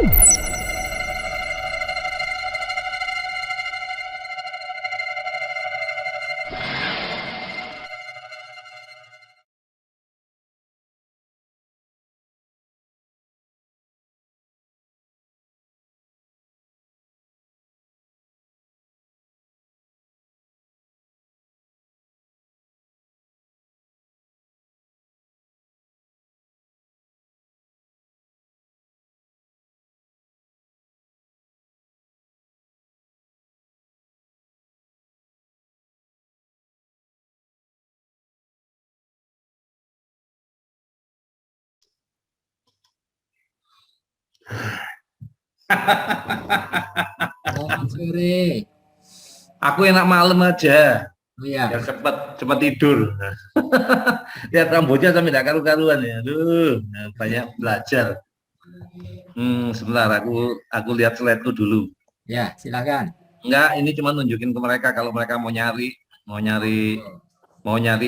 Selamat sore. Aku enak malam aja, Oh ya, biar cepat tidur. Lihat rambutnya sampai tidak karu-karuan ya. Aduh, banyak belajar. Sebentar, aku lihat slide-ku dulu. ya silakan. Enggak, ini cuma nunjukin ke mereka kalau mereka mau nyari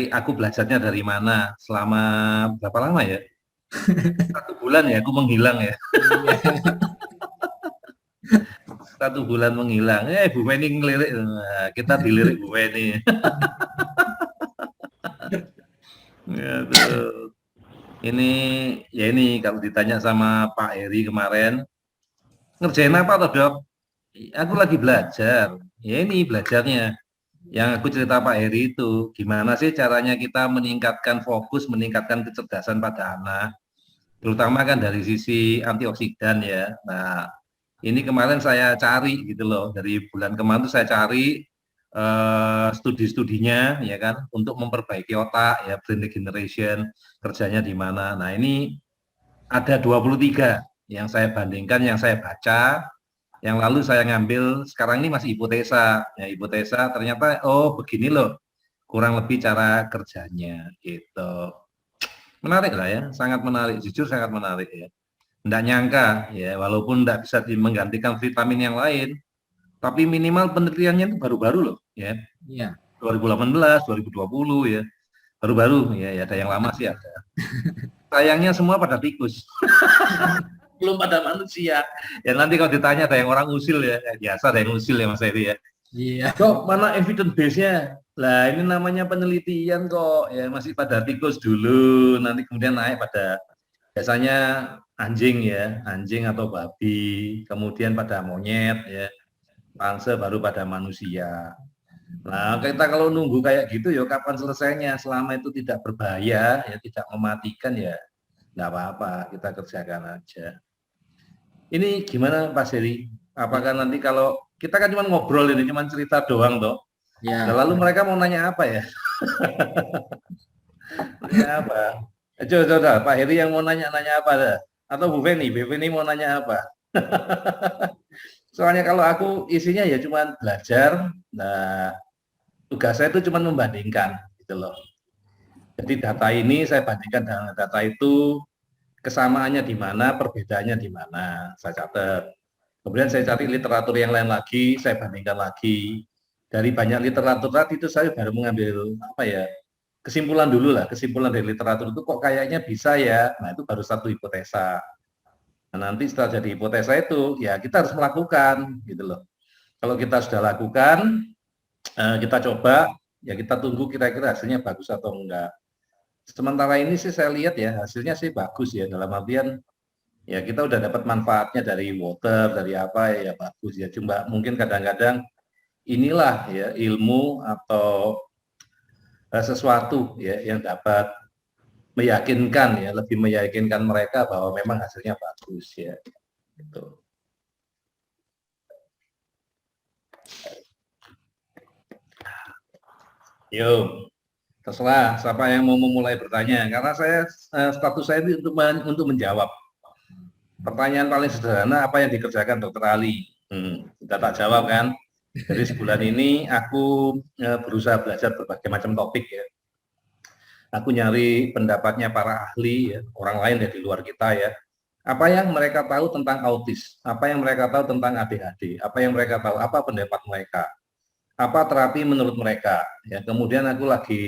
aku belajarnya dari mana, selama berapa lama ya? 1 bulan ya, aku menghilang ya. Iya. 1 bulan menghilang. Bu Weni ngelirik, nah, kita dilirik Bu Weni. Ya, tuh. Ini kalau ditanya sama Pak Heri kemarin, ngerjain apa toh dok? Aku lagi belajar. Ya ini belajarnya. Yang aku cerita Pak Heri itu, gimana sih caranya kita meningkatkan fokus, meningkatkan kecerdasan pada anak, terutama kan dari sisi antioksidan ya. Nah, ini kemarin saya cari gitu loh, dari bulan kemarin tuh saya cari studi-studinya ya kan, untuk memperbaiki otak ya, brain regeneration, kerjanya di mana. Nah ini ada 23 yang saya bandingkan, yang saya baca, yang lalu saya ngambil, sekarang ini masih hipotesa. Ya, hipotesa ternyata, oh begini loh, kurang lebih cara kerjanya gitu. Menarik lah ya, sangat menarik, jujur sangat menarik ya. Nggak nyangka ya, walaupun nggak bisa menggantikan vitamin yang lain, tapi minimal penelitiannya itu baru-baru loh ya. Iya. 2018, 2020 ya, baru-baru ya, ada yang lama sih ada. Sayangnya semua pada tikus. Belum pada manusia. Ya nanti kalau ditanya ada yang orang usil ya, biasa ada yang usil ya Mas Heri ya. Iya. Kok mana evidence base-nya? Lah ini namanya penelitian kok, ya masih pada tikus dulu, nanti kemudian naik pada biasanya anjing ya, anjing atau babi, kemudian pada monyet ya, fase baru pada manusia. Nah, kita kalau nunggu kayak gitu ya kapan selesainya? Selama itu tidak berbahaya, ya tidak mematikan ya, nggak apa-apa, kita kerjakan aja. Ini gimana Pak Seri? Apakah nanti kalau kita kan cuma ngobrol ini, cuma cerita doang toh. Nah, Ya. lalu mereka mau nanya apa ya? Nanya apa? Coba, Pak Heri yang mau nanya apa dah? Atau Bu Feni mau nanya apa? Soalnya kalau aku isinya ya cuma belajar. Nah, tugas saya itu cuma membandingkan gitu loh. Jadi data ini saya bandingkan dengan data itu, kesamaannya di mana, perbedaannya di mana, saya catat. Kemudian saya cari literatur yang lain lagi, saya bandingkan lagi. Dari banyak literatur tadi itu saya baru mengambil apa ya, kesimpulan dulu lah, kesimpulan dari literatur itu kok kayaknya bisa ya. Nah itu baru satu hipotesa. Nah, nanti setelah jadi hipotesa itu ya kita harus melakukan gitu loh. Kalau kita sudah lakukan, kita coba, ya kita tunggu kira-kira hasilnya bagus atau enggak. Sementara ini sih saya lihat ya hasilnya sih bagus ya, dalam artian ya kita udah dapat manfaatnya dari water, dari apa ya bagus ya. Cuma mungkin kadang-kadang inilah ya ilmu atau sesuatu ya yang dapat meyakinkan ya, lebih meyakinkan mereka bahwa memang hasilnya bagus ya. Gitu. Yuk, terserah siapa yang mau memulai bertanya, karena saya status saya ini untuk menjawab. Pertanyaan paling sederhana, apa yang dikerjakan Dokter Ali? Sudah tak jawab kan? Jadi sebulan ini aku berusaha belajar berbagai macam topik ya. Aku nyari pendapatnya para ahli ya, orang lain dari luar kita ya. Apa yang mereka tahu tentang autis? Apa yang mereka tahu tentang ADHD? Apa yang mereka tahu? Apa pendapat mereka? Apa terapi menurut mereka? Ya, kemudian aku lagi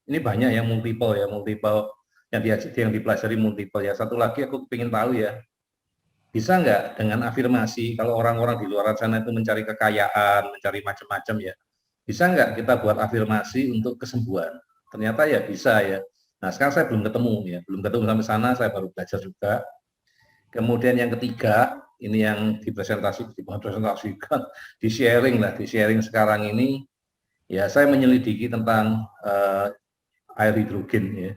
ini banyak yang multiple yang dipelajari multiple ya. Satu lagi aku ingin tahu ya, Bisa nggak dengan afirmasi, kalau orang-orang di luar sana itu mencari kekayaan, mencari macam-macam ya, bisa nggak kita buat afirmasi untuk kesembuhan? Ternyata ya bisa ya. Nah sekarang saya belum ketemu ya, belum ketemu sampai sana, saya baru belajar juga. Kemudian yang ketiga, ini yang dipresentasikan, di sharing sekarang ini, ya saya menyelidiki tentang air hidrogen ya.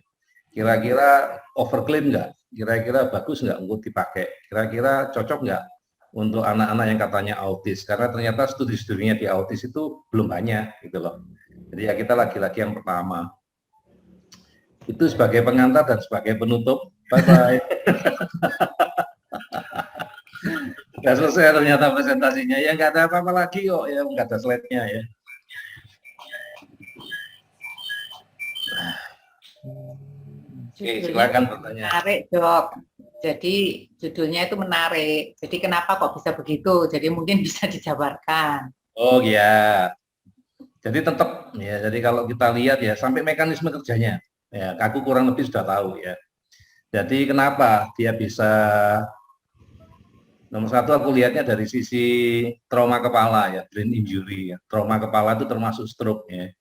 Kira-kira overclaim nggak? Kira-kira bagus nggak untuk dipakai? Kira-kira cocok nggak untuk anak-anak yang katanya autis? Karena ternyata studi-studinya di autis itu belum banyak gitu loh. Jadi ya kita lagi-lagi yang pertama. Itu sebagai pengantar dan sebagai penutup. Bye-bye. Sudah selesai ternyata presentasinya. Ya nggak ada apa-apa lagi kok. Ya nggak ada slide-nya ya. Oke, silakan bertanya. Menarik, Dok. Jadi judulnya itu menarik. Jadi kenapa kok bisa begitu? Jadi mungkin bisa dijabarkan. Oh ya. Jadi tetap ya. Jadi kalau kita lihat ya sampai mekanisme kerjanya. Ya, aku kurang lebih sudah tahu ya. Jadi kenapa dia bisa, nomor satu aku lihatnya dari sisi trauma kepala ya, brain injury ya. Trauma kepala itu termasuk stroke ya.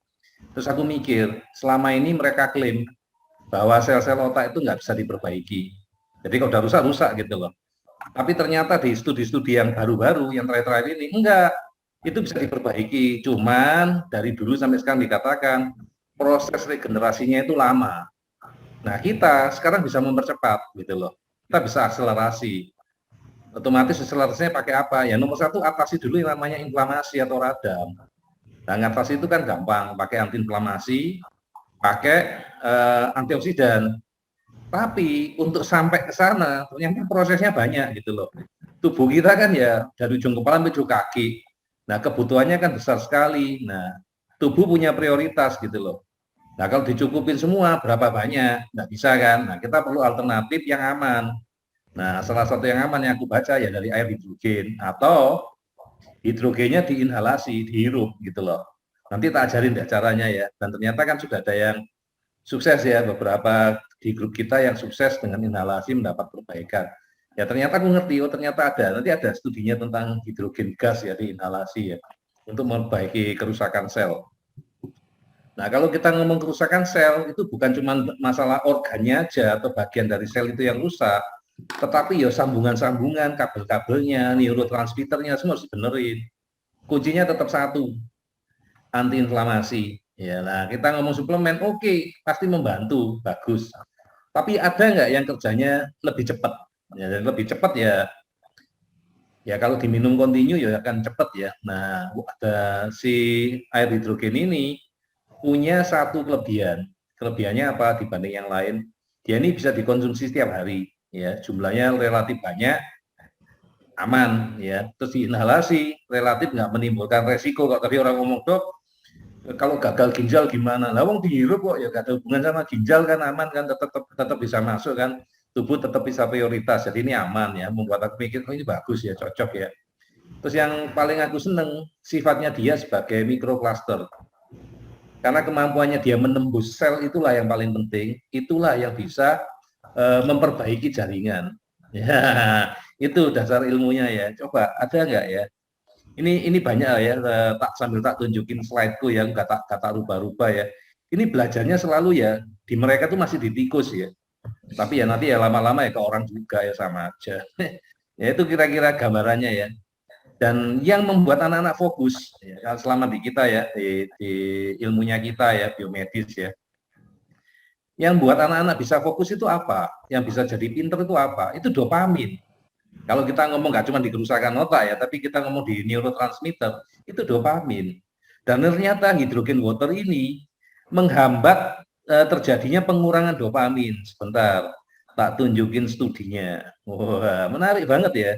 Terus aku mikir, selama ini mereka klaim bahwa sel-sel otak itu nggak bisa diperbaiki. Jadi kalau udah rusak, rusak gitu loh. Tapi ternyata di studi-studi yang baru-baru, yang terakhir-terakhir ini, enggak. Itu bisa diperbaiki. Cuman dari dulu sampai sekarang dikatakan proses regenerasinya itu lama. Nah kita sekarang bisa mempercepat gitu loh. Kita bisa akselerasi. Otomatis akselerasinya pakai apa? Ya nomor satu atasi dulu yang namanya inflamasi atau radang. Nah ngatasi itu kan gampang, pakai antiinflamasi, pakai antioksidan. Tapi untuk sampai ke sana ternyata prosesnya banyak gitu loh. Tubuh kita kan ya dari ujung kepala sampai ujung kaki. Nah kebutuhannya kan besar sekali. Nah tubuh punya prioritas gitu loh. Nah kalau dicukupin semua berapa banyak? Nggak bisa kan. Nah kita perlu alternatif yang aman. Nah salah satu yang aman yang aku baca ya dari air hidrogen atau hidrogennya diinhalasi, dihirup gitu loh. Nanti tak ajarin deh caranya ya. Dan ternyata kan sudah ada yang sukses ya, beberapa di grup kita yang sukses dengan inhalasi mendapat perbaikan. Ya ternyata aku ngerti, oh ternyata ada. Nanti ada studinya tentang hidrogen gas ya di inhalasi ya, untuk memperbaiki kerusakan sel. Nah kalau kita ngomong kerusakan sel, itu bukan cuma masalah organnya aja atau bagian dari sel itu yang rusak, tetapi ya sambungan-sambungan, kabel-kabelnya, neurotransmitternya semua harus dibenerin. Kuncinya tetap satu, antiinflamasi. Ya, nah kita ngomong suplemen, oke, pasti membantu, bagus. Tapi ada nggak yang kerjanya lebih cepat? Ya, lebih cepat ya, ya kalau diminum kontinu ya akan cepat ya. Nah, ada si air hidrogen ini punya satu kelebihan. Kelebihannya apa dibanding yang lain? Dia ini bisa dikonsumsi setiap hari. Ya, jumlahnya relatif banyak, aman ya. Terus diinhalasi, relatif nggak menimbulkan resiko. Kalau tadi orang ngomong dok, kalau gagal ginjal gimana? Lah wong dihirup kok ya gak ada hubungan sama ginjal kan, aman kan, tetap bisa masuk kan, tubuh tetap bisa prioritas. Jadi ini aman ya, membuat aku mikir oh ini bagus ya, cocok ya. Terus yang paling aku seneng sifatnya dia sebagai microcluster. Karena kemampuannya dia menembus sel itulah yang paling penting, itulah yang bisa memperbaiki jaringan. Ya, itu dasar ilmunya ya. Coba ada nggak ya? Ini banyak ya, tak sambil tak tunjukin slide-ku yang kata rubah-rubah ya. Ini belajarnya selalu ya di mereka tuh masih di tikus ya. Tapi ya nanti ya lama-lama ya ke orang juga ya sama aja. Ya itu kira-kira gambarannya ya. Dan yang membuat anak-anak fokus ya, selama di kita ya di ilmunya kita ya biomedis ya. Yang buat anak-anak bisa fokus itu apa? Yang bisa jadi pinter itu apa? Itu dopamin. Kalau kita ngomong nggak cuma di kerusakan otak ya, tapi kita ngomong di neurotransmitter, itu dopamin. Dan ternyata hidrogen water ini menghambat terjadinya pengurangan dopamin. Sebentar, tak tunjukin studinya. Wah, menarik banget ya.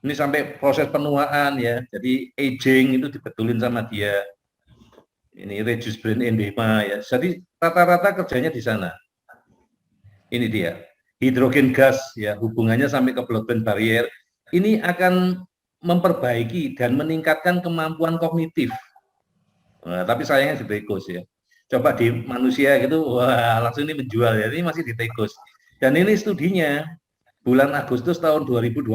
Ini sampai proses penuaan ya, jadi aging itu dibetulin sama dia. Ini reduce brain edema ya. Jadi rata-rata kerjanya di sana. Ini dia. Hidrogen gas ya, hubungannya sampai ke blood-brain barrier. Ini akan memperbaiki dan meningkatkan kemampuan kognitif. Nah, tapi sayangnya di tikus ya. Coba di manusia gitu, wah langsung ini menjual ya. Ini masih di tikus. Dan ini studinya bulan Agustus tahun 2020.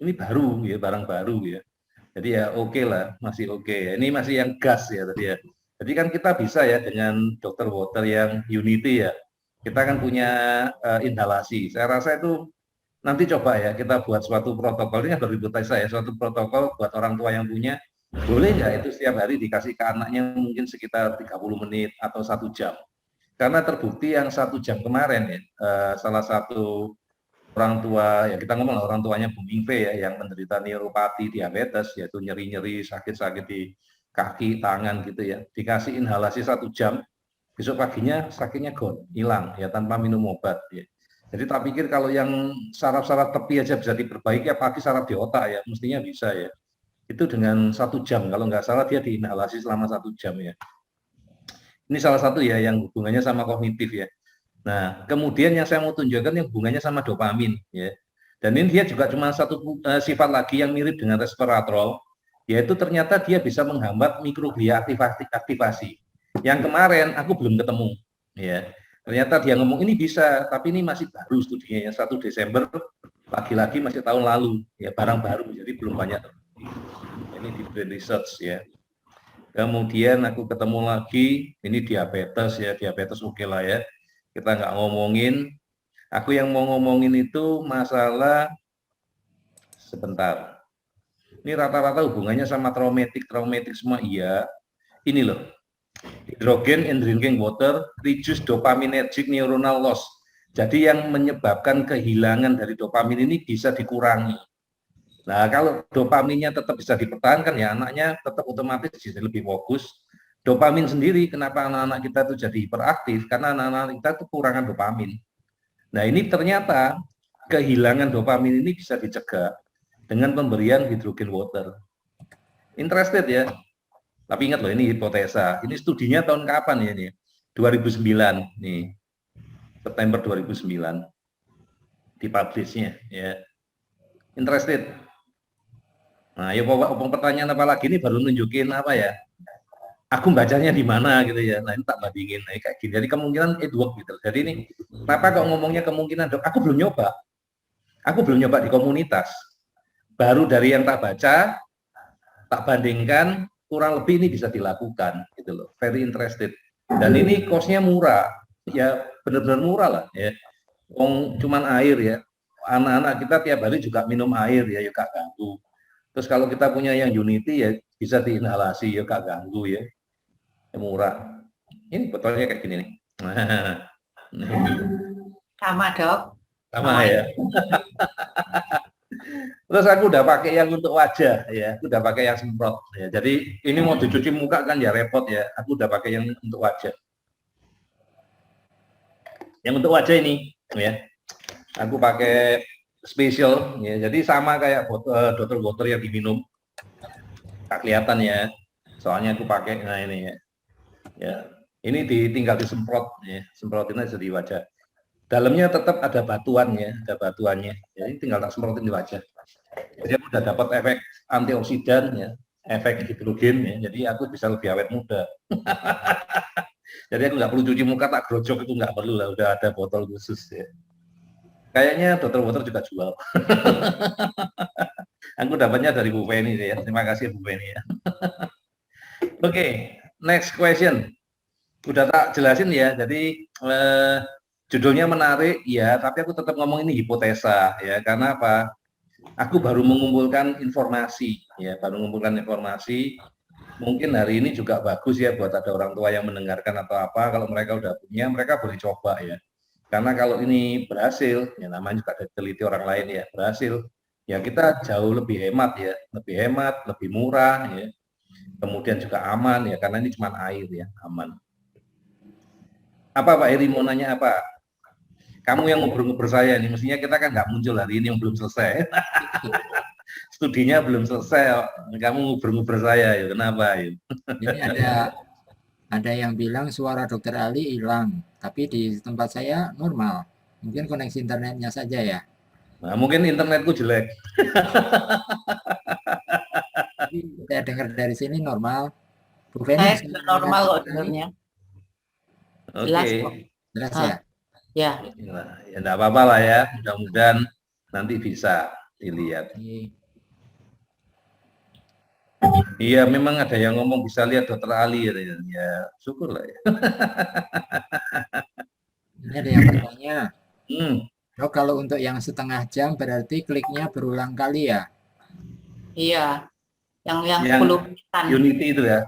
Ini baru ya, barang baru ya. Jadi ya oke lah, masih oke ya. Ini masih yang gas ya tadi ya. Jadi kan kita bisa ya dengan Dr. Water yang Unity ya. Kita kan punya inhalasi. Saya rasa itu nanti coba ya kita buat suatu protokol, ini baru hipotesa ya, suatu protokol buat orang tua yang punya, boleh nggak itu setiap hari dikasih ke anaknya mungkin sekitar 30 menit atau 1 jam. Karena terbukti yang 1 jam kemarin ya, salah satu orang tua, ya kita ngomong orang tuanya Bu Mingfe ya, yang menderita neuropati diabetes, yaitu nyeri-nyeri, sakit-sakit di kaki, tangan gitu ya, dikasih inhalasi 1 jam, besok paginya sakitnya gone, hilang ya tanpa minum obat ya. Jadi tak pikir kalau yang saraf-saraf tepi aja bisa diperbaiki, apalagi saraf di otak ya, mestinya bisa ya. Itu dengan 1 jam, kalau nggak salah dia diinhalasi selama 1 jam ya. Ini salah satu ya yang hubungannya sama kognitif ya. Nah, kemudian yang saya mau tunjukkan yang hubungannya sama dopamin ya. Dan ini dia juga cuma satu sifat lagi yang mirip dengan resveratrol, yaitu ternyata dia bisa menghambat mikroglia aktivasi. Yang kemarin aku belum ketemu ya. Ternyata dia ngomong ini bisa, tapi ini masih baru studinya ya, 1 Desember, lagi-lagi masih tahun lalu, ya barang baru, jadi belum banyak. Ini di brain research ya. Kemudian aku ketemu lagi, ini diabetes ya, diabetes oke lah ya. Kita nggak ngomongin, aku yang mau ngomongin itu masalah, sebentar. Ini rata-rata hubungannya sama traumatik semua iya. Ini loh, hydrogen in drinking water reduce dopaminergic neuronal loss. Jadi yang menyebabkan kehilangan dari dopamin ini bisa dikurangi. Nah, kalau dopaminnya tetap bisa dipertahankan ya anaknya tetap otomatis jadi lebih fokus. Dopamin sendiri kenapa anak-anak kita itu jadi hiperaktif? Karena anak-anak kita itu kekurangan dopamin. Nah, ini ternyata kehilangan dopamin ini bisa dicegah dengan pemberian hydrogen water. Interested ya? Tapi ingat loh, ini hipotesa. Ini studinya tahun kapan ya ini? 2009 nih. September 2009 dipublishnya ya. Interested? Nah, ya pertanyaan apa lagi ini baru nunjukin apa ya? Aku bacanya di mana gitu ya. Nah, ini tak bandingin kayak gini. Jadi kemungkinan it work gitu. Jadi ini kenapa kok ngomongnya kemungkinan, Dok? Aku belum nyoba. Aku belum nyoba di komunitas. Baru dari yang tak baca, tak bandingkan, kurang lebih ini bisa dilakukan gitu loh. Very interested. Dan ini cost-nya murah. Ya benar-benar murah lah ya. Cuman air ya. Anak-anak kita tiap hari juga minum air ya, yuk gak ganggu. Terus kalau kita punya yang Unity ya bisa diinhalasi ya gak ganggu ya. Murah. Ini botolnya kayak gini nih. Sama Dok. Sama ya. Terus aku udah pakai yang untuk wajah ya, aku udah pakai yang semprot ya. Jadi ini mau dicuci muka kan ya repot ya. Aku udah pakai yang untuk wajah. Yang untuk wajah ini ya. Aku pakai spesial ya. Jadi sama kayak Dr. Water yang diminum. Tak kelihatan ya. Soalnya aku pakai nah ini ya. Ya. Ini tinggal disemprot ya. Semprotin aja di wajah. Dalamnya tetap ada batuannya, ada batuannya. Ya, ini tinggal tak semprotin di wajah. Jadi aku udah dapat efek antioksidan ya, efek hidrogen ya. Jadi aku bisa lebih awet muda. Jadi aku nggak perlu cuci muka tak grojok itu nggak perlu lah, udah ada botol khusus ya. Kayaknya Dr. Water juga jual. Aku dapatnya dari Bu Feni ya. Terima kasih Bu Feni ya. Oke, next question. Udah tak jelasin ya. Jadi judulnya menarik ya, tapi aku tetap ngomong ini hipotesa ya. Karena apa? Aku baru mengumpulkan informasi ya, baru mengumpulkan informasi. Mungkin hari ini juga bagus ya buat ada orang tua yang mendengarkan atau apa. Kalau mereka udah punya, mereka boleh coba ya. Karena kalau ini berhasil, ya namanya juga ada teliti orang lain ya, berhasil, ya kita jauh lebih hemat ya, lebih murah ya. Kemudian juga aman ya, karena ini cuma air ya, aman. Apa Pak Eri mau nanya apa? Kamu yang ngobrol-ngobrol saya nih, mestinya kita kan nggak muncul hari ini yang belum selesai. Studinya belum selesai, kamu ngobrol-ngobrol saya ya, kenapa ya? Ini ada yang bilang suara Dokter Ali hilang, tapi di tempat saya normal. Mungkin koneksi internetnya saja ya. Nah, mungkin internetku jelek. Tapi saya dengar dari sini normal. Bu Saya Feni, juga normal kok dengarnya. Jelas kok. Oke. Jelas ya? Ya. Ya enggak apa-apa lah ya, mudah-mudahan nanti bisa dilihat. Oke. Iya, memang ada yang ngomong bisa lihat dokter Ali ya, syukurlah ya. Ini ada yang bertanya, Hmm, Dok, kalau untuk yang setengah jam berarti kliknya berulang kali ya? Iya, yang yang 10 menitan. Unity itu ya.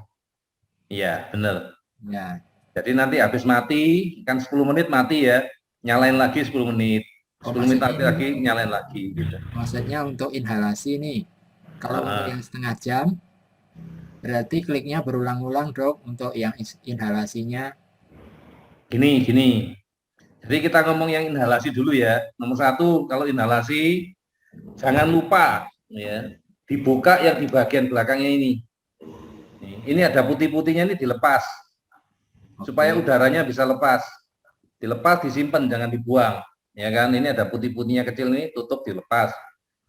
Iya, benar. Ya, Jadi nanti habis mati, kan 10 menit mati ya, nyalain lagi 10 menit. oh 10 menit maksudnya lagi, nyalain lagi. Gitu. maksudnya untuk inhalasi nih. Kalau untuk yang setengah jam berarti kliknya berulang-ulang, Dok, untuk yang inhalasinya. Gini. Jadi kita ngomong yang inhalasi dulu ya. Nomor satu, kalau inhalasi, jangan lupa ya, dibuka yang di bagian belakangnya ini. Ini ada putih-putihnya ini dilepas. Supaya Oke. udaranya bisa lepas. Dilepas, disimpan, jangan dibuang. Ya kan, ini ada putih-putihnya kecil ini, tutup, dilepas.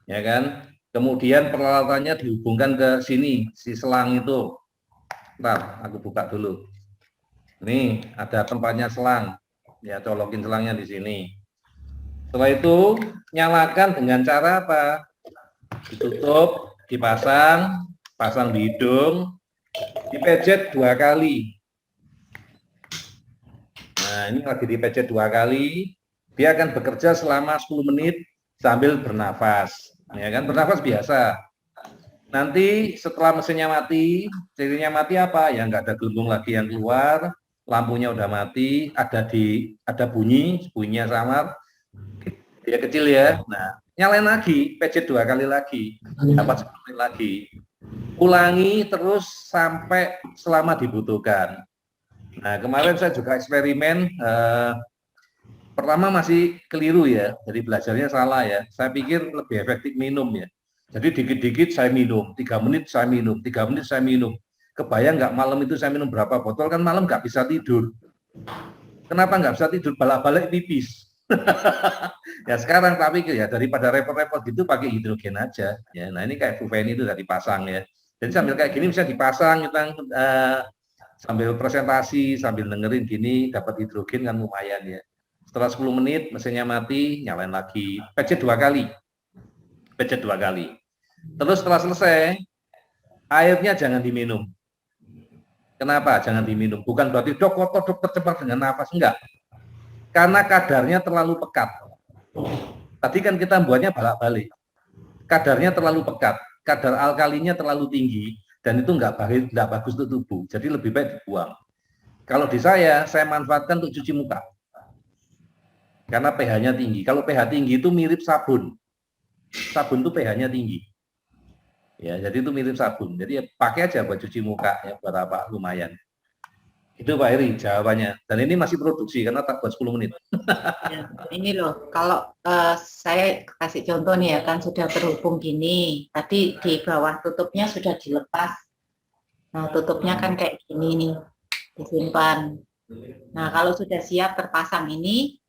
Ya kan, kemudian peralatannya dihubungkan ke sini, si selang itu. Ntar, aku buka dulu. Ini ada tempatnya selang. Ya, colokin selangnya di sini. Setelah itu, nyalakan dengan cara apa? Ditutup, dipasang, pasang di hidung, dipejet 2 kali. Nah, ini lagi dipejet 2 kali, dia akan bekerja selama 10 menit sambil bernafas. Ya kan, bernafas biasa. Nanti setelah mesinnya mati, cirinya mati apa? Ya nggak ada gelembung lagi yang keluar, lampunya udah mati, ada bunyinya samar, dia kecil ya. Nah, nyalain lagi, pejet 2 kali lagi, dapat 10 menit lagi. Ulangi terus sampai selama dibutuhkan. Nah, kemarin saya juga eksperimen, pertama masih keliru ya, jadi belajarnya salah ya. Saya pikir lebih efektif minum ya. Jadi dikit-dikit saya minum, 3 menit saya minum, 3 menit saya minum. Kebayang nggak malam itu saya minum berapa botol, kan malam nggak bisa tidur. Kenapa nggak bisa tidur? Balak-balik pipis. Ya sekarang tak pikir ya, daripada repot-repot gitu pakai hidrogen aja. Ya, nah ini kayak Fuveni itu udah dipasang ya. Jadi sambil kayak gini bisa dipasang, kita sambil presentasi, sambil dengerin gini, dapat hidrogen kan lumayan ya. Setelah 10 menit mesinnya mati, nyalain lagi. Pejet 2 kali. Pejet 2 kali. Terus setelah selesai, airnya jangan diminum. Kenapa jangan diminum? Bukan berarti dok kotor, dok tercemar dengan nafas. Enggak. Karena kadarnya terlalu pekat. Tadi kan kita buatnya balik-balik. Kadarnya terlalu pekat. Kadar alkalinya terlalu tinggi. Dan itu enggak bagus untuk tubuh. Jadi lebih baik dibuang. Kalau di saya manfaatkan untuk cuci muka. Karena pH-nya tinggi. Kalau pH tinggi itu mirip sabun. Sabun itu pH-nya tinggi. Ya, jadi itu mirip sabun. Jadi ya pakai aja buat cuci muka ya, buat apa lumayan. Itu Pak Heri jawabannya. Dan ini masih produksi karena tak buat 10 menit. Ya, ini loh, kalau saya kasih contoh nih ya kan sudah terhubung gini. Tadi di bawah tutupnya sudah dilepas. Nah, tutupnya kan kayak gini nih, disimpan. Nah, kalau sudah siap terpasang ini,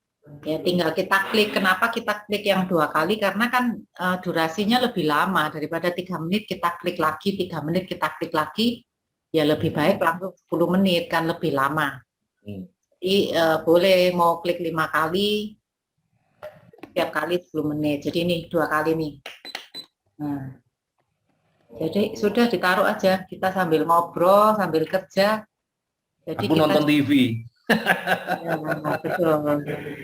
ya tinggal kita klik. Kenapa kita klik yang 2 kali? Karena kan durasinya lebih lama daripada 3 menit kita klik lagi, 3 menit kita klik lagi, ya lebih baik langsung 10 menit kan lebih lama. Jadi boleh mau klik 5 kali, setiap kali 10 menit. Jadi ini 2 kali nih. Nah, jadi sudah ditaruh aja, kita sambil ngobrol, sambil kerja. Jadi aku kita nonton TV. Ya, betul.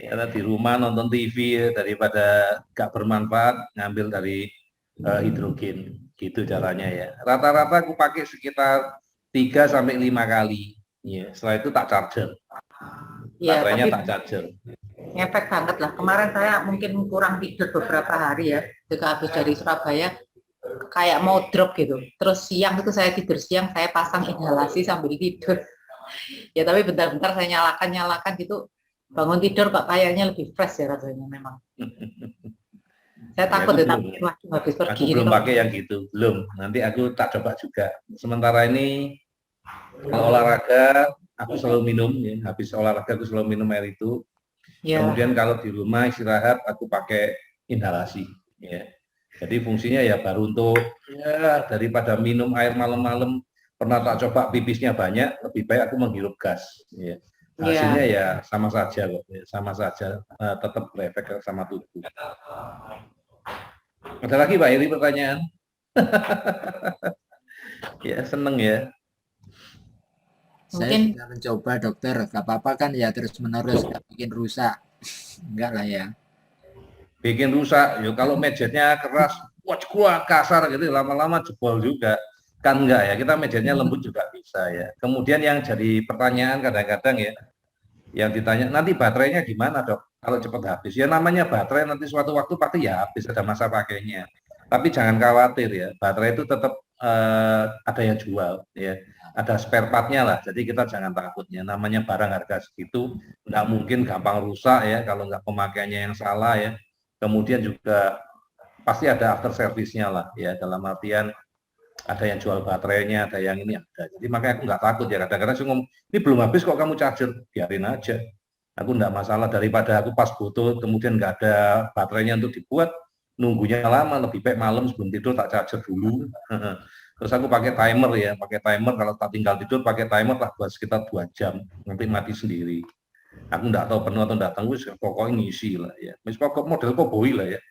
Karena di rumah nonton TV ya, daripada gak bermanfaat ngambil dari hidrogen. Gitu caranya ya. Rata-rata aku pakai sekitar 3 sampai 5 kali. Ya, setelah itu tak charger. Ya, Baterainya tapi tak charger. ngefek banget lah. Kemarin saya mungkin kurang tidur beberapa hari ya. Ketika habis dari Surabaya, kayak mau drop gitu. Terus siang itu saya tidur siang, saya pasang inhalasi sambil tidur. Ya tapi bentar-bentar saya nyalakan gitu. Bangun tidur kok kayaknya lebih fresh ya rasanya memang. Saya takut ya, tapi habis pergi. Aku belum pakai yang gitu, belum. Nanti aku tak coba juga. Sementara ini kalau olahraga, aku selalu minum. Ya. Habis olahraga aku selalu minum air itu. Ya. Kemudian kalau di rumah istirahat, aku pakai inhalasi. Ya. Jadi fungsinya ya baru untuk ya daripada minum air malam-malam. Pernah tak coba pipisnya banyak, lebih baik aku menghirup gas. Ya. Hasilnya ya sama saja loh, sama saja, tetap berefek sama tubuh. Ada lagi Pak Iri pertanyaan? Ya, seneng ya. Saya Mungkin sudah mencoba dokter, gak apa-apa kan ya terus menerus, gak bikin rusak. Enggak lah ya. Bikin rusak, ya kalau mejetnya keras, wah kasar gitu, lama-lama jebol juga. Kan enggak ya, kita mejetnya lembut juga bisa ya. Kemudian yang jadi pertanyaan kadang-kadang ya, yang ditanya, nanti baterainya gimana dok? Kalau cepat habis, ya namanya baterai nanti suatu waktu pasti ya habis, ada masa pakainya. Tapi jangan khawatir ya, baterai itu tetap ada yang jual ya, ada spare partnya lah. Jadi kita jangan takutnya, namanya barang harga segitu, nggak mungkin gampang rusak ya kalau nggak pemakaiannya yang salah ya. Kemudian juga pasti ada after service-nya lah ya, dalam artian ada yang jual baterainya, ada yang ini ada. Jadi makanya aku nggak takut ya, kadang-kadang sih ngomong, ini belum habis kok kamu charger, biarin aja. Aku nggak masalah, daripada aku pas butuh kemudian nggak ada baterainya untuk dibuat, nunggunya lama, lebih baik malam sebelum tidur tak charger dulu. Terus aku pakai timer ya, pakai timer kalau tak tinggal tidur pakai timer lah buat sekitar 2 jam, nanti mati sendiri. Aku nggak tahu penuh atau datang, wis pokoknya ngisi lah ya. Wis pokok model koboi lah ya.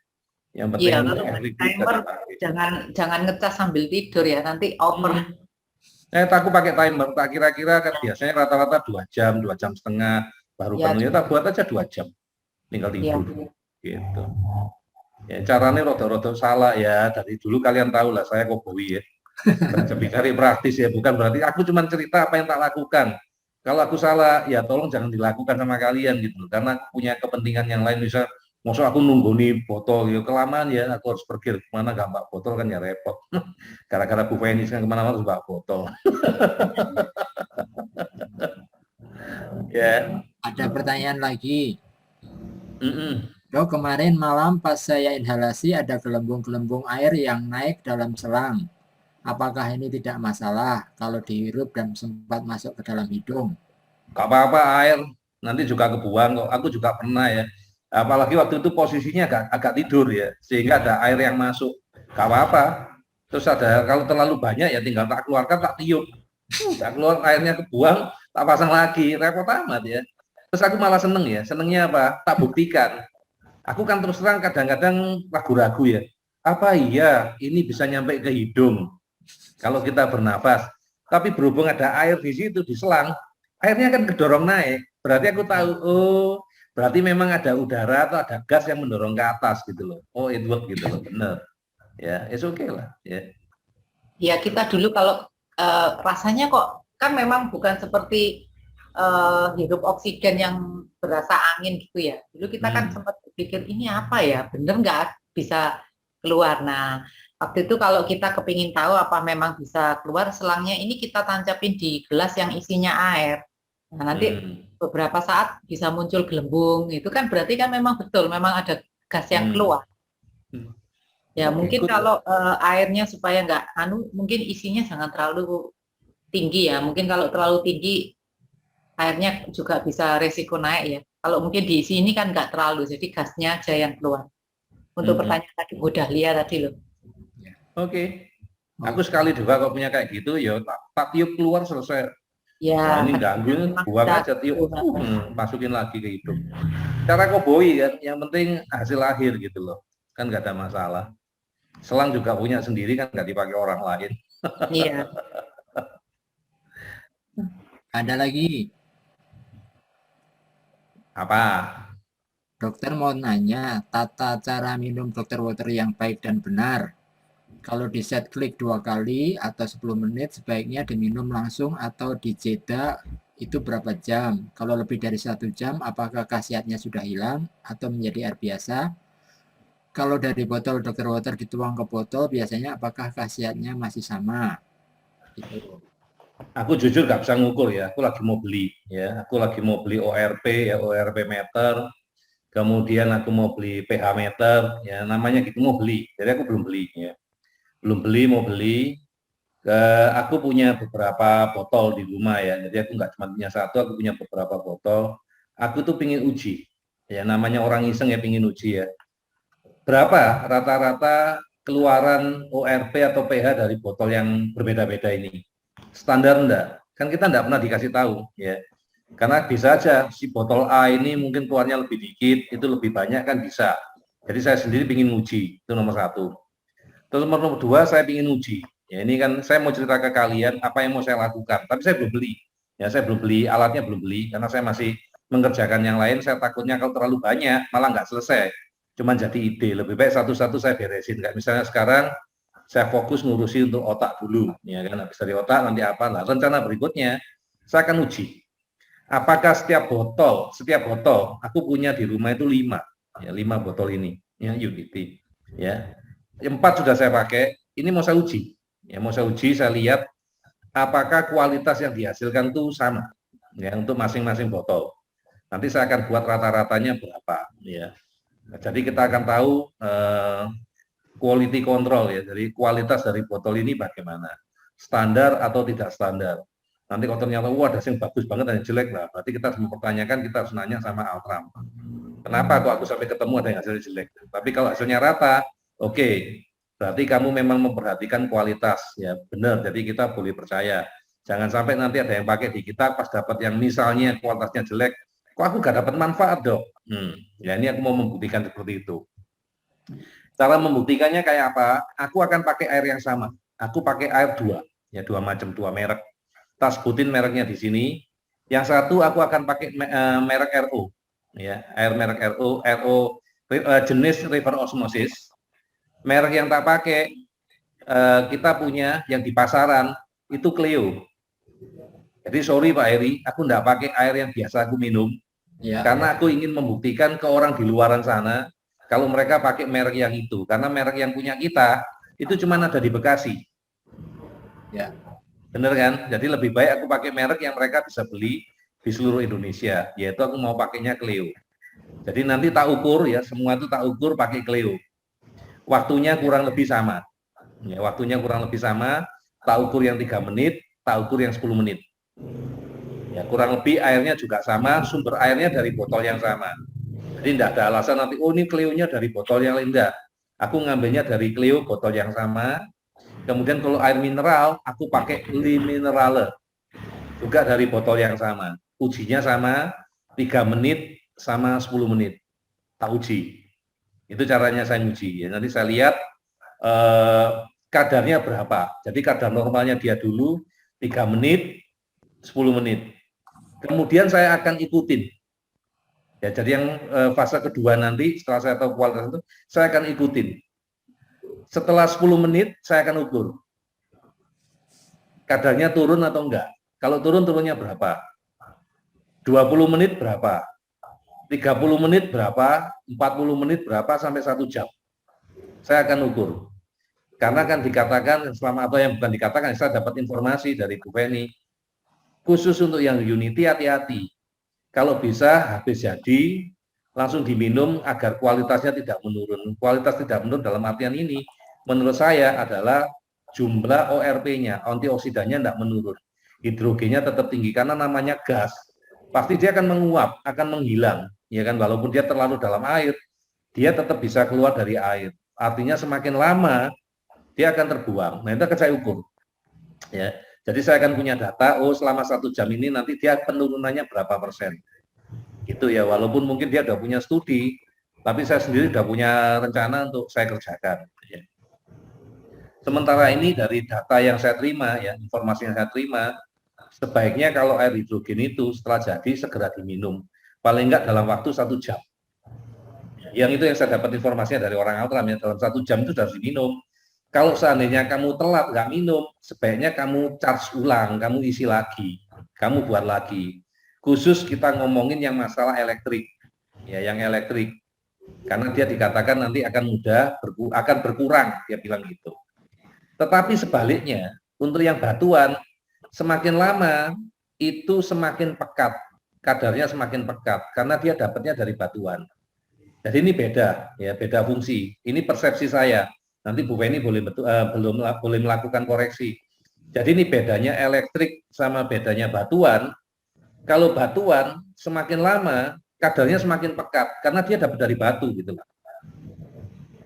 Yang penting iya, kalau listrik timer dipakai. jangan ngecas sambil tidur ya, nanti over. Aku pakai timer, tak kira-kira kan biasanya rata-rata 2 jam 2 jam setengah baru Ya, penuh. Ya tak buat aja 2 jam, tinggal ya. tidur. Gitu. Ya caranya rodo-rodo salah ya. Dari dulu kalian tahu lah saya koboi ya. Lebih cari praktis ya, bukan berarti aku cuma cerita apa yang tak lakukan. Kalau aku salah, ya tolong jangan dilakukan sama kalian gitu. Karena aku punya kepentingan yang lain, bisa maksud aku nunggu nih botol, ya kelamaan ya, aku harus pergi kemana gak mbak botol kan ya repot. Gara-gara Bu Fenis kan kemana-mana harus mbak botol. Ya. Ada pertanyaan lagi. Mm-mm. Dok, kemarin malam pas saya inhalasi ada gelembung-gelembung air yang naik dalam selang. Apakah ini tidak masalah kalau dihirup dan sempat masuk ke dalam hidung? Gak apa-apa air, nanti juga kebuang kok. Aku juga pernah ya. Apalagi waktu itu posisinya agak tidur ya, sehingga ada air yang masuk. Gak apa-apa. Terus ada kalau terlalu banyak ya tinggal tak keluarkan, tak tiup. Tak keluar airnya kebuang, tak pasang lagi. Repot amat ya. Terus aku malah seneng ya. Senengnya apa? Tak buktikan. Aku kan terus terang kadang-kadang ragu-ragu ya. Apa iya ini bisa nyampe ke hidung kalau kita bernafas? Tapi berhubung ada air di situ di selang, airnya kan kedorong naik. Berarti aku tahu, oh berarti memang ada udara atau ada gas yang mendorong ke atas gitu loh. Oh it work gitu loh, bener. Ya, it's okay lah. Ya. Ya kita dulu kalau rasanya kok kan memang bukan seperti hirup oksigen yang berasa angin gitu ya. Dulu kita kan sempat berpikir ini apa ya, bener nggak bisa keluar. Nah waktu itu kalau kita kepingin tahu apa memang bisa keluar, selangnya ini kita tancapin di gelas yang isinya air. Nah nanti beberapa saat bisa muncul gelembung, itu kan berarti kan memang betul, memang ada gas yang keluar. Ya mungkin kalau airnya supaya nggak mungkin isinya jangan terlalu tinggi ya. Mungkin kalau terlalu tinggi airnya juga bisa resiko naik ya. Kalau mungkin di sini kan nggak terlalu, jadi gasnya aja yang keluar. Untuk pertanyaan tadi udah lihat tadi loh. Oke. Aku sekali juga kalau punya kayak gitu, ya tak tiup keluar selesai. Ya. Nah, ini ganggu, buang aja tiup, masukin lagi ke hidung. Cara koboi kan, yang penting hasil akhir gitu loh. Kan nggak ada masalah. Selang juga punya sendiri kan nggak dipakai orang lain. Iya. Ada lagi. Apa? Dokter mau nanya, tata cara minum dokter water yang baik dan benar. Kalau di set klik 2 kali atau 10 menit sebaiknya diminum langsung atau dijeda itu berapa jam? Kalau lebih dari 1 jam apakah khasiatnya sudah hilang atau menjadi air biasa? Kalau dari botol dokter water dituang ke botol biasanya apakah khasiatnya masih sama? Gitu. Aku jujur nggak bisa ngukur ya. Aku lagi mau beli ya. Aku lagi mau beli ORP ya, ORP meter. Kemudian aku mau beli pH meter ya, namanya gitu mau beli. Jadi aku belum beli ya. Belum beli, mau beli. Aku punya beberapa botol di rumah ya. Jadi aku nggak cuma punya satu, aku punya beberapa botol. Aku tuh pingin uji. Ya namanya orang iseng ya pingin uji ya. Berapa rata-rata keluaran ORP atau pH dari botol yang berbeda-beda ini? Standar enggak? Kan kita enggak pernah dikasih tahu ya. Karena bisa aja si botol A ini mungkin keluarnya lebih dikit, itu lebih banyak kan bisa. Jadi saya sendiri ingin uji, itu nomor satu. Terus nomor dua, saya ingin uji. Ya ini kan saya mau cerita ke kalian apa yang mau saya lakukan, tapi saya belum beli. Ya saya belum beli, alatnya belum beli, karena saya masih mengerjakan yang lain, saya takutnya kalau terlalu banyak, malah nggak selesai. Cuman jadi ide, lebih baik satu-satu saya beresin. Kayak misalnya sekarang, saya fokus ngurusi untuk otak dulu. Ya kan, habis dari otak nanti apa. Nah, rencana berikutnya, saya akan uji. Apakah setiap botol, aku punya di rumah itu 5. Ya, 5 botol ini, ya Unity. Ya, 4 sudah saya pakai, ini mau saya uji. Ya, mau saya uji, saya lihat apakah kualitas yang dihasilkan itu sama ya untuk masing-masing botol. Nanti saya akan buat rata-ratanya berapa ya. Nah, jadi kita akan tahu quality control ya, jadi kualitas dari botol ini bagaimana. Standar atau tidak standar. Nanti kalau ternyata wah ada yang bagus banget dan yang jelek lah, berarti kita harus mempertanyakan, kita harus nanya sama Altram. Kenapa kok aku sampai ketemu ada yang hasilnya jelek? Tapi kalau hasilnya rata, oke. Berarti kamu memang memperhatikan kualitas, ya benar. Jadi kita boleh percaya. Jangan sampai nanti ada yang pakai di kita pas dapat yang misalnya kualitasnya jelek, kok aku gak dapat manfaat dok? Ya ini aku mau membuktikan seperti itu. Cara membuktikannya kayak apa? Aku akan pakai air yang sama. Aku pakai air 2, ya 2 macam, 2 merek. Kita sebutin mereknya di sini. Yang satu aku akan pakai merek RO, ya air merek RO jenis river osmosis. Merek yang tak pakai kita punya yang di pasaran itu Cleo. Jadi sorry Pak Heri, aku enggak pakai air yang biasa aku minum ya, karena aku ingin membuktikan ke orang di luaran sana kalau mereka pakai merek yang itu, karena merek yang punya kita itu cuma ada di Bekasi. Ya, bener kan? Jadi lebih baik aku pakai merek yang mereka bisa beli di seluruh Indonesia, yaitu aku mau pakainya Cleo. Jadi nanti tak ukur ya, semua itu tak ukur pakai Cleo. Waktunya kurang lebih sama. Ya, waktunya kurang lebih sama, tak ukur yang 3 menit, tak ukur yang 10 menit. Ya, kurang lebih airnya juga sama, sumber airnya dari botol yang sama. Jadi tidak ada alasan nanti, oh ini Cleo-nya dari botol yang lain, enggak. Aku ngambilnya dari Cleo botol yang sama. Kemudian kalau air mineral, aku pakai Li Minerale. Juga dari botol yang sama. Ujinya sama, 3 menit sama 10 menit. Tak uji. Itu caranya saya uji. Ya, nanti saya lihat kadarnya berapa. Jadi kadar normalnya dia dulu 3 menit, 10 menit. Kemudian saya akan ikutin. Ya, jadi yang fase kedua nanti setelah saya tahu kualitas itu, saya akan ikutin. Setelah 10 menit saya akan ukur. Kadarnya turun atau enggak. Kalau turun, turunnya berapa? 20 menit berapa? 30 menit berapa? 40 menit berapa sampai 1 jam. Saya akan ukur. Karena kan dikatakan selama atau yang bukan dikatakan, saya dapat informasi dari Bu Feni. Khusus untuk yang Unity hati-hati. Kalau bisa habis jadi langsung diminum agar kualitasnya tidak menurun. Kualitas tidak menurun dalam artian ini menurut saya adalah jumlah ORP-nya, antioksidannya tidak menurun. Hidrogennya tetap tinggi karena namanya gas. Pasti dia akan menguap, akan menghilang. Ya kan, walaupun dia terlalu dalam air, dia tetap bisa keluar dari air. Artinya semakin lama dia akan terbuang. Nah, itu akan saya ukur. Ya. Jadi saya akan punya data, oh selama 1 jam ini nanti dia penurunannya berapa persen. Gitu ya, walaupun mungkin dia sudah punya studi, tapi saya sendiri sudah punya rencana untuk saya kerjakan. Ya. Sementara ini dari data yang saya terima, ya informasi yang saya terima, sebaiknya kalau air hidrogen itu setelah jadi segera diminum. Paling enggak dalam waktu 1 jam. Yang itu yang saya dapat informasinya dari orang Altram, ya dalam 1 jam itu harus diminum. Kalau seandainya kamu telat nggak minum, sebaiknya kamu charge ulang, kamu isi lagi, kamu buat lagi. Khusus kita ngomongin yang masalah elektrik, ya yang elektrik, karena dia dikatakan nanti akan akan berkurang, dia bilang gitu. Tetapi sebaliknya, untuk yang batuan, semakin lama itu semakin pekat, kadarnya semakin pekat, karena dia dapatnya dari batuan. Jadi ini beda, ya beda fungsi. Ini persepsi saya. Nanti Bu Feni boleh melakukan koreksi. Jadi ini bedanya elektrik sama bedanya batuan. Kalau batuan semakin lama kadarnya semakin pekat karena dia dapat dari batu gitu.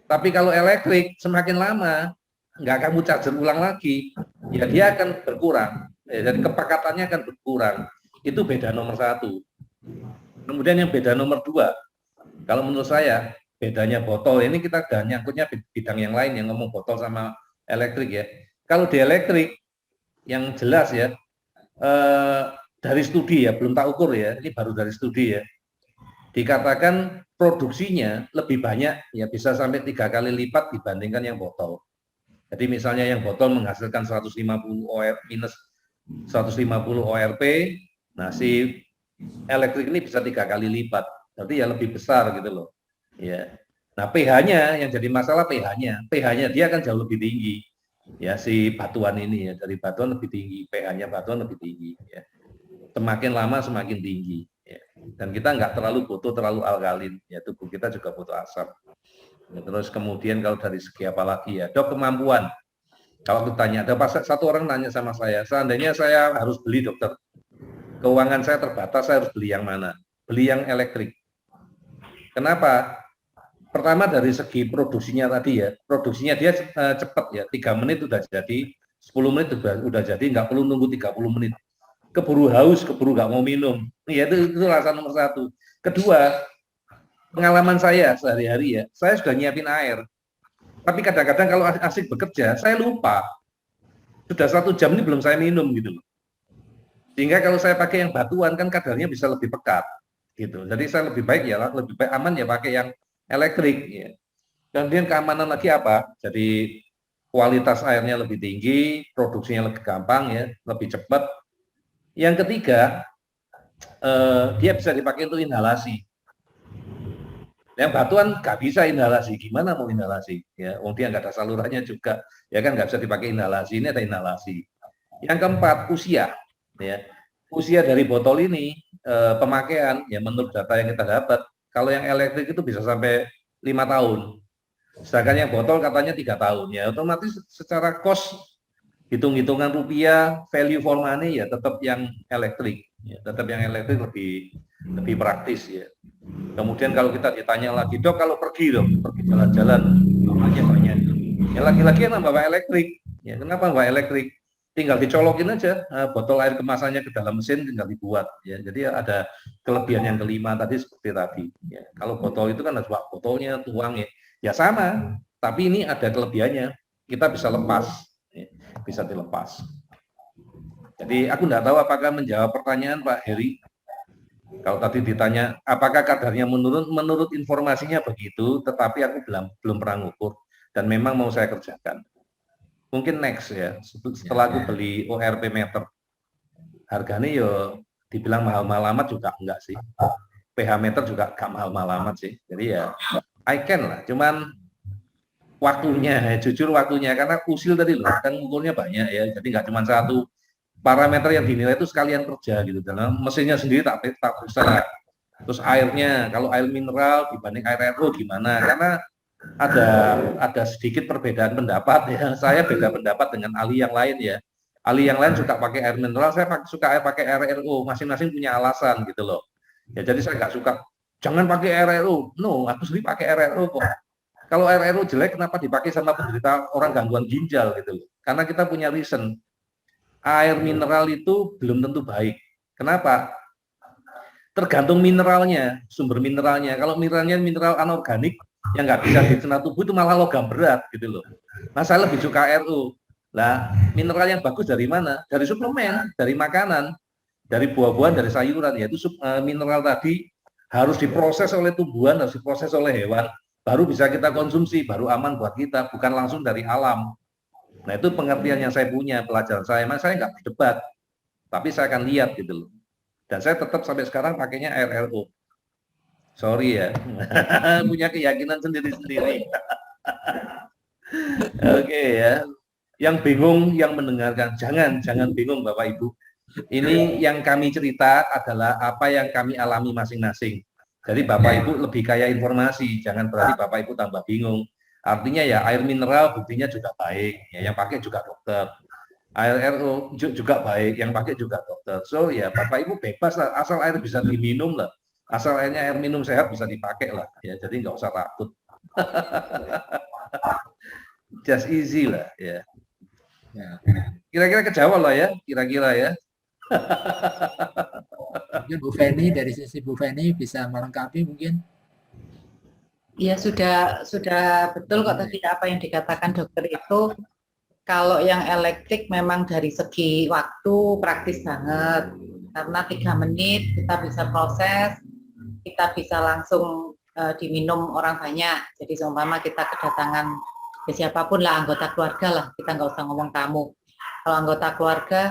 Tapi kalau elektrik semakin lama nggak kamu charger ulang lagi, ya dia akan berkurang. Ya, jadi kepekatannya akan berkurang. Itu beda nomor 1. Kemudian yang beda nomor 2, kalau menurut saya bedanya botol. Ini kita udah nyangkutnya bidang yang lain yang ngomong botol sama elektrik ya. Kalau di elektrik yang jelas ya, dari studi ya, belum tak ukur ya, ini baru dari studi ya, dikatakan produksinya lebih banyak ya, bisa sampai 3 kali lipat dibandingkan yang botol. Jadi misalnya yang botol menghasilkan 150 OR minus 150 ORP, nah si elektrik ini bisa 3 kali lipat, berarti ya lebih besar gitu loh. Ya. Nah pH-nya yang jadi masalah pH-nya dia akan jauh lebih tinggi. Ya si batuan ini ya, dari batuan lebih tinggi, pH-nya batuan lebih tinggi. Ya. Semakin lama semakin tinggi. Ya. Dan kita nggak terlalu butuh terlalu alkalin, ya tubuh kita juga butuh asam. Ya, terus kemudian kalau dari segi apa lagi ya, Dok, kemampuan. Kalau aku tanya, ada satu orang nanya sama saya, seandainya saya harus beli, dokter, keuangan saya terbatas, saya harus beli yang mana? Beli yang elektrik. Kenapa? Pertama dari segi produksinya tadi ya, produksinya dia cepat ya, 3 menit udah jadi, 10 menit udah jadi, nggak perlu nunggu 30 menit. Keburu haus, keburu nggak mau minum. Ya itu alasan nomor 1. Kedua, pengalaman saya sehari-hari ya, saya sudah nyiapin air. Tapi kadang-kadang kalau asik bekerja, saya lupa. Sudah 1 jam ini belum saya minum gitu loh. Sehingga kalau saya pakai yang batuan kan kadarnya bisa lebih pekat gitu. Jadi saya lebih baik aman ya pakai yang elektrik ya. Kemudian keamanan lagi apa? Jadi kualitas airnya lebih tinggi, produksinya lebih gampang ya, lebih cepat. Yang ketiga, dia bisa dipakai untuk inhalasi. Yang batuan nggak bisa inhalasi, gimana mau inhalasi? Ya, dia nggak ada salurannya juga, ya kan nggak bisa dipakai inhalasi. Ini ada inhalasi. Yang keempat, usia. Ya, usia dari botol ini pemakaian ya menurut data yang kita dapat, kalau yang elektrik itu bisa sampai 5 tahun. Sedangkan yang botol katanya 3 tahun. Ya otomatis secara cost, hitung-hitungan rupiah, value for money ya tetap yang elektrik. Ya, tetap yang elektrik lebih praktis ya. Kemudian kalau kita ditanya lagi, Dok, kalau pergi jalan-jalan, namanya banyak. Ya lagi-lagi yang bawa elektrik. Ya kenapa bawa elektrik? Tinggal dicolokin aja botol air kemasannya ke dalam mesin, tinggal dibuat. Ya, jadi ada kelebihan yang kelima tadi seperti tadi. Ya, kalau botol itu kan harus bawa botolnya, tuang ya. Ya sama, tapi ini ada kelebihannya. Kita bisa lepas, ya, bisa dilepas. Jadi aku tidak tahu apakah menjawab pertanyaan Pak Heri. Kalau tadi ditanya apakah kadarnya menurut informasinya begitu, tetapi aku belum pernah ngukur dan memang mau saya kerjakan. Mungkin next ya, setelah aku beli ORP meter, harganya yo dibilang mahal-mahal amat juga enggak sih. pH meter juga gak mahal-mahal amat sih. Jadi ya I can lah, cuman waktunya, jujur waktunya, karena usil tadi loh, kan ukurnya banyak ya, jadi nggak cuma satu parameter yang dinilai itu sekalian kerja gitu. Dalam mesinnya sendiri tak bisa. Terus airnya, kalau air mineral dibanding air RO gimana? Karena ada sedikit perbedaan pendapat ya. Saya beda pendapat dengan ahli yang lain ya. Ahli yang lain suka pakai air mineral, saya suka pakai air RO. Masing-masing punya alasan gitu loh. Ya jadi saya nggak suka. Jangan pakai air RO. No, aku sendiri pakai air RO kok. Kalau air RO jelek, kenapa dipakai sama penderita orang gangguan ginjal gitu loh? Karena kita punya reason. Air mineral itu belum tentu baik. Kenapa? Tergantung mineralnya, sumber mineralnya. Kalau mineralnya mineral anorganik yang nggak bisa dicerna tubuh itu malah logam berat gitu loh. Nah saya lebih suka RO. Lah mineral yang bagus dari mana? Dari suplemen, dari makanan, dari buah-buahan, dari sayuran. Yaitu mineral tadi harus diproses oleh tumbuhan, harus diproses oleh hewan, baru bisa kita konsumsi, baru aman buat kita, bukan langsung dari alam. Nah itu pengertian yang saya punya, pelajaran saya. Mas saya nggak berdebat, tapi saya akan lihat gitu loh. Dan saya tetap sampai sekarang pakainya air RO. Sorry ya, punya keyakinan sendiri-sendiri. Oke ya. Yang bingung, yang mendengarkan, jangan bingung Bapak Ibu. Ini yang kami cerita adalah apa yang kami alami masing-masing. Jadi Bapak Ibu lebih kaya informasi, jangan berarti Bapak Ibu tambah bingung. Artinya ya air mineral buktinya juga baik, ya, yang pakai juga dokter. Air RO juga baik, yang pakai juga dokter. So ya Bapak Ibu bebas lah, asal air bisa diminum lah. Asal airnya air minum sehat bisa dipakai lah. Ya, jadi nggak usah takut. Just easy lah ya. Kira-kira kejawab lah ya, kira-kira ya. Mungkin Bu Feni, dari sisi Bu Feni bisa melengkapi mungkin. Ya sudah betul kok tadi apa yang dikatakan dokter itu. Kalau yang elektrik memang dari segi waktu praktis banget, karena 3 menit kita bisa proses, kita bisa langsung diminum orang banyak. Jadi seumpama kita kedatangan ya siapapun lah anggota keluarga lah, kita nggak usah ngomong tamu. Kalau anggota keluarga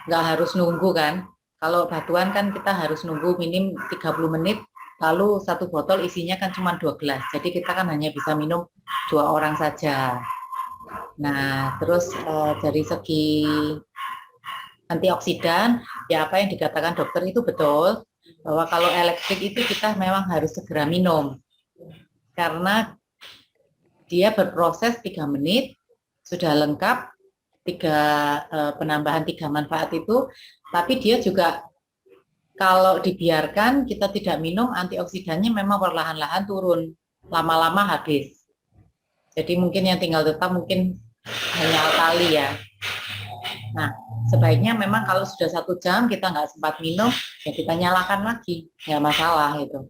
nggak harus nunggu kan. Kalau batuan kan kita harus nunggu minim 30 menit, lalu satu botol isinya kan cuma 2 gelas. Jadi kita kan hanya bisa minum 2 orang saja. Nah, terus dari segi antioksidan, ya apa yang dikatakan dokter itu betul, bahwa kalau elektrik itu kita memang harus segera minum. Karena dia berproses 3 menit, sudah lengkap, penambahan 3 manfaat itu, tapi dia juga kalau dibiarkan, kita tidak minum, antioksidannya memang perlahan-lahan turun, lama-lama habis. Jadi mungkin yang tinggal tetap mungkin hanya alkali ya. Nah, sebaiknya memang kalau sudah 1 jam kita nggak sempat minum, ya kita nyalakan lagi, nggak masalah itu.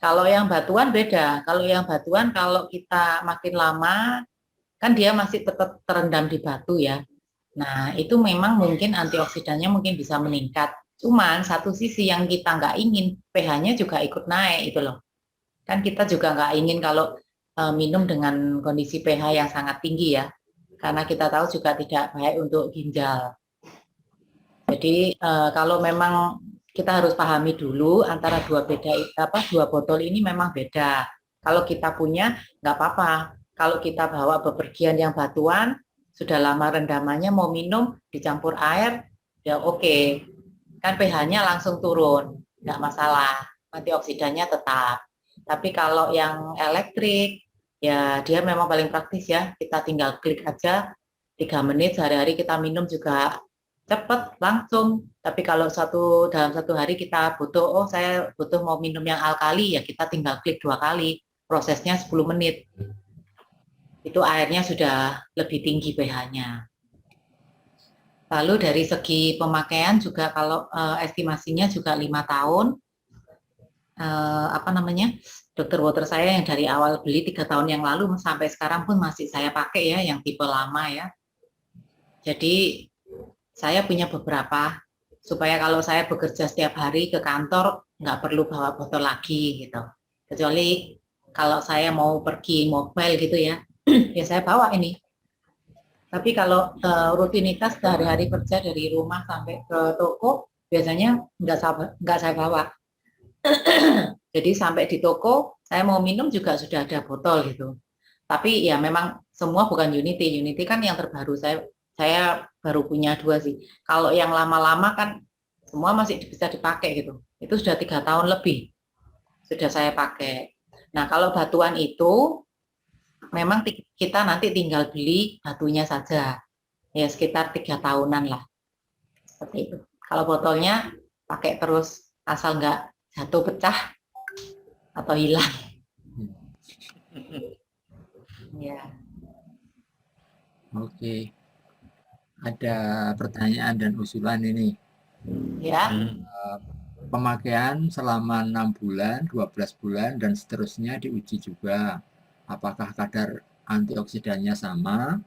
Kalau yang batuan beda. Kalau yang batuan kalau kita makin lama, kan dia masih tetap terendam di batu ya. Nah, itu memang mungkin antioksidannya mungkin bisa meningkat. Cuman satu sisi yang kita nggak ingin, pH-nya juga ikut naik itu loh. Kan kita juga nggak ingin kalau minum dengan kondisi pH yang sangat tinggi ya. Karena kita tahu juga tidak baik untuk ginjal. Jadi kalau memang kita harus pahami dulu antara dua botol ini memang beda. Kalau kita punya nggak apa-apa. Kalau kita bawa bepergian yang batuan, sudah lama rendamannya mau minum dicampur air, ya oke. Kan pH-nya langsung turun, nggak masalah. Antioksidannya tetap. Tapi kalau yang elektrik, ya dia memang paling praktis ya. Kita tinggal klik aja, 3 menit sehari-hari kita minum juga cepat langsung. Tapi kalau dalam satu hari kita butuh, saya butuh mau minum yang alkali, ya kita tinggal klik 2 kali. Prosesnya 10 menit. Itu airnya sudah lebih tinggi pH-nya. Lalu dari segi pemakaian juga kalau estimasinya juga 5 tahun. Dokter water saya yang dari awal beli 3 tahun yang lalu sampai sekarang pun masih saya pakai ya, yang tipe lama ya. Jadi saya punya beberapa supaya kalau saya bekerja setiap hari ke kantor nggak perlu bawa botol lagi gitu. Kecuali kalau saya mau pergi mobile gitu ya, ya saya bawa ini. Tapi kalau rutinitas sehari-hari kerja dari rumah sampai ke toko biasanya nggak saya bawa. Jadi sampai di toko saya mau minum juga sudah ada botol gitu. Tapi ya memang semua bukan Unity. Unity kan yang terbaru, saya baru punya 2 sih. Kalau yang lama-lama kan semua masih bisa dipakai gitu. Itu sudah 3 tahun lebih sudah saya pakai. Nah kalau batuan itu memang kita nanti tinggal beli batunya saja. Ya sekitar 3 tahunan lah. Seperti itu. Kalau botolnya pakai terus asal nggak jatuh pecah atau hilang. Ya. Oke. Ada pertanyaan dan usulan ini. Ya. Pemakaian selama 6 bulan, 12 bulan, dan seterusnya diuji juga. Apakah kadar antioksidannya sama?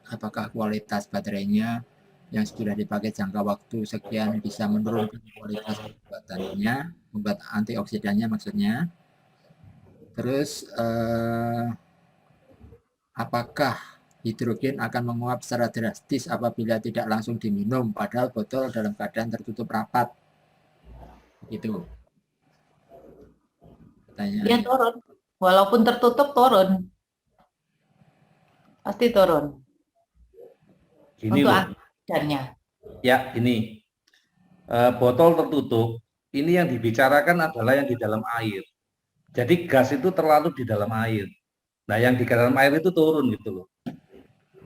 Apakah kualitas baterainya yang sudah dipakai jangka waktu sekian bisa menurunkan kualitas pembuatannya, membuat antioksidannya maksudnya. Terus apakah hidrogen akan menguap secara drastis apabila tidak langsung diminum, padahal botol dalam keadaan tertutup rapat? Gitu. Dia turun. Walaupun tertutup turun. Pasti turun. Ini untuk antioksidannya. Ya, ini. Botol tertutup, ini yang dibicarakan adalah yang di dalam air. Jadi gas itu terlalu di dalam air. Nah, yang di dalam air itu turun gitu loh.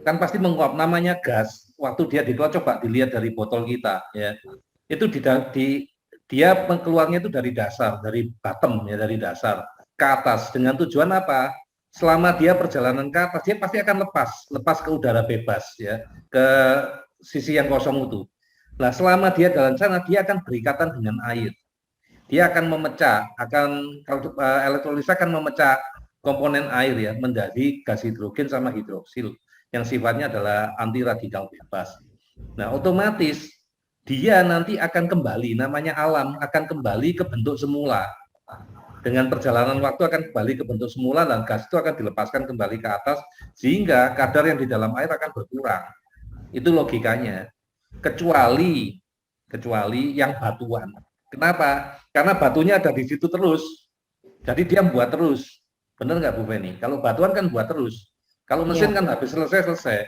Kan pasti menguap, namanya gas. Waktu dia dikeluar, coba dilihat dari botol kita ya. Itu dia keluarnya itu dari dasar, dari bottom ya, dari dasar ke atas dengan tujuan apa? Selama dia perjalanan ke atas, dia pasti akan lepas ke udara bebas ya, ke sisi yang kosong itu. Nah, selama dia jalan sana, dia akan berikatan dengan air. dia akan memecah, kalau elektrolisa akan memecah komponen air ya menjadi gas hidrogen sama hidroksil yang sifatnya adalah anti radikal bebas. Nah, otomatis dia nanti akan kembali, namanya alam, akan kembali ke bentuk semula. Dengan perjalanan waktu akan kembali ke bentuk semula dan gas itu akan dilepaskan kembali ke atas sehingga kadar yang di dalam air akan berkurang. Itu logikanya. Kecuali yang batuan. Kenapa? Karena batunya ada di situ terus. Jadi dia buat terus. Benar nggak Bu Feni? Kalau batuan kan buat terus. Kalau mesin kan habis selesai.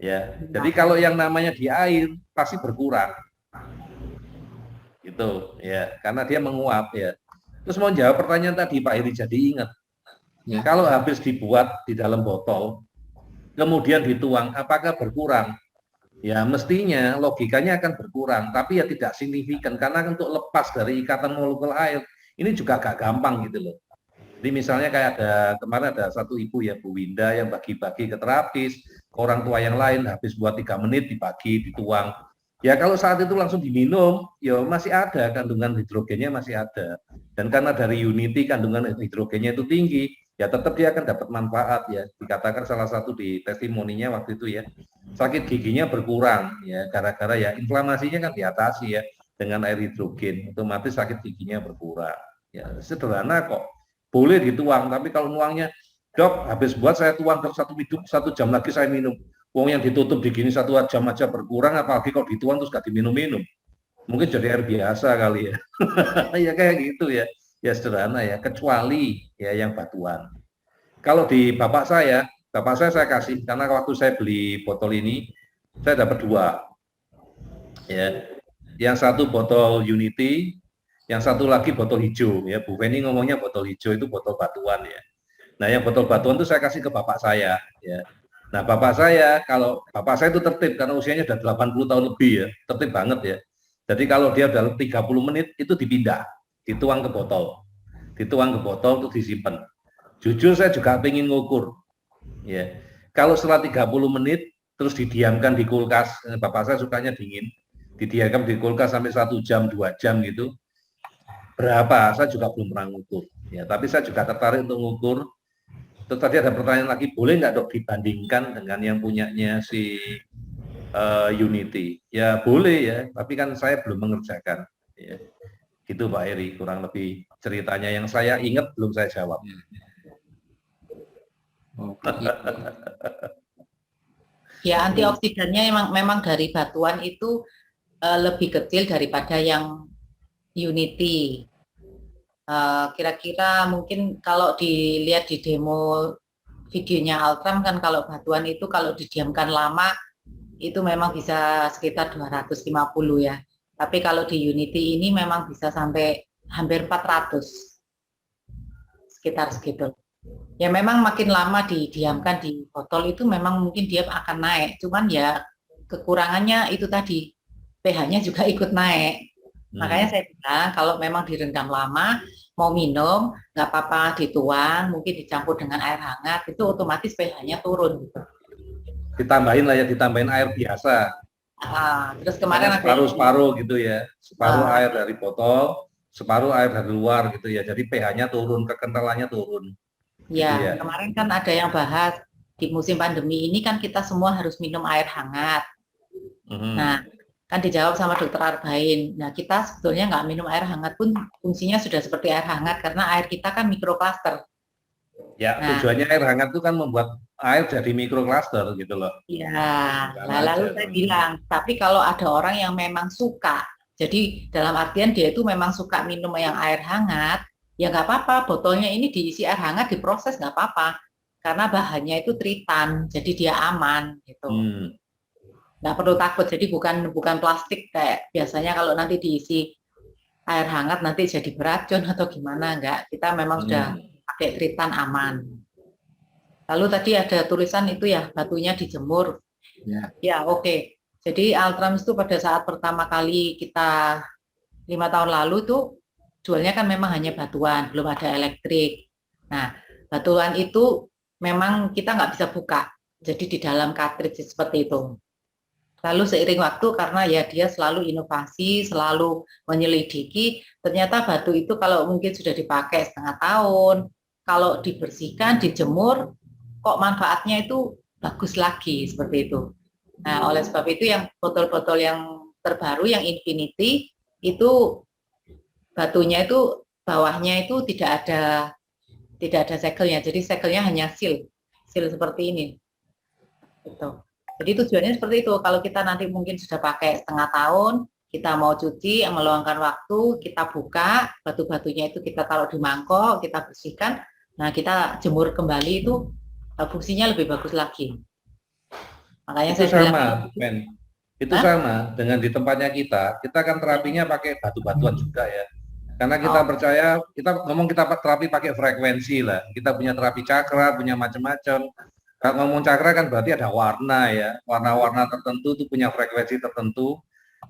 Ya. Jadi kalau yang namanya di air pasti berkurang. Gitu ya. Karena dia menguap ya. Terus mau jawab pertanyaan tadi Pak Heri, jadi ingat. Ya. Kalau habis dibuat di dalam botol, kemudian dituang, apakah berkurang? Ya mestinya logikanya akan berkurang, tapi ya tidak signifikan karena untuk lepas dari ikatan molekul air ini juga agak gampang gitu loh. Jadi misalnya kayak kemarin ada satu ibu ya Bu Winda yang bagi-bagi ke terapis, ke orang tua yang lain habis buat 3 menit dibagi, dituang. Ya kalau saat itu langsung diminum, ya masih ada kandungan hidrogennya masih ada. Dan karena dari Unity kandungan hidrogennya itu tinggi, ya tetap dia akan dapat manfaat ya. Dikatakan salah satu di testimoninya waktu itu ya, sakit giginya berkurang ya gara-gara ya inflamasinya kan diatasi ya dengan air hidrogen, otomatis sakit giginya berkurang. Ya sederhana kok. Boleh dituang, tapi kalau nuangnya, dok habis buat saya tuang terus 1 jam lagi saya minum. Wong yang ditutup di gini 1 jam aja berkurang, apalagi kalau dituang terus gak diminum-minum. Mungkin jadi air biasa kali ya. Ya kayak gitu ya. Ya sederhana ya, kecuali ya yang batuan. Kalau di bapak saya kasih, karena waktu saya beli botol ini, saya dapat 2. Ya. Yang satu botol Unity, yang satu lagi botol hijau. Ya, Bu Feni ngomongnya botol hijau itu botol batuan ya. Nah, yang botol batuan itu saya kasih ke bapak saya. Ya. Nah, bapak saya, kalau bapak saya itu tertib, karena usianya sudah 80 tahun lebih ya, tertib banget ya. Jadi kalau dia udah 30 menit, itu dipindah, dituang ke botol. Dituang ke botol, itu disimpan. Jujur saya juga pengen ngukur. Ya. Kalau setelah 30 menit, terus didiamkan di kulkas, bapak saya sukanya dingin, didiamkan di kulkas sampai 1 jam, 2 jam gitu, berapa? Saya juga belum pernah ngukur. Ya, tapi saya juga tertarik untuk ngukur. Terus tadi ada pertanyaan lagi, boleh nggak dok dibandingkan dengan yang punyanya si Unity? Ya boleh ya, tapi kan saya belum mengerjakan. Ya. Gitu Pak Heri, kurang lebih ceritanya yang saya ingat belum saya jawab. Ya antioksidannya memang dari batuan itu lebih kecil daripada yang Unity. Kira-kira mungkin kalau dilihat di demo videonya Altram kan kalau batuan itu kalau didiamkan lama itu memang bisa sekitar 250 ya. Tapi kalau di Unity ini memang bisa sampai hampir 400. Sekitar segitu. Ya memang makin lama didiamkan di botol itu memang mungkin dia akan naik. Cuman ya kekurangannya itu tadi pH-nya juga ikut naik. Makanya saya bilang kalau memang direndam lama, mau minum, nggak apa-apa dituang, mungkin dicampur dengan air hangat, itu otomatis pH-nya turun. Ditambahin lah ya, ditambahin air biasa. Terus kemarin separuh gitu ya, separuh air dari botol, separuh air dari luar gitu ya, jadi pH-nya turun, kekentalannya turun. Ya, gitu ya, kemarin kan ada yang bahas di musim pandemi ini kan kita semua harus minum air hangat. Nah, kan dijawab sama dokter Arbain. Nah, kita sebetulnya nggak minum air hangat pun fungsinya sudah seperti air hangat karena air kita kan mikrokluster. Ya, tujuannya air hangat itu kan membuat air jadi mikrokluster gitu loh. Iya, lalu saya bilang, tapi kalau ada orang yang memang suka, jadi dalam artian dia itu memang suka minum yang air hangat, ya nggak apa-apa, botolnya ini diisi air hangat, diproses nggak apa-apa, karena bahannya itu tritan, jadi dia aman gitu. Nggak perlu takut, jadi bukan plastik kayak biasanya kalau nanti diisi air hangat nanti jadi beracun atau gimana, enggak. Kita memang sudah pakai tritan aman. Lalu tadi ada tulisan itu ya, batunya dijemur. Ya oke. Jadi Altram itu pada saat pertama kali kita 5 tahun lalu tuh jualnya kan memang hanya batuan, belum ada elektrik. Nah, batuan itu memang kita nggak bisa buka. Jadi di dalam cartridge seperti itu. Lalu seiring waktu karena ya dia selalu inovasi, selalu menyelidiki, ternyata batu itu kalau mungkin sudah dipakai setengah tahun, kalau dibersihkan, dijemur, kok manfaatnya itu bagus lagi seperti itu. Nah, oleh sebab itu yang botol-botol yang terbaru, yang Infinity, itu batunya itu bawahnya itu tidak ada segelnya, jadi segelnya hanya seal seperti ini. Gitu. Jadi tujuannya seperti itu. Kalau kita nanti mungkin sudah pakai setengah tahun, kita mau cuci, meluangkan waktu, kita buka batu-batunya itu kita taruh di mangkok, kita bersihkan. Nah, kita jemur kembali itu fungsinya lebih bagus lagi. Makanya Itu saya bilang, sama, Ben. Itu sama dengan di tempatnya kita kan terapinya pakai batu-batuan juga ya. Karena kita percaya, kita terapi pakai frekuensi lah. Kita punya terapi cakra, punya macam-macam. Kalau ngomong cakra kan berarti ada warna ya. Warna-warna tertentu itu punya frekuensi tertentu.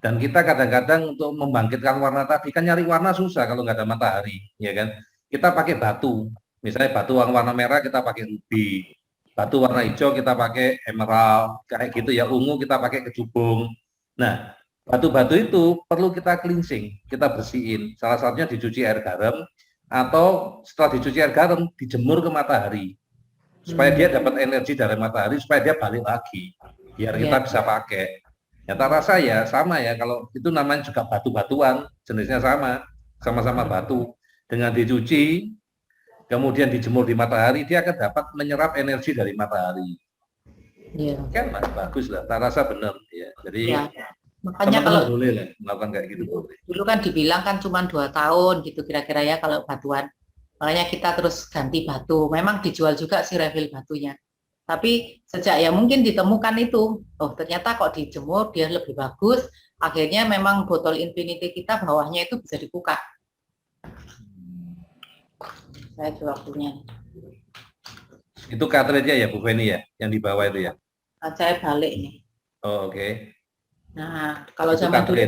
Dan kita kadang-kadang untuk membangkitkan warna tadi kan nyari warna susah kalau nggak ada matahari, ya kan? Kita pakai batu. Misalnya batu yang warna merah kita pakai ruby. Batu warna hijau kita pakai emerald, kayak gitu ya. Ungu kita pakai kecubung. Nah, batu-batu itu perlu kita cleansing, kita bersihin. Salah satunya dicuci air garam atau setelah dicuci air garam dijemur ke matahari supaya dia dapat energi dari matahari supaya dia balik lagi biar kita bisa pakai. Nyata rasa ya sama ya, kalau itu namanya juga batu-batuan, jenisnya sama-sama batu. Dengan dicuci kemudian dijemur di matahari, dia akan dapat menyerap energi dari matahari. Iya. Kan bagus lah, tak rasa benar ya. Jadi ya. Makanya kalau boleh lah melakukan kayak gitu. Dulu kan dibilang kan cuma 2 tahun gitu kira-kira ya kalau batuan. Makanya kita terus ganti batu. Memang dijual juga sih refill batunya. Tapi sejak ya mungkin ditemukan itu, oh ternyata kok dijemur dia lebih bagus. Akhirnya memang botol Infinity kita bawahnya itu bisa dibuka. Saya juga punya. Itu cartridge ya Bu Feni ya, yang di bawah itu ya? Nah, saya balik nih. Oh, oke. Nah, kalau zaman dulu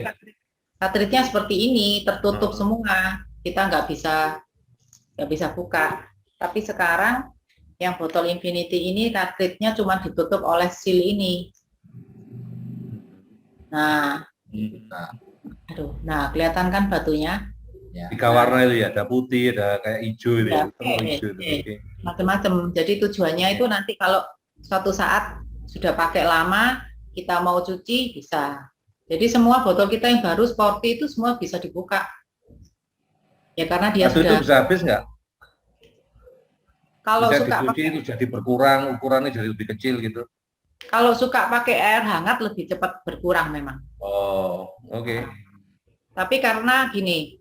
cartridge-nya seperti ini, tertutup semua. Kita nggak bisa buka. Tapi sekarang yang botol Infinity ini cartridge-nya cuma ditutup oleh seal ini. Nah, kelihatan kan batunya? Ya. 3 warna itu ya, ada putih, ada kayak hijau itu ya. Macam-macam. Jadi tujuannya itu nanti kalau suatu saat sudah pakai lama, kita mau cuci bisa. Jadi semua botol kita yang baru sporty itu semua bisa dibuka. Ya karena dia sudah. Itu bisa habis nggak? Kalau bisa suka dicuci itu jadi berkurang, ukurannya jadi lebih kecil gitu. Kalau suka pakai air hangat lebih cepat berkurang memang. Oh, oke. Tapi karena gini,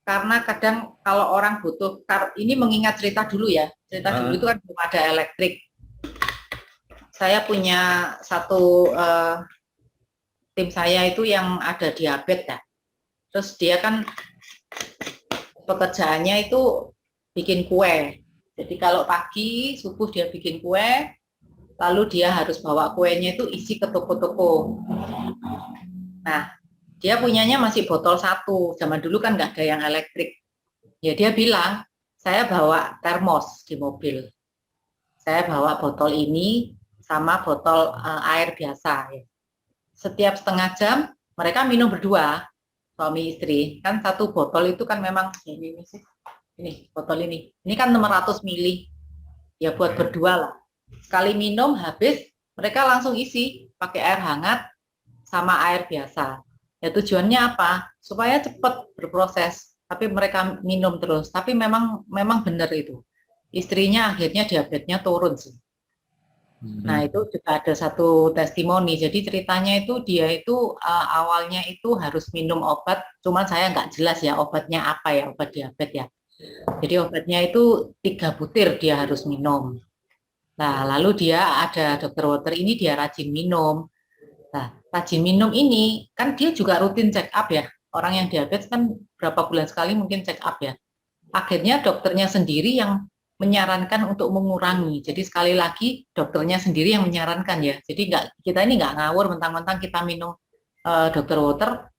karena kadang kalau orang butuh, ini mengingat cerita dulu ya. Cerita dulu itu kan belum ada elektrik. Saya punya satu tim saya itu yang ada diabetes ya. Terus dia kan pekerjaannya itu bikin kue. Jadi kalau pagi subuh dia bikin kue, lalu dia harus bawa kuenya itu isi ke toko-toko. Nah, dia punyanya masih botol 1. Zaman dulu kan nggak ada yang elektrik. Ya dia bilang, saya bawa termos di mobil. Saya bawa botol ini sama botol air biasa. Ya. Setiap setengah jam mereka minum berdua, suami istri. Kan satu botol itu kan memang ini botol ini. Ini kan 600 mili. Ya buat berdua lah. Sekali minum habis, mereka langsung isi pakai air hangat sama air biasa. Ya tujuannya apa? Supaya cepat berproses. Tapi mereka minum terus. Tapi memang benar itu. Istrinya akhirnya diabetesnya turun sih. Nah itu juga ada satu testimoni. Jadi ceritanya itu dia itu awalnya itu harus minum obat. Cuman saya nggak jelas ya obatnya apa ya, obat diabetes ya. Jadi obatnya itu 3 butir dia harus minum. Nah lalu dia ada dokter water ini dia rajin minum. Nah, rajin minum ini kan dia juga rutin check up ya. Orang yang diabetes kan berapa bulan sekali mungkin check up ya. Akhirnya dokternya sendiri yang menyarankan untuk mengurangi. Jadi sekali lagi dokternya sendiri yang menyarankan ya. Jadi kita ini nggak ngawur mentang-mentang kita minum dokter water,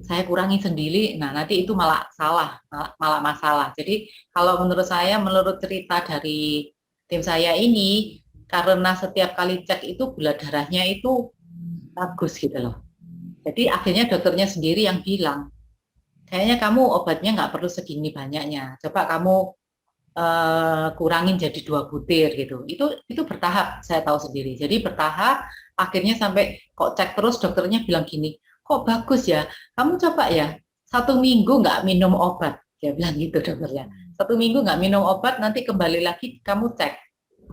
saya kurangi sendiri. Nah nanti itu malah salah, malah masalah. Jadi kalau menurut saya, menurut cerita dari tim saya ini, karena setiap kali cek itu gula darahnya itu bagus gitu loh. Jadi akhirnya dokternya sendiri yang bilang, kayaknya kamu obatnya nggak perlu segini banyaknya. Coba kamu kurangin jadi 2 butir gitu. Itu bertahap, saya tahu sendiri. Jadi bertahap, akhirnya sampai kok cek terus dokternya bilang gini, kok bagus ya, kamu coba ya 1 minggu nggak minum obat. Dia bilang gitu dokternya. 1 minggu nggak minum obat, nanti kembali lagi kamu cek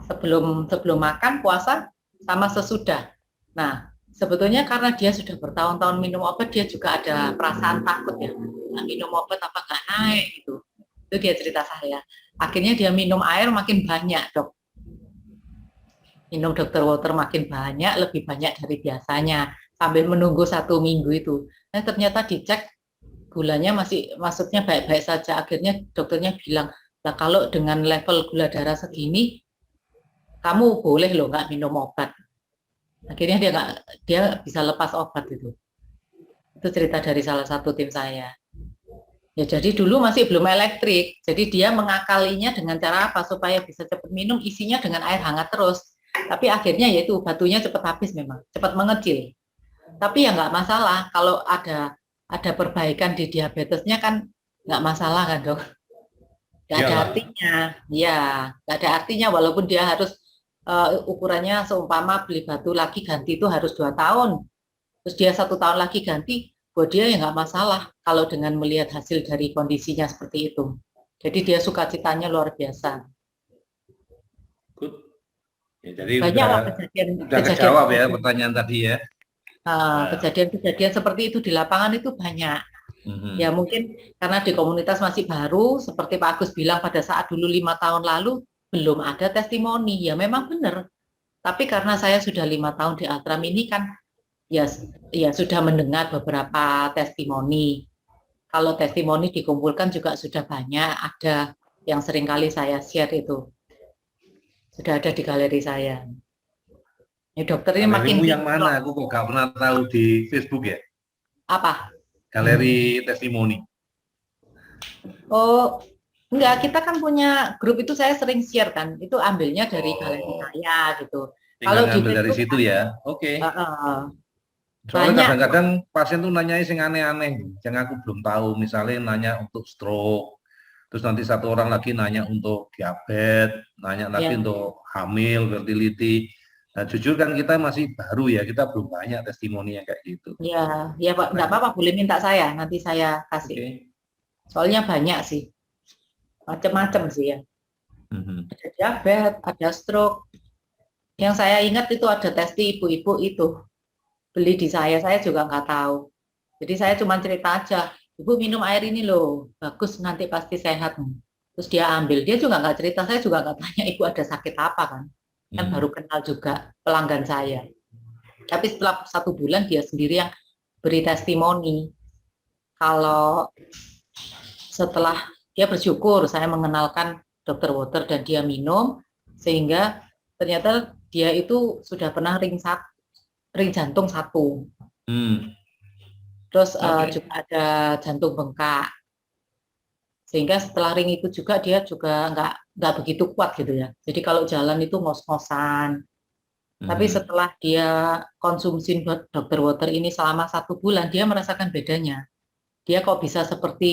sebelum makan, puasa, sama sesudah. Nah, sebetulnya karena dia sudah bertahun-tahun minum obat, dia juga ada perasaan takut ya, nggak minum obat apa nggak naik gitu. Itu dia cerita saya. Akhirnya dia minum air makin banyak, dok. Minum Dr. Water makin banyak, lebih banyak dari biasanya. Sambil menunggu 1 minggu itu. Nah, ternyata dicek gulanya maksudnya baik-baik saja. Akhirnya dokternya bilang, nah kalau dengan level gula darah segini, kamu boleh loh nggak minum obat. Akhirnya dia bisa lepas obat itu. Itu cerita dari salah satu tim saya. Ya, jadi dulu masih belum elektrik, jadi dia mengakalinya dengan cara apa supaya bisa cepat minum, isinya dengan air hangat terus. Tapi akhirnya yaitu batunya cepat habis memang, cepat mengecil. Tapi ya nggak masalah kalau ada perbaikan di diabetesnya kan nggak masalah kan dok. Nggak ada artinya, ya nggak ada artinya walaupun dia harus ukurannya seumpama beli batu lagi ganti itu harus 2 tahun, terus dia 1 tahun lagi ganti. Buat dia ya nggak masalah kalau dengan melihat hasil dari kondisinya seperti itu. Jadi dia sukacitanya luar biasa. Good. Ya, jadi banyak udah kejawab ya pertanyaan tadi ya. Kejadian-kejadian seperti itu di lapangan itu banyak. Ya mungkin karena di komunitas masih baru, seperti Pak Agus bilang pada saat dulu 5 tahun lalu belum ada testimoni. Ya memang benar. Tapi karena saya sudah 5 tahun di Altram ini kan ya sudah mendengar beberapa testimoni. Kalau testimoni dikumpulkan juga sudah banyak, ada yang seringkali saya share itu. Sudah ada di galeri saya. Ya dokter ini makin yang mana? Aku kok nggak pernah tahu di Facebook ya. Apa? Galeri testimoni. Oh, enggak, kita kan punya grup itu saya sering share kan. Itu ambilnya dari galeri saya gitu. Kalau dari situ ya. Oke. Soalnya kadang-kadang pasien tuh nanya yang aneh-aneh, yang aku belum tahu. Misalnya nanya untuk stroke, terus nanti satu orang lagi nanya untuk diabetes, nanya lagi untuk hamil, fertility. Nah, jujur kan kita masih baru ya, kita belum banyak testimoni yang kayak gitu. Ya Pak, nggak apa-apa, boleh minta saya, nanti saya kasih. Okay. Soalnya banyak sih, macam-macam sih ya. Ada diabetes, ada stroke. Yang saya ingat itu ada testi ibu-ibu itu. Beli di saya juga nggak tahu. Jadi saya cuma cerita aja, ibu minum air ini loh, bagus nanti pasti sehat. Terus dia ambil, dia juga nggak cerita, saya juga nggak tanya ibu ada sakit apa kan. Kan baru kenal juga pelanggan saya. Tapi setelah 1 bulan dia sendiri yang beri testimoni. Kalau setelah dia bersyukur saya mengenalkan Dr. Water dan dia minum, sehingga ternyata dia itu sudah pernah ring jantung 1. Terus juga ada jantung bengkak. Sehingga setelah ring itu juga dia juga nggak begitu kuat gitu ya. Jadi kalau jalan itu ngos-ngosan. Tapi setelah dia konsumsi Dr. Water ini selama 1 bulan, dia merasakan bedanya. Dia kok bisa seperti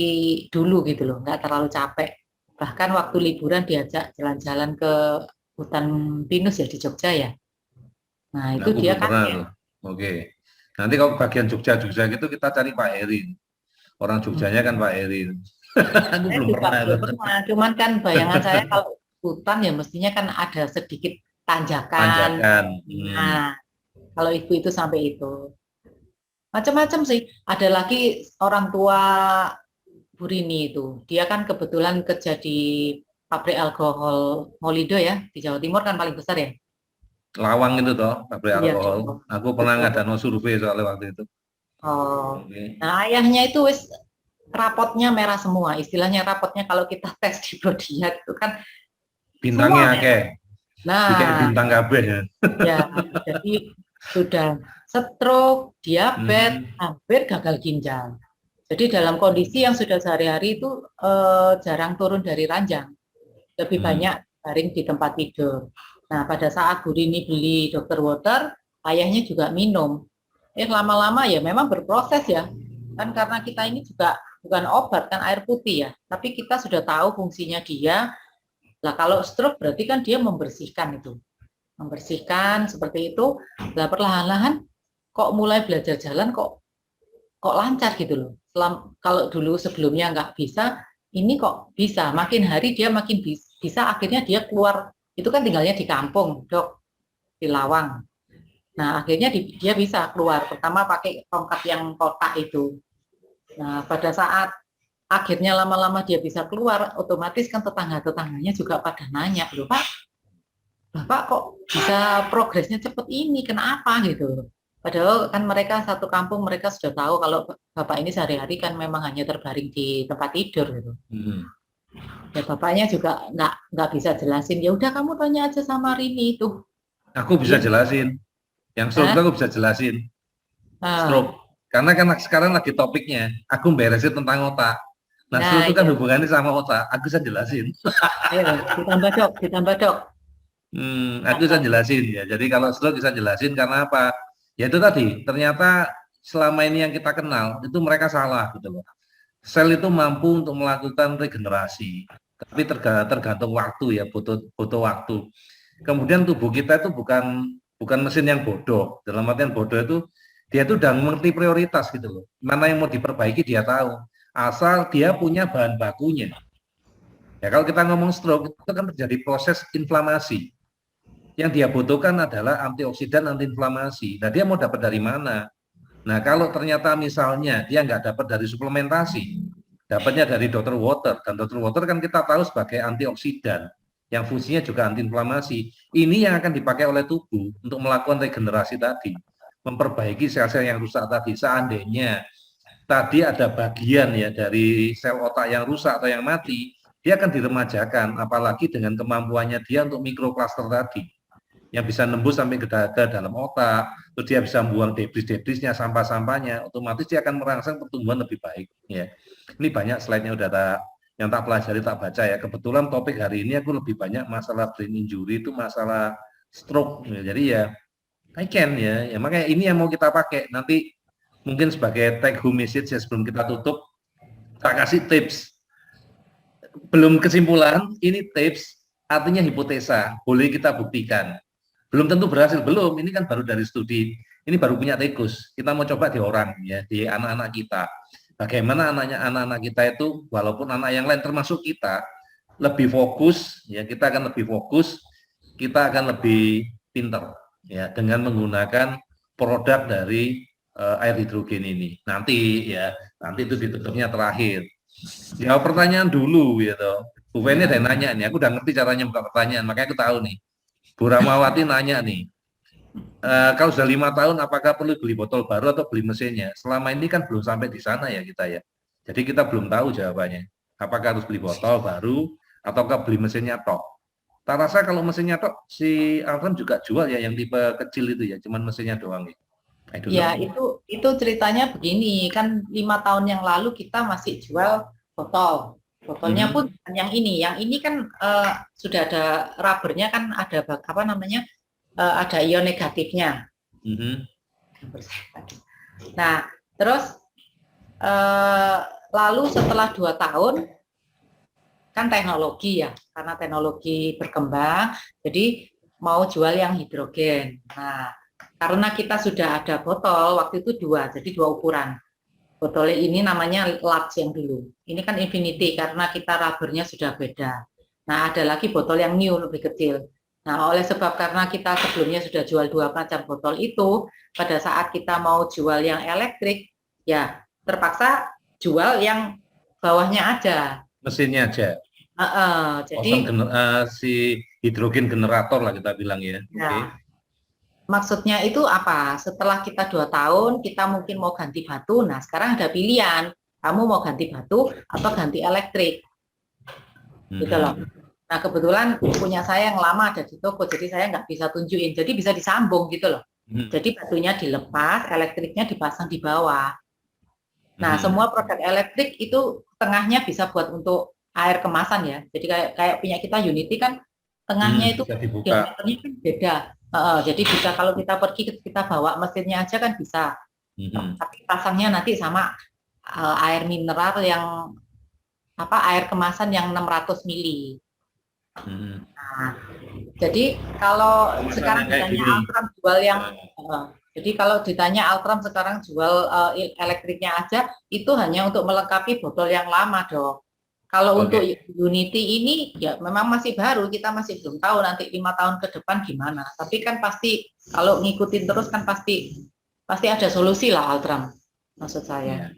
dulu gitu loh, nggak terlalu capek. Bahkan waktu liburan diajak jalan-jalan ke hutan pinus ya di Jogja ya. Nah itu dia kan. Oke. Nanti kalau bagian Jogja gitu kita cari Pak Erin. Orang Jogjanya kan Pak Erin. Aku belum pernah. Cuman kan bayangan saya kalau hutan ya mestinya kan ada sedikit tanjakan. Nah, kalau itu sampai itu. Macam-macam sih. Ada lagi orang tua Bu Rini itu. Dia kan kebetulan kerja di pabrik alkohol Molido ya, di Jawa Timur kan paling besar ya. Lawang itu toh, pabrik alkohol. Aku pernah ngadain survei soalnya waktu itu. Oh. Okay. Nah, ayahnya itu rapotnya merah semua. Istilahnya rapotnya kalau kita tes di Brodia itu kan bintangnya kayak. Nah, bintang kabeh ya. Ya, jadi sudah stroke, diabetes, hampir gagal ginjal. Jadi dalam kondisi yang sudah sehari-hari itu jarang turun dari ranjang. Lebih banyak baring di tempat tidur. Nah, pada saat Bu Rini beli Dr. Water, ayahnya juga minum. lama-lama ya memang berproses ya. Kan karena kita ini juga bukan obat kan air putih ya, tapi kita sudah tahu fungsinya dia. Lah kalau stroke berarti kan dia membersihkan itu. Membersihkan seperti itu. Lah perlahan-lahan kok mulai belajar jalan kok lancar gitu loh. Kalau dulu sebelumnya nggak bisa, ini kok bisa. Makin hari dia makin bisa, akhirnya dia keluar. Itu kan tinggalnya di kampung, Dok, di Lawang. Nah, akhirnya dia bisa keluar. Pertama pakai tongkat yang kotak itu. Nah, pada saat akhirnya lama-lama dia bisa keluar, otomatis kan tetangga-tetangganya juga pada nanya, loh Pak, Bapak kok bisa progresnya cepat ini, kenapa gitu. Padahal kan mereka satu kampung, mereka sudah tahu kalau Bapak ini sehari-hari kan memang hanya terbaring di tempat tidur gitu. Ya bapaknya juga nggak bisa jelasin, ya udah kamu tanya aja sama Rini itu. Aku bisa jelasin. Yang stroke aku bisa jelasin. Stroke. Karena kan sekarang lagi topiknya, aku beresin tentang otak. Nah, stroke itu kan hubungannya sama otak. Aku bisa jelasin. Ditambah dok. Aku bisa jelasin ya. Jadi kalau stroke bisa jelasin karena apa? Ya itu tadi, ternyata selama ini yang kita kenal itu mereka salah gitu loh. Sel itu mampu untuk melakukan regenerasi, tapi tergantung waktu ya, butuh waktu. Kemudian tubuh kita itu bukan mesin yang bodoh. Dalam artian bodoh itu dia itu udah mengerti prioritas gitu loh. Mana yang mau diperbaiki dia tahu. Asal dia punya bahan bakunya. Ya kalau kita ngomong stroke itu kan terjadi proses inflamasi. Yang dia butuhkan adalah antioksidan, antiinflamasi. Nah dia mau dapat dari mana? Nah kalau ternyata misalnya dia nggak dapat dari suplementasi, dapatnya dari Dr. Water, dan Dr. Water kan kita tahu sebagai antioksidan, yang fungsinya juga antiinflamasi. Ini yang akan dipakai oleh tubuh untuk melakukan regenerasi tadi, memperbaiki sel-sel yang rusak tadi. Seandainya tadi ada bagian ya dari sel otak yang rusak atau yang mati, dia akan diremajakan, apalagi dengan kemampuannya dia untuk mikrokluster tadi, yang bisa nembus sampai ke dalam otak, terus dia bisa membuang debris-debrisnya, sampah-sampahnya, otomatis dia akan merangsang pertumbuhan lebih baik. Ya, ini banyak slide-nya udah yang tak pelajari, tak baca ya. Kebetulan topik hari ini aku lebih banyak masalah brain injury, itu masalah stroke. Ya. Jadi ya, I can ya, makanya ini yang mau kita pakai. Nanti mungkin sebagai take home message ya sebelum kita tutup, tak kasih tips. Belum kesimpulan, ini tips, artinya hipotesa, boleh kita buktikan. Belum tentu berhasil, belum, ini kan baru dari studi, ini baru punya tikus, kita mau coba di orang, ya, di anak-anak kita. Bagaimana anak-anak kita itu, walaupun anak yang lain termasuk kita, lebih fokus, ya kita akan lebih fokus, kita akan lebih pintar, ya, dengan menggunakan produk dari air hidrogen ini. Nanti itu ditutupnya terakhir. Jawab pertanyaan dulu, gitu. Bu Feni ada nanya nih, aku udah ngerti caranya buka pertanyaan, makanya aku tahu nih. Bu Ramawati nanya nih, kalau sudah 5 tahun apakah perlu beli botol baru atau beli mesinnya? Selama ini kan belum sampai di sana ya kita ya. Jadi kita belum tahu jawabannya. Apakah harus beli botol baru ataukah beli mesinnya tok? Tak rasa kalau mesinnya tok si Alfam juga jual ya yang tipe kecil itu ya, cuman mesinnya doang ya. Ya itu ceritanya begini, kan 5 tahun yang lalu kita masih jual botol. Botolnya pun yang ini kan sudah ada rubbernya kan ada apa namanya ada ion negatifnya. Nah terus lalu setelah 2 tahun kan teknologi ya, karena teknologi berkembang, jadi mau jual yang hidrogen. Nah karena kita sudah ada botol waktu itu 2, jadi 2 ukuran. Botolnya ini namanya large yang dulu. Ini kan infinity karena kita rubbernya sudah beda. Nah, ada lagi botol yang new lebih kecil. Nah, oleh sebab karena kita sebelumnya sudah jual 2 macam botol itu, pada saat kita mau jual yang elektrik, ya terpaksa jual yang bawahnya aja. Mesinnya aja. Jadi si hidrogen generator lah kita bilang ya. Nah, okay. Maksudnya itu apa? Setelah kita 2 tahun, kita mungkin mau ganti batu. Nah, sekarang ada pilihan. Kamu mau ganti batu atau ganti elektrik. Gitu loh. Nah, kebetulan punya saya yang lama ada di toko, jadi saya nggak bisa tunjukin. Jadi bisa disambung gitu loh. Jadi batunya dilepas, elektriknya dipasang di bawah. Nah, semua produk elektrik itu tengahnya bisa buat untuk air kemasan ya. Jadi kayak punya kita Unity kan, tengahnya itu Bisa dibuka. diameternya kan beda. Jadi bisa kalau kita pergi kita bawa mesinnya aja kan bisa. Tapi pasangnya nanti sama air mineral yang air kemasan yang 600 mili. Nah, jadi kalau Kemasannya sekarang kayak ditanya gini. Altram jual yang jadi kalau ditanya Altram sekarang jual elektriknya aja itu hanya untuk melengkapi botol yang lama dong. Kalau Oke. untuk Unity ini ya memang masih baru, kita masih belum tahu nanti 5 tahun ke depan gimana. Tapi kan pasti kalau ngikutin terus kan pasti ada solusi lah Altram, maksud saya.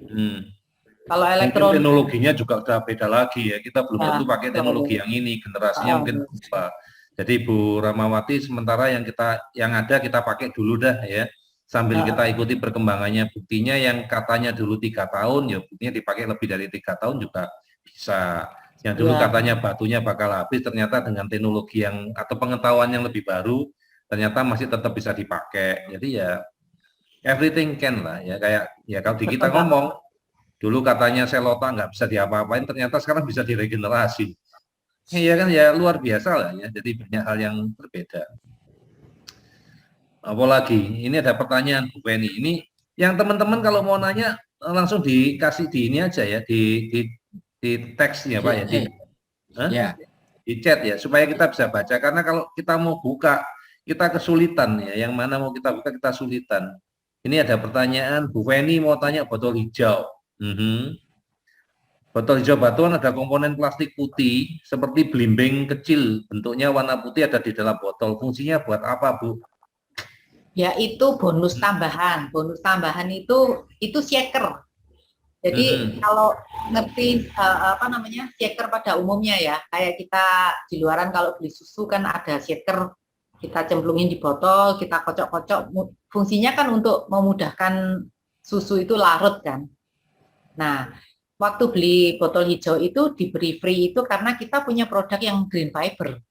Kalau Mungkin elektronik teknologinya juga udah beda lagi ya. Kita belum ya, tentu pakai teknologi yang ini, generasinya mungkin berubah. Jadi Bu Ramawati sementara yang ada kita pakai dulu dah ya. Sambil kita ikuti perkembangannya. Buktinya yang katanya dulu 3 tahun, ya buktinya dipakai lebih dari 3 tahun juga bisa. Yang dulu katanya batunya bakal habis, ternyata dengan teknologi yang atau pengetahuan yang lebih baru, ternyata masih tetap bisa dipakai. Jadi ya everything can lah ya, kayak ya kalau di kita ngomong dulu katanya selota nggak bisa diapa-apain, ternyata sekarang bisa diregenerasi. Iya kan ya luar biasa lah ya. Jadi banyak hal yang berbeda. Apalagi ini ada pertanyaan Bu Penny. Ini yang teman-teman kalau mau nanya langsung dikasih di ini aja ya di teksnya Pak ya di chat ya supaya kita bisa baca, karena kalau kita mau buka kita kesulitan ya, yang mana mau kita buka kita sulitan. Ini ada pertanyaan Bu Penny mau tanya botol hijau. Botol hijau batuan ada komponen plastik putih seperti belimbing kecil, bentuknya warna putih ada di dalam botol. Fungsinya buat apa, Bu? Ya itu bonus tambahan. Bonus tambahan itu shaker. Jadi kalau ngerti shaker pada umumnya ya, kayak kita di luaran kalau beli susu kan ada shaker, kita cemplungin di botol, kita kocok-kocok. Fungsinya kan untuk memudahkan susu itu larut kan. Nah, waktu beli botol hijau itu diberi free itu karena kita punya produk yang green fiber.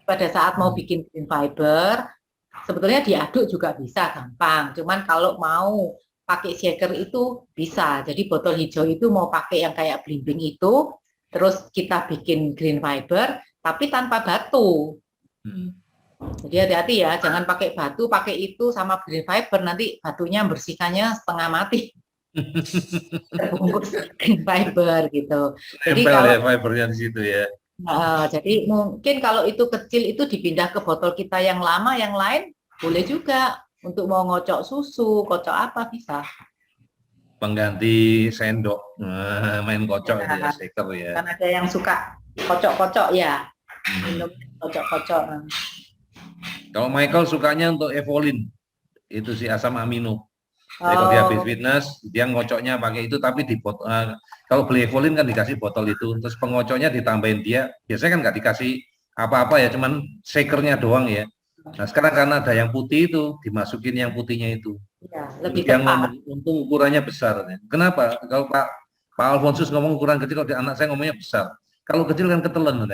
Pada saat mau bikin green fiber, sebetulnya diaduk juga bisa gampang. Cuman kalau mau pakai shaker itu bisa. Jadi botol hijau itu mau pakai yang kayak belimbing itu, terus kita bikin green fiber, tapi tanpa batu. Jadi hati-hati ya, jangan pakai batu, pakai itu sama green fiber, nanti batunya bersihkannya setengah mati. Terbungkus green fiber gitu. Jadi kalau fibernya di situ ya. Jadi mungkin kalau itu kecil itu dipindah ke botol kita yang lama, yang lain boleh juga untuk mau ngocok susu, kocok apa bisa. Pengganti sendok, main kocok ya, shaker ya. Kan ada yang suka kocok-kocok ya, minum kocok-kocok. Kalau Michael sukanya untuk Evolin, itu si asam amino. Jadi kalau dia habis fitness, dia ngocoknya pakai itu, tapi di botol. Kalau beli Evolin kan dikasih botol itu, terus pengocoknya ditambahin dia. Biasanya kan nggak dikasih apa-apa ya, cuman shakernya doang ya. Nah sekarang karena ada yang putih itu, dimasukin yang putihnya itu. Ya, lebih yang tepat. untung ukurannya besar. Kenapa? Kalau Pak Alfonsus ngomong ukuran kecil, kalau anak saya ngomongnya besar. Kalau kecil kan ketelen.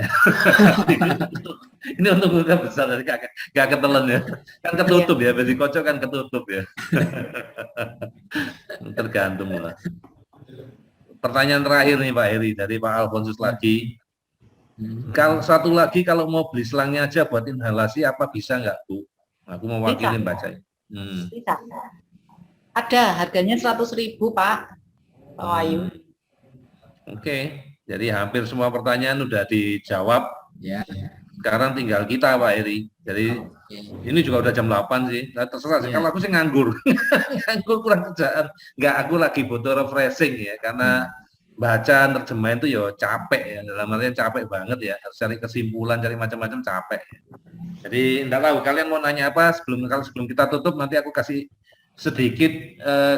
Ini untuk ukuran besar, jadi nggak ketelen ya. Kan ketutup ya, besi kocok kan ketutup ya. Tergantung lah. Pertanyaan terakhir nih Pak Heri dari Pak Alfonsus lagi. Kalau satu lagi, kalau mau beli selangnya aja buat inhalasi, apa bisa nggak Bu? Aku mau wakilin bacanya. Bisa. Ada, harganya 100.000 Pak Wahyu. Oke, jadi hampir semua pertanyaan udah dijawab. Ya. Sekarang tinggal kita Pak Heri. Jadi ini juga udah jam 8 sih. Nah, terserah sih. Kalau aku sih nganggur. Nganggur kurang kerjaan. Nggak, aku lagi butuh refreshing ya. Karena baca terjemahan itu ya capek ya. Dalam artian capek banget ya. Harus cari kesimpulan, cari macam-macam capek. Jadi enggak tahu kalian mau nanya apa sebelum kita tutup, nanti aku kasih sedikit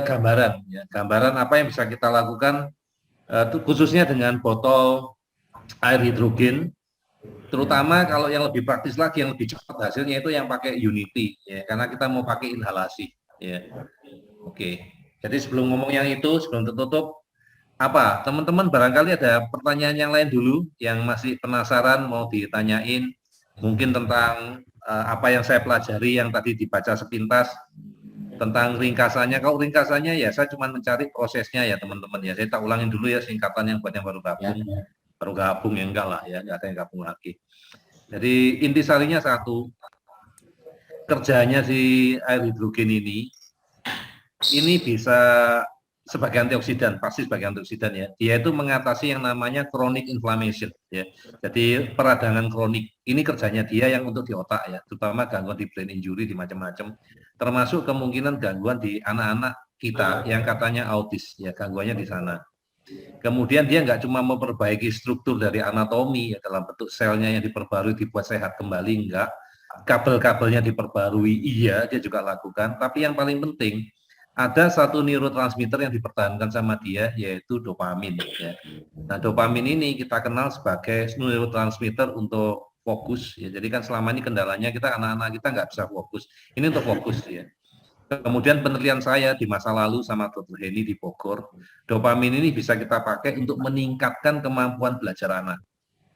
gambaran ya. Gambaran apa yang bisa kita lakukan khususnya dengan botol air hidrogen, terutama kalau yang lebih praktis lagi, yang lebih cepat hasilnya itu yang pakai Unity ya, karena kita mau pakai inhalasi ya. Oke. Jadi sebelum ngomong yang itu, sebelum tertutup, apa teman-teman barangkali ada pertanyaan yang lain dulu yang masih penasaran mau ditanyain, mungkin tentang apa yang saya pelajari yang tadi dibaca sepintas, tentang ringkasannya. Kalau ringkasannya ya saya cuma mencari prosesnya ya teman-teman ya. Saya tak ulangin dulu ya singkatan yang buat yang baru gabung. Baru gabung ya enggak lah ya, enggak ada yang gabung lagi. Jadi intisarinya satu, kerjanya si air hidrogen ini bisa sebagai antioksidan, pasti sebagai antioksidan ya. Dia itu mengatasi yang namanya chronic inflammation ya. Jadi peradangan kronik. Ini kerjanya dia yang untuk di otak ya, terutama gangguan di brain injury, di macam-macam. Termasuk kemungkinan gangguan di anak-anak kita yang katanya autis ya, gangguannya di sana. Kemudian dia nggak cuma memperbaiki struktur dari anatomi ya, dalam bentuk selnya yang diperbarui dibuat sehat kembali, enggak. Kabel-kabelnya diperbarui, iya dia juga lakukan. Tapi yang paling penting ada satu neurotransmitter yang dipertahankan sama dia, yaitu dopamin. Ya. Nah, dopamin ini kita kenal sebagai neurotransmitter untuk fokus. Ya. Jadi kan selama ini kendalanya kita anak-anak kita nggak bisa fokus. Ini untuk fokus ya. Kemudian penelitian saya di masa lalu sama Dr. Heni di Bogor, dopamin ini bisa kita pakai untuk meningkatkan kemampuan belajar anak.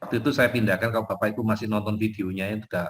Waktu itu saya pindahkan, kalau Bapak Ibu masih nonton videonya, itu sudah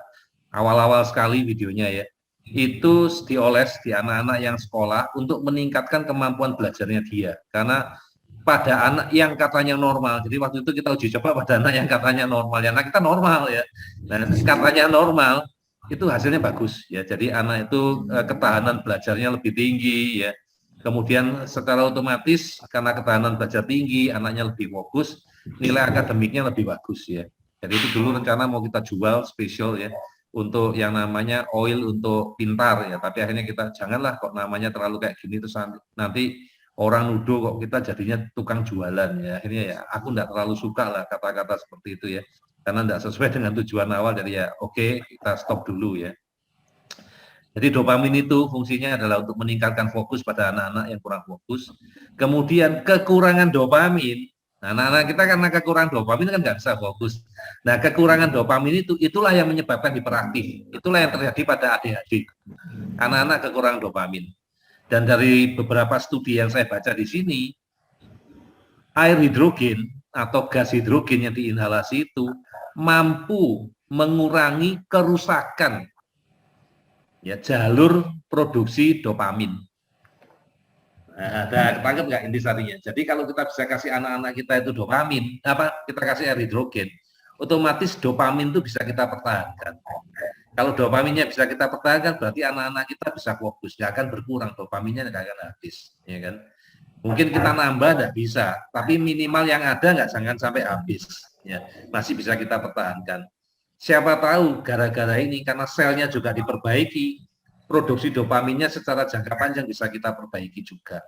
awal-awal sekali videonya ya, itu dioles di anak-anak yang sekolah untuk meningkatkan kemampuan belajarnya dia. Karena pada anak yang katanya normal, jadi waktu itu kita uji coba pada anak yang katanya normal, ya anak kita normal ya, nah katanya normal, itu hasilnya bagus ya. Jadi anak itu ketahanan belajarnya lebih tinggi ya. Kemudian secara otomatis karena ketahanan belajar tinggi, anaknya lebih fokus, nilai akademiknya lebih bagus ya. Jadi itu dulu rencana mau kita jual spesial ya untuk yang namanya oil untuk pintar ya. Tapi akhirnya kita janganlah kok namanya terlalu kayak gini terus nanti orang nuduh kok kita jadinya tukang jualan ya. Akhirnya ya aku enggak terlalu suka lah kata-kata seperti itu ya. Karena tidak sesuai dengan tujuan awal dari ya oke, kita stop dulu ya. Jadi dopamin itu fungsinya adalah untuk meningkatkan fokus pada anak-anak yang kurang fokus. Kemudian kekurangan dopamin, nah, anak-anak kita karena kekurangan dopamin kan nggak bisa fokus. Nah kekurangan dopamin itulah yang menyebabkan hiperaktif. Itulah yang terjadi pada ADHD. Anak-anak kekurangan dopamin. Dan dari beberapa studi yang saya baca di sini, air hidrogen atau gas hidrogen yang diinhalasi itu mampu mengurangi kerusakan ya jalur produksi dopamin. Nah, ada ketangkep nggak intisarinya? Jadi kalau kita bisa kasih anak-anak kita itu dopamin, kita kasih air hidrogen, otomatis dopamin itu bisa kita pertahankan. Kalau dopaminnya bisa kita pertahankan, berarti anak-anak kita bisa fokus, nggak akan berkurang, dopaminnya nggak akan habis, ya kan? Mungkin kita nambah nggak bisa, tapi minimal yang ada nggak jangan sampai habis, ya masih bisa kita pertahankan. Siapa tahu gara-gara ini karena selnya juga diperbaiki, produksi dopaminnya secara jangka panjang bisa kita perbaiki juga.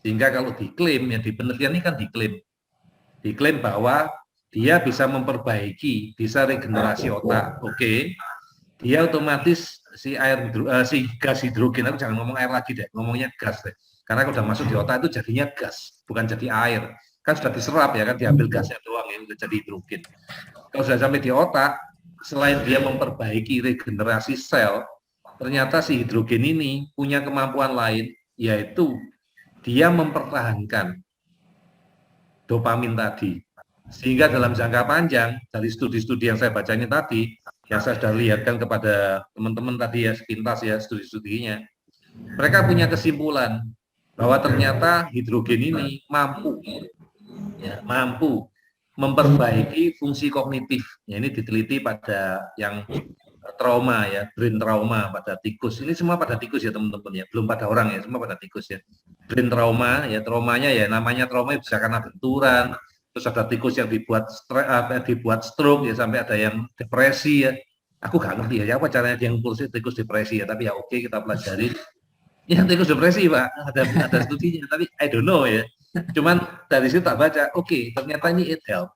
Sehingga kalau diklaim, yang di penelitian ini kan diklaim bahwa dia bisa memperbaiki, bisa regenerasi otak. Oke. Dia otomatis si gas hidrogen, aku jangan ngomong air lagi deh, ngomongnya gas deh. Karena kalau sudah masuk di otak itu jadinya gas, bukan jadi air. Kan sudah diserap ya kan, diambil gasnya doang ya, udah jadi hidrogen. Kalau sudah sampai di otak, selain dia memperbaiki regenerasi sel, ternyata si hidrogen ini punya kemampuan lain, yaitu dia mempertahankan dopamin tadi. Sehingga dalam jangka panjang, dari studi-studi yang saya baca ini tadi, yang saya sudah lihatkan kepada teman-teman tadi ya, sepintas ya, studi-studinya, mereka punya kesimpulan bahwa ternyata hidrogen ini mampu memperbaiki fungsi kognitif. Ya, ini diteliti pada yang trauma ya, brain trauma pada tikus. Ini semua pada tikus ya teman-teman ya, belum pada orang ya, semua pada tikus ya. Brain trauma ya, traumanya ya namanya trauma bisa karena benturan, terus ada tikus yang dibuat stroke ya, sampai ada yang depresi ya. Aku gak ngerti ya apa caranya dia ngurusin tikus depresi ya, tapi ya oke, kita pelajari. Ya tikus depresi Pak, ada studinya, tapi I don't know ya. Cuman dari situ tak baca, oke, ternyata ini it help.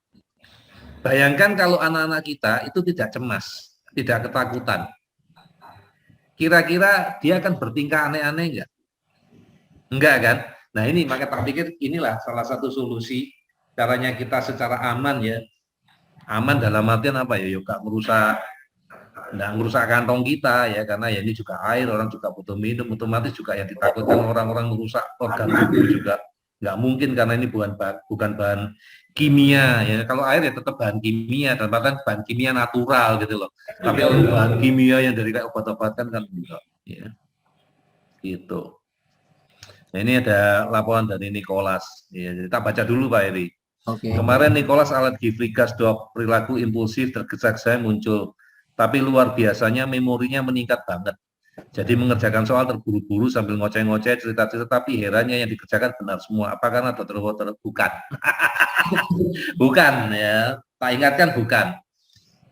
Bayangkan kalau anak-anak kita itu tidak cemas, tidak ketakutan. Kira-kira dia akan bertingkah aneh-aneh enggak? Enggak kan? Nah ini, maka tak pikir inilah salah satu solusi caranya kita secara aman ya. Aman dalam artian apa ya? Yuk gak merusak kantong kita ya, karena ya ini juga air, orang juga butuh minum, otomatis juga yang ditakutkan orang-orang merusak organ tubuh juga nggak mungkin, karena ini bukan bahan kimia ya. Kalau air ya tetap bahan kimia, dan bahkan bahan kimia natural gitu loh. Tapi kalau bahan kimia yang dari kayak obat-obatan kan enggak ya. Gitu. Nah, ini ada laporan dari Nicholas. Ya, kita baca dulu Pak Eri. Oke. Kemarin Nicholas alergi free gas, dok. Perilaku impulsif tergesa-gesa muncul. Tapi luar biasanya memorinya meningkat banget. Jadi mengerjakan soal terburu-buru sambil ngoceh-ngoceh cerita-cerita, tapi herannya yang dikerjakan benar semua. Apa karena Dr. Walter? Bukan. Bukan ya. Tak ingatkan bukan.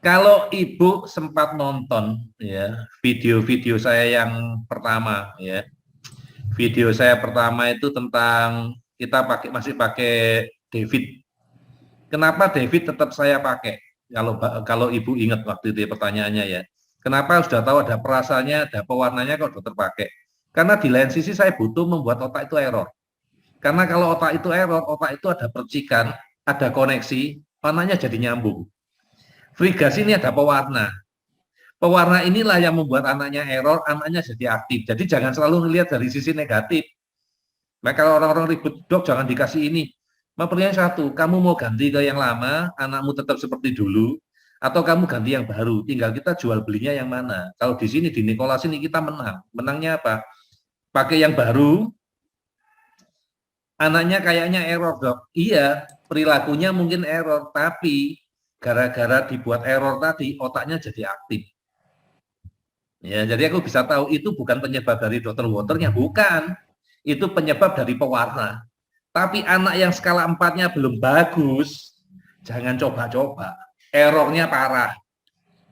Kalau Ibu sempat nonton ya video-video saya yang pertama ya. Video saya pertama itu tentang kita masih pakai David. Kenapa David tetap saya pakai? Kalau Ibu ingat waktu itu pertanyaannya ya. Kenapa sudah tahu ada perasaannya, ada pewarnanya kok dokter pakai? Karena di lain sisi saya butuh membuat otak itu error. Karena kalau otak itu error, otak itu ada percikan, ada koneksi, warnanya jadi nyambung. Free gas ini ada pewarna. Pewarna inilah yang membuat anaknya error, anaknya jadi aktif. Jadi jangan selalu melihat dari sisi negatif. Nah, kalau orang-orang ribut, dok jangan dikasih ini. Pertanyaan satu, kamu mau ganti ke yang lama, anakmu tetap seperti dulu, atau kamu ganti yang baru, tinggal kita jual belinya yang mana. Kalau di sini, di Nicholas ini kita menang. Menangnya apa? Pakai yang baru, anaknya kayaknya error, dok. Iya, perilakunya mungkin error, tapi gara-gara dibuat error tadi, otaknya jadi aktif. Ya, jadi aku bisa tahu itu bukan penyebab dari Dr. Waternya, bukan. Itu penyebab dari pewarna. Tapi anak yang skala 4-nya belum bagus, jangan coba-coba. Errornya parah,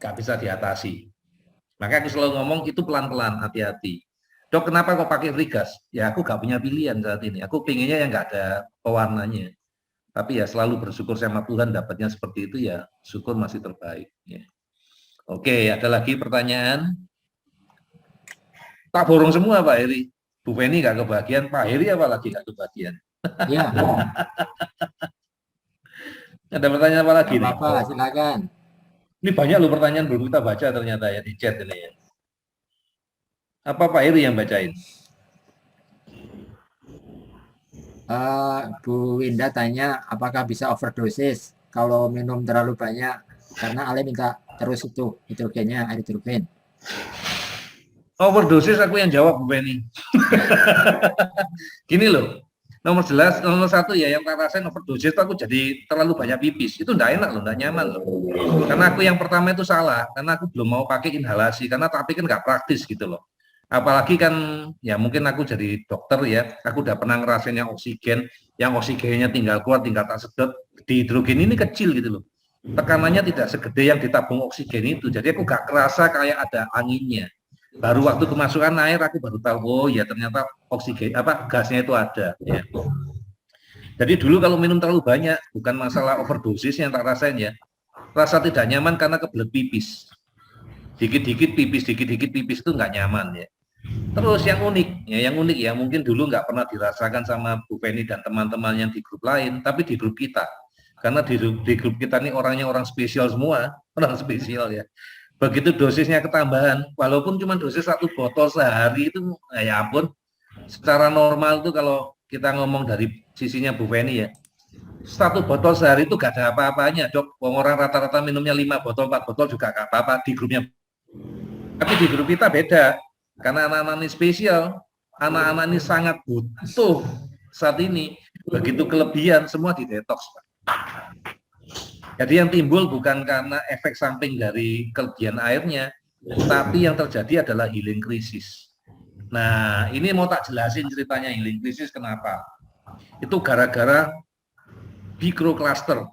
nggak bisa diatasi. Maka aku selalu ngomong itu pelan-pelan, hati-hati. Dok, kenapa kok pakai free gas? Ya aku nggak punya pilihan saat ini. Aku pinginnya yang nggak ada pewarnanya. Tapi ya selalu bersyukur sama Tuhan dapatnya seperti itu ya, syukur masih terbaik. Ya. Oke, ada lagi pertanyaan? Tak borong semua Pak Heri. Bu Penny nggak kebagian, Pak Heri apalagi nggak kebagian. Ya. Ada pertanyaan apa lagi nih? Bapak, silakan. Ini banyak loh pertanyaan belum kita baca ternyata ya di chat ini ya. Apa Pak Heri yang bacain? Bu Winda tanya apakah bisa overdosis kalau minum terlalu banyak, karena Ale minta terus itu hidrogennya, air hidrogen. Overdosis aku yang jawab Bu Penny. Gini loh, nomor satu ya yang tak rasain overdosis itu aku jadi terlalu banyak pipis. Itu enggak enak loh, enggak nyaman loh. Karena aku yang pertama itu salah, karena aku belum mau pakai inhalasi, karena tapi kan nggak praktis gitu loh. Apalagi kan ya mungkin aku jadi dokter ya, aku udah pernah ngerasain yang oksigennya tinggal keluar, tinggal tak sedot. Di hidrogen ini kecil gitu loh. Tekanannya tidak segede yang ditabung oksigen itu, jadi aku gak kerasa kayak ada anginnya. Baru waktu kemasukan air aku baru tahu, oh ya ternyata oksigen gasnya itu ada ya. Jadi dulu kalau minum terlalu banyak bukan masalah overdosis yang tak rasain ya, rasa tidak nyaman karena kebelet pipis, dikit-dikit pipis itu nggak nyaman ya. Terus yang unik ya mungkin dulu nggak pernah dirasakan sama Bu Penny dan teman-teman yang di grup lain, tapi di grup kita, karena di grup kita ini orangnya orang spesial semua, orang spesial ya. Begitu dosisnya ketambahan, walaupun cuma dosis 1 botol sehari itu, ya ampun, secara normal tuh kalau kita ngomong dari sisinya Bu Penny ya, 1 botol sehari itu gak ada apa-apanya, dok. Orang rata-rata minumnya 5 botol, 4 botol juga gak apa-apa di grupnya. Tapi di grup kita beda, karena anak-anak ini spesial, anak-anak ini sangat butuh saat ini. Begitu kelebihan, semua didetoks, Pak. Jadi yang timbul bukan karena efek samping dari kelebihan airnya, tapi yang terjadi adalah healing krisis. Nah, ini mau tak jelasin ceritanya healing krisis kenapa. Itu gara-gara mikrokluster.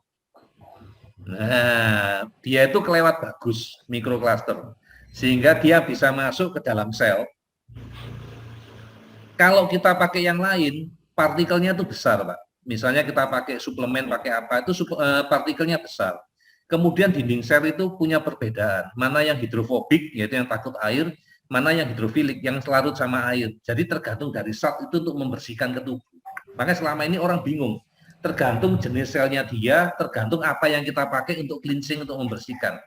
Nah, dia itu kelewat bagus mikrokluster, sehingga dia bisa masuk ke dalam sel. Kalau kita pakai yang lain, partikelnya itu besar, Pak. Misalnya kita pakai suplemen, pakai apa, itu partikelnya besar. Kemudian dinding sel itu punya perbedaan. Mana yang hidrofobik, yaitu yang takut air, mana yang hidrofilik, yang larut sama air. Jadi tergantung dari zat itu untuk membersihkan ke tubuh. Makanya selama ini orang bingung. Tergantung jenis selnya dia, tergantung apa yang kita pakai untuk cleansing, untuk membersihkan.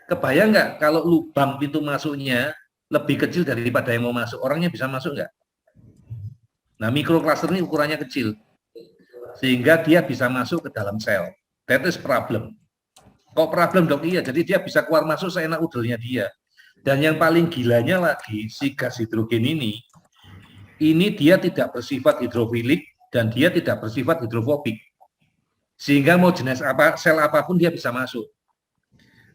Kebayang nggak kalau lubang pintu masuknya lebih kecil daripada yang mau masuk, orangnya bisa masuk nggak? Nah, mikrokluster ini ukurannya kecil, sehingga dia bisa masuk ke dalam sel. That is problem. Kok problem, dok? Iya, jadi dia bisa keluar masuk seenak udelnya dia. Dan yang paling gilanya lagi, si gas hidrogen ini dia tidak bersifat hidrofilik dan dia tidak bersifat hidrofobik. Sehingga mau jenis apa, sel apapun dia bisa masuk.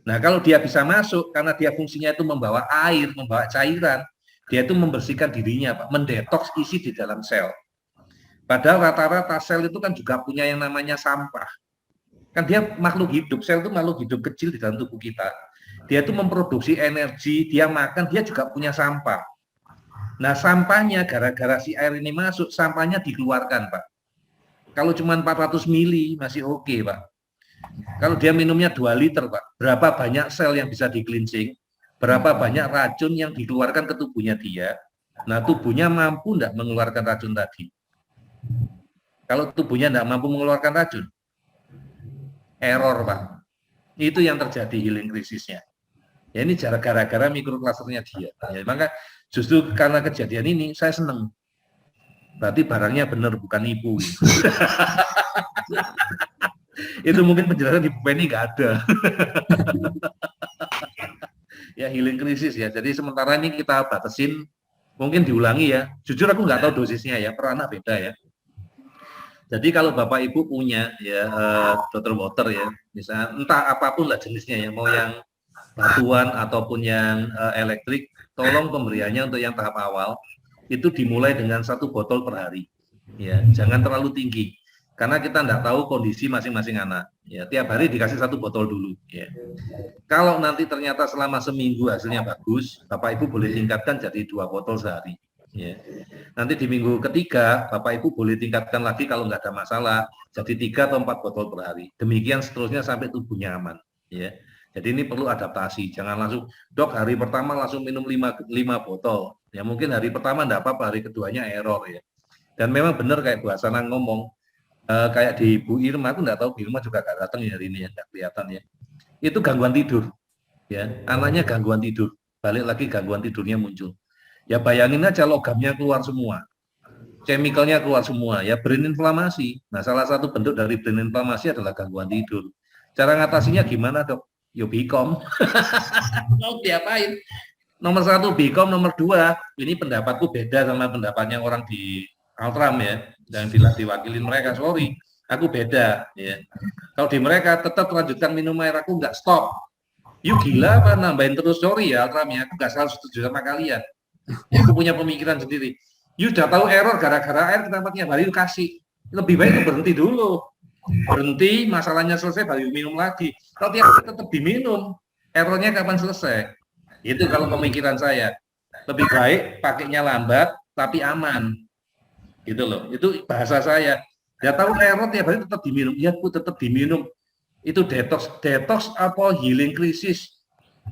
Nah, kalau dia bisa masuk, karena dia fungsinya itu membawa air, membawa cairan, dia itu membersihkan dirinya, Pak, mendetoks isi di dalam sel. Padahal rata-rata sel itu kan juga punya yang namanya sampah. Kan dia makhluk hidup, sel itu makhluk hidup kecil di dalam tubuh kita. Dia itu memproduksi energi, dia makan, dia juga punya sampah. Nah, sampahnya gara-gara si air ini masuk, sampahnya dikeluarkan, Pak. Kalau cuma 400 mili masih oke, Pak. Kalau dia minumnya 2 liter, Pak, berapa banyak sel yang bisa di-cleansing, berapa banyak racun yang dikeluarkan ke tubuhnya dia. Nah, tubuhnya mampu enggak mengeluarkan racun tadi? Kalau tubuhnya enggak mampu mengeluarkan racun, error, Pak. Itu yang terjadi healing krisisnya. Ya, ini gara-gara mikroklusternya dia. Ya, maka justru karena kejadian ini saya senang. Berarti barangnya benar, bukan nipu. Itu mungkin penjelasan di buku ini nggak ada. Ya, healing krisis ya. Jadi sementara ini kita batasin, mungkin diulangi ya. Jujur aku nggak tahu dosisnya ya, per anak beda ya. Jadi kalau Bapak Ibu punya ya Dr. Water ya, misalnya entah apapun lah jenisnya ya, mau yang batuan ataupun yang elektrik, tolong pemberiannya untuk yang tahap awal itu dimulai dengan 1 botol per hari. Ya, jangan terlalu tinggi. Karena kita tidak tahu kondisi masing-masing anak. Ya, tiap hari dikasih 1 botol dulu. Ya. Kalau nanti ternyata selama seminggu hasilnya bagus, Bapak Ibu boleh tingkatkan jadi 2 botol sehari. Ya. Nanti di minggu ketiga, Bapak Ibu boleh tingkatkan lagi kalau nggak ada masalah, jadi 3 atau 4 botol per hari. Demikian seterusnya sampai tubuhnya aman. Ya. Jadi ini perlu adaptasi. Jangan langsung, dok hari pertama langsung minum 5 botol. Ya mungkin hari pertama enggak apa-apa, hari keduanya error ya. Dan memang benar kayak Bu Hasanah ngomong, kayak di Bu Irma, aku enggak tahu Bu Irma juga enggak datang ya hari ini ya, enggak kelihatan ya. Itu gangguan tidur. Ya, anaknya gangguan tidur. Balik lagi gangguan tidurnya muncul. Ya bayangin aja logamnya keluar semua. Chemicalnya keluar semua, ya brain inflamasi. Nah, salah satu bentuk dari brain inflamasi adalah gangguan tidur. Cara ngatasinya gimana, Dok? Yo Bicom. Mau diapain? Nomor 1 Bicom, nomor 2 ini pendapatku beda sama pendapatnya orang di Altram ya, dan diwakilin mereka, sorry, aku beda ya. Kalau di mereka tetap lanjutkan minum air, aku nggak stop. Yuk gila apa nambahin terus, sorry ya Altram ya, aku nggak selalu setuju sama kalian. Ya, aku punya pemikiran sendiri. Yuk udah tahu error gara-gara air, kenapa tiap hari kasih? Lebih baik berhenti dulu. Berhenti, masalahnya selesai, baru minum lagi. Kalau tiap hari tetap diminum, errornya kapan selesai? Itu kalau pemikiran saya. Lebih baik pakainya lambat tapi aman. Gitu loh. Itu bahasa saya. Ya tahu error tiap hari tetap diminum. Ya aku tetap diminum. Itu detox. Detox apa healing krisis.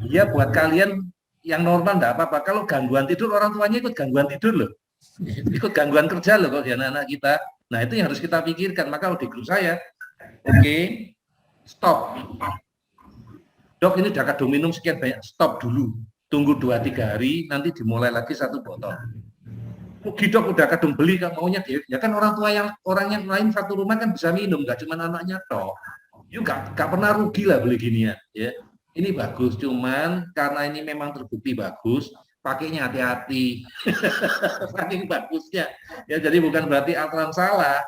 Ya buat kalian yang normal enggak apa-apa. Kalau gangguan tidur, orang tuanya ikut gangguan tidur loh. Ikut gangguan kerja loh kalau di anak-anak kita. Nah itu yang harus kita pikirkan. Maka kalau di grup saya, oke, stop. Dok ini udah kadung minum sekian banyak, stop dulu. Tunggu 2-3 hari, nanti dimulai lagi 1 botol. Dok udah kadung beli, kan maunya dia, ya kan orang yang lain satu rumah kan bisa minum, nggak cuma anaknya toh. Yuk nggak pernah rugi lah beli ginian. Ya. Ini bagus, cuman karena ini memang terbukti bagus, pakainya hati-hati. Saking bagusnya. Ya jadi bukan berarti Altram salah.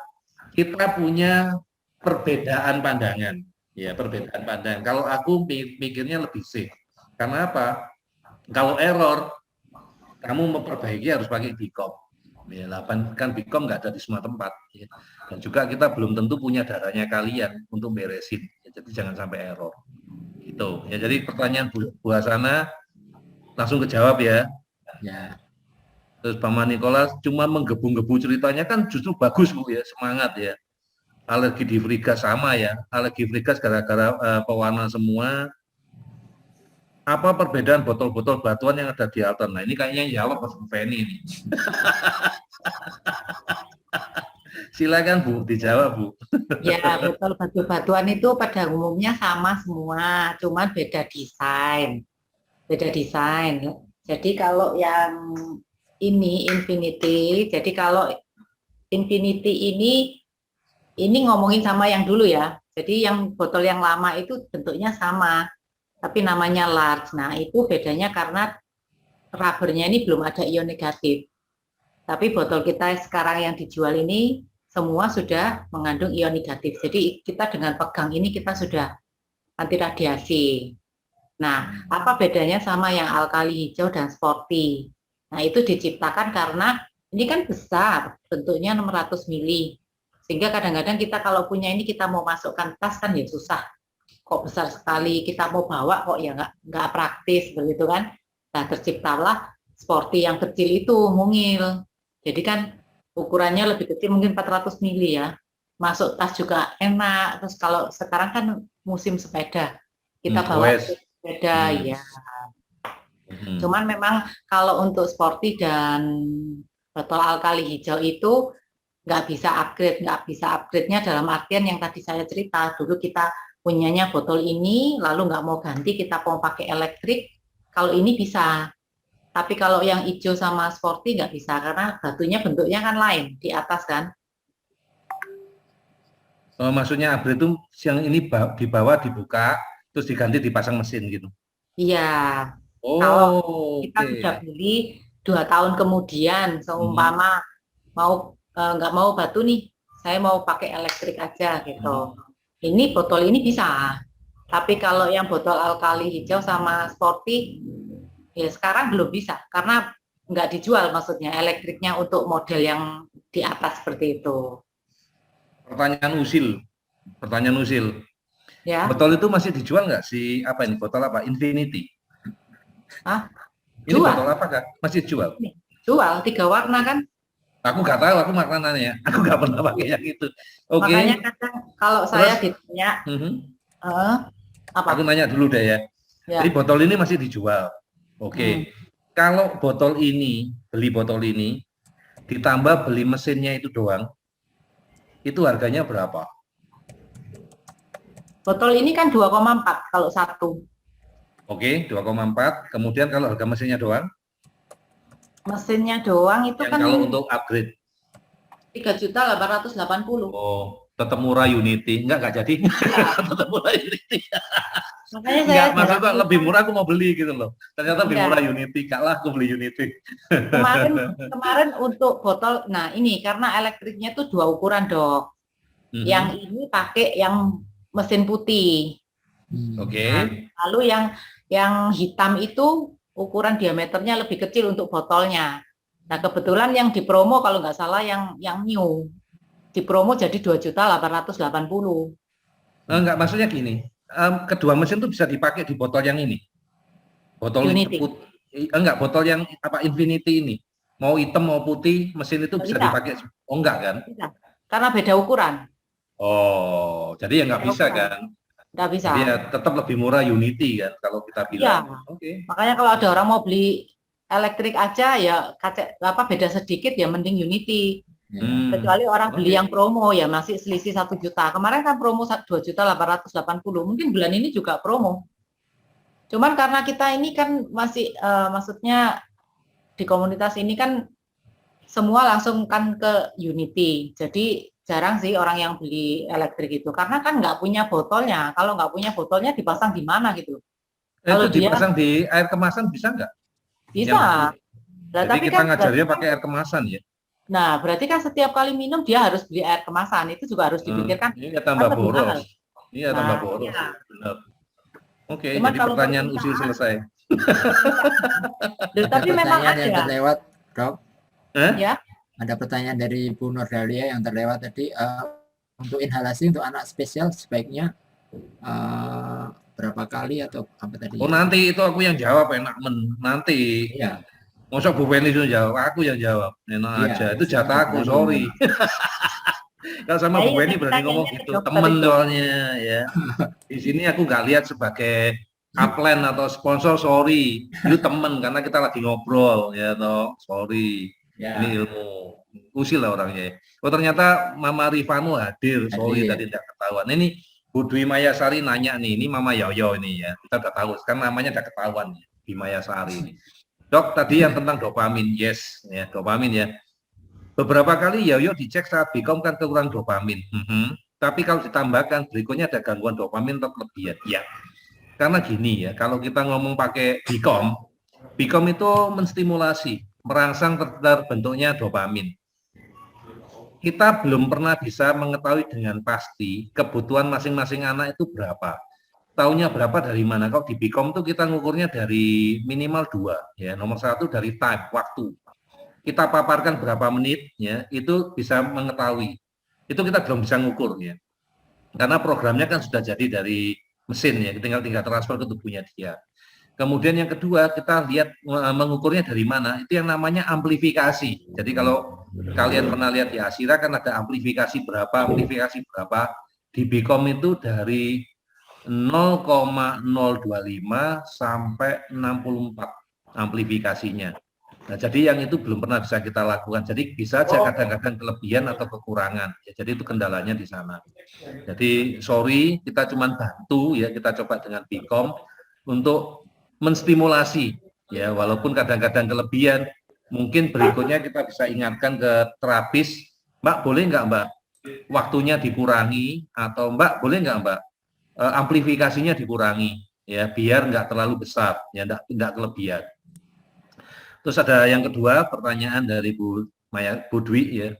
Kita punya perbedaan pandangan. Ya, perbedaan pandangan. Kalau aku mikirnya lebih safe. Karena apa? Kalau error, kamu memperbaiki harus pakai Bicom. Ya, kan Bicom nggak ada di semua tempat. Ya. Dan juga kita belum tentu punya darahnya kalian untuk beresin. Ya, jadi jangan sampai error. Gitu. Ya, jadi pertanyaan Bu Hasanah langsung kejawab ya. Ya. Terus Pak Nikolas cuma menggebu-gebu ceritanya kan justru bagus Bu ya, semangat ya. Alergi di Frigas sama ya, alergi Frigas gara-gara pewarna semua. Apa perbedaan botol-botol batuan yang ada di Alton? Nah ini kayaknya jawab Mas Feni ini. Silakan Bu, dijawab Bu. Ya, botol batu-batuan itu pada umumnya sama semua, cuman beda desain. Beda desain. Jadi kalau yang ini Infinity, jadi kalau Infinity ini ngomongin sama yang dulu ya. Jadi yang botol yang lama itu bentuknya sama, tapi namanya large. Nah, itu bedanya karena rubbernya ini belum ada ion negatif. Tapi botol kita sekarang yang dijual ini semua sudah mengandung ion negatif. Jadi kita dengan pegang ini kita sudah anti radiasi. Nah, apa bedanya sama yang alkali hijau dan sporty? Nah, itu diciptakan karena ini kan besar, bentuknya 600 mili. Sehingga kadang-kadang kita kalau punya ini kita mau masukkan tas kan ya susah. Kok besar sekali, kita mau bawa kok ya nggak praktis begitu kan. Nah, terciptalah sporty yang kecil itu, mungil. Jadi kan ukurannya lebih kecil, mungkin 400 mili ya. Masuk tas juga enak. Terus kalau sekarang kan musim sepeda, kita bawa sepeda ya. Cuman memang kalau untuk sporty dan botol alkali hijau itu nggak bisa upgrade-nya dalam artian yang tadi saya cerita. Dulu kita punyanya botol ini, lalu nggak mau ganti, kita mau pakai elektrik. Kalau ini bisa, tapi kalau yang hijau sama sporty nggak bisa karena batunya bentuknya kan lain di atas kan. Maksudnya upgrade itu yang ini di bawah dibuka, terus diganti dipasang mesin gitu. Iya. Kalau kita sudah beli 2 tahun kemudian, seumpama nggak mau batu nih, saya mau pakai elektrik aja gitu. Ini botol ini bisa, tapi kalau yang botol alkali hijau sama sporty, ya sekarang belum bisa karena nggak dijual, maksudnya elektriknya untuk model yang di atas seperti itu. Pertanyaan usil. Ya. Botol itu masih dijual nggak sih? Apa ini botol apa? Infinity. Hah? Ini Jual. botol apa kak? Masih jual? Jual 3 warna kan? Aku nggak tahu, aku makanannya. Aku nggak pernah pakai yang itu. Oke. Makanya kadang kalau saya ditanya, apa? Aku nanya dulu deh ya. Jadi botol ini masih dijual. Oke. Kalau beli botol ini, ditambah beli mesinnya itu doang, itu harganya berapa? Botol ini kan 2,4 kalau satu. Oke, 2,4. Kemudian kalau harga mesinnya doang? Mesinnya doang itu yang kan kalau untuk upgrade 3.880.000. Oh, tetap murah Unity. Enggak jadi. Tetap murah Unity. Makanya saya enggak, maksudnya lebih murah aku mau beli gitu loh. Ternyata lebih murah Unity. Kalah aku beli Unity. Kemarin untuk botol, nah ini karena elektriknya tuh 2 ukuran, Dok. Yang ini pakai yang mesin putih. Oke. Nah, lalu yang hitam itu ukuran diameternya lebih kecil untuk botolnya. Nah, kebetulan yang di promo kalau nggak salah yang new di promo jadi 2.880.000. Enggak, maksudnya gini. Kedua mesin itu bisa dipakai di botol yang ini. Botol Unity. Enggak, botol yang apa Infinity ini. Mau hitam mau putih, mesin itu bisa dipakai. Oh, enggak kan? Bisa. Karena beda ukuran. Oh, jadi ya nggak bisa kan? Nggak bisa. Jadi ya tetap lebih murah Unity kan kalau kita bilang. Ya. Makanya kalau ada orang mau beli elektrik aja ya beda sedikit ya mending Unity. Kecuali orang beli yang promo ya masih selisih 1 juta. Kemarin kan promo 2.880.000. Mungkin bulan ini juga promo. Cuman karena kita ini kan masih maksudnya di komunitas ini kan semua langsung kan ke Unity. Jadi jarang sih orang yang beli elektrik itu karena kan nggak punya botolnya. Kalau nggak punya botolnya dipasang di mana gitu? Kalau dipasang di air kemasan bisa nggak? Bisa. Jadi tapi kita kan ngajarnya pakai air kemasan ya. Nah, berarti kan setiap kali minum dia harus beli air kemasan. Itu juga harus dipikirkan. Iya tambah boros. Iya tambah boros. Ya. Benar. Oke, jadi pertanyaan usil selesai. Tapi memang ada yang terlewat, Dok. Ya. Ada pertanyaan dari Bu Nordalia yang terlewat tadi, untuk inhalasi untuk anak spesial sebaiknya berapa kali atau apa tadi? Oh nanti itu aku yang jawab nanti. Iya. Masa Bu Penny itu jawab, aku yang jawab. Enak aja, itu jatah aku, sorry. Kalau sama Bu Penny berani ngomong gitu, temen soalnya ya. Di sini aku nggak lihat sebagai upline atau sponsor, sorry. Itu temen karena kita lagi ngobrol ya toh, sorry. Ya. Ini ilmu usil lah orangnya. Oh ternyata Mama Rifanu hadir, sorry tadi tidak ketahuan. Ini Bu Dwi Mayasari nanya nih, ini Mama Yoyo ini ya. Kita udah tahu, sekarang namanya udah ketahuan ya, Dwi Mayasari ini. Dok, tadi yang tentang dopamin, yes, ya dopamin ya. Beberapa kali Yoyo dicek saat Bicom kan kekurangan dopamin. Tapi kalau ditambahkan berikutnya ada gangguan dopamin atau kelebihan. Ya, karena gini ya, kalau kita ngomong pakai Bicom itu menstimulasi, merangsang terbentuknya dopamin. kita belum pernah bisa mengetahui dengan pasti kebutuhan masing-masing anak itu berapa. Taunya berapa dari mana? Kalau di Bicom tuh kita ngukurnya dari minimal 2, ya. Nomor 1 dari time, waktu. Kita paparkan berapa menit, ya, itu bisa mengetahui. Itu kita belum bisa ngukur, ya. Karena programnya kan sudah jadi dari mesin, ya, tinggal transfer ke tubuhnya dia. Kemudian yang kedua, kita lihat mengukurnya dari mana, itu yang namanya amplifikasi. Jadi kalau kalian pernah lihat di Asira kan ada amplifikasi berapa, di Bicom itu dari 0,025 sampai 64 amplifikasinya. Nah, jadi yang itu belum pernah bisa kita lakukan. Jadi bisa aja kadang-kadang kelebihan atau kekurangan. Ya, jadi itu kendalanya di sana. Jadi sorry, kita cuma bantu ya, kita coba dengan Bicom untuk menstimulasi ya, walaupun kadang-kadang kelebihan, mungkin berikutnya kita bisa ingatkan ke terapis, Mbak boleh nggak Mbak waktunya dikurangi, atau Mbak boleh nggak Mbak amplifikasinya dikurangi ya, biar nggak terlalu besar ya, nggak kelebihan. Terus ada yang kedua, pertanyaan dari Bu Dwi ya,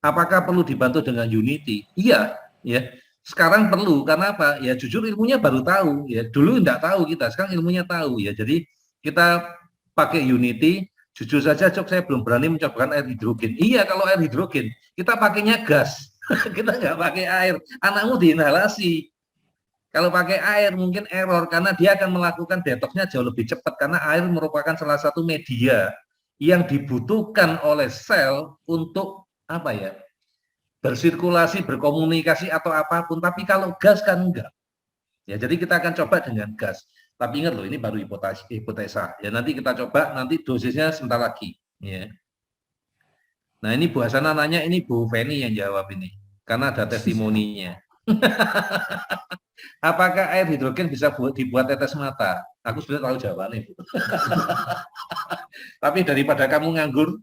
apakah perlu dibantu dengan Unity? Iya ya, sekarang perlu, karena apa? Ya jujur ilmunya baru tahu, ya dulu enggak tahu kita, sekarang ilmunya tahu ya. Jadi kita pakai Unity, jujur saja Cok, saya belum berani mencobakan air hidrogen. Iya, kalau air hidrogen kita pakainya gas, kita nggak pakai air, anakmu diinhalasi. Kalau pakai air mungkin error, karena dia akan melakukan detoksnya jauh lebih cepat, karena air merupakan salah satu media yang dibutuhkan oleh sel untuk apa ya? Bersirkulasi, berkomunikasi atau apapun, tapi kalau gas kan enggak. Ya, jadi kita akan coba dengan gas. Tapi ingat loh, ini baru hipotesa. Ya, nanti kita coba, nanti dosisnya sebentar lagi. Ya. Nah, ini Bu Hasana nanya, ini Bu Feni yang jawab ini, karena ada testimoninya. Apakah air hidrogen bisa dibuat tetes mata? Aku sudah tahu jawabannya, Bu. Tapi daripada kamu nganggur,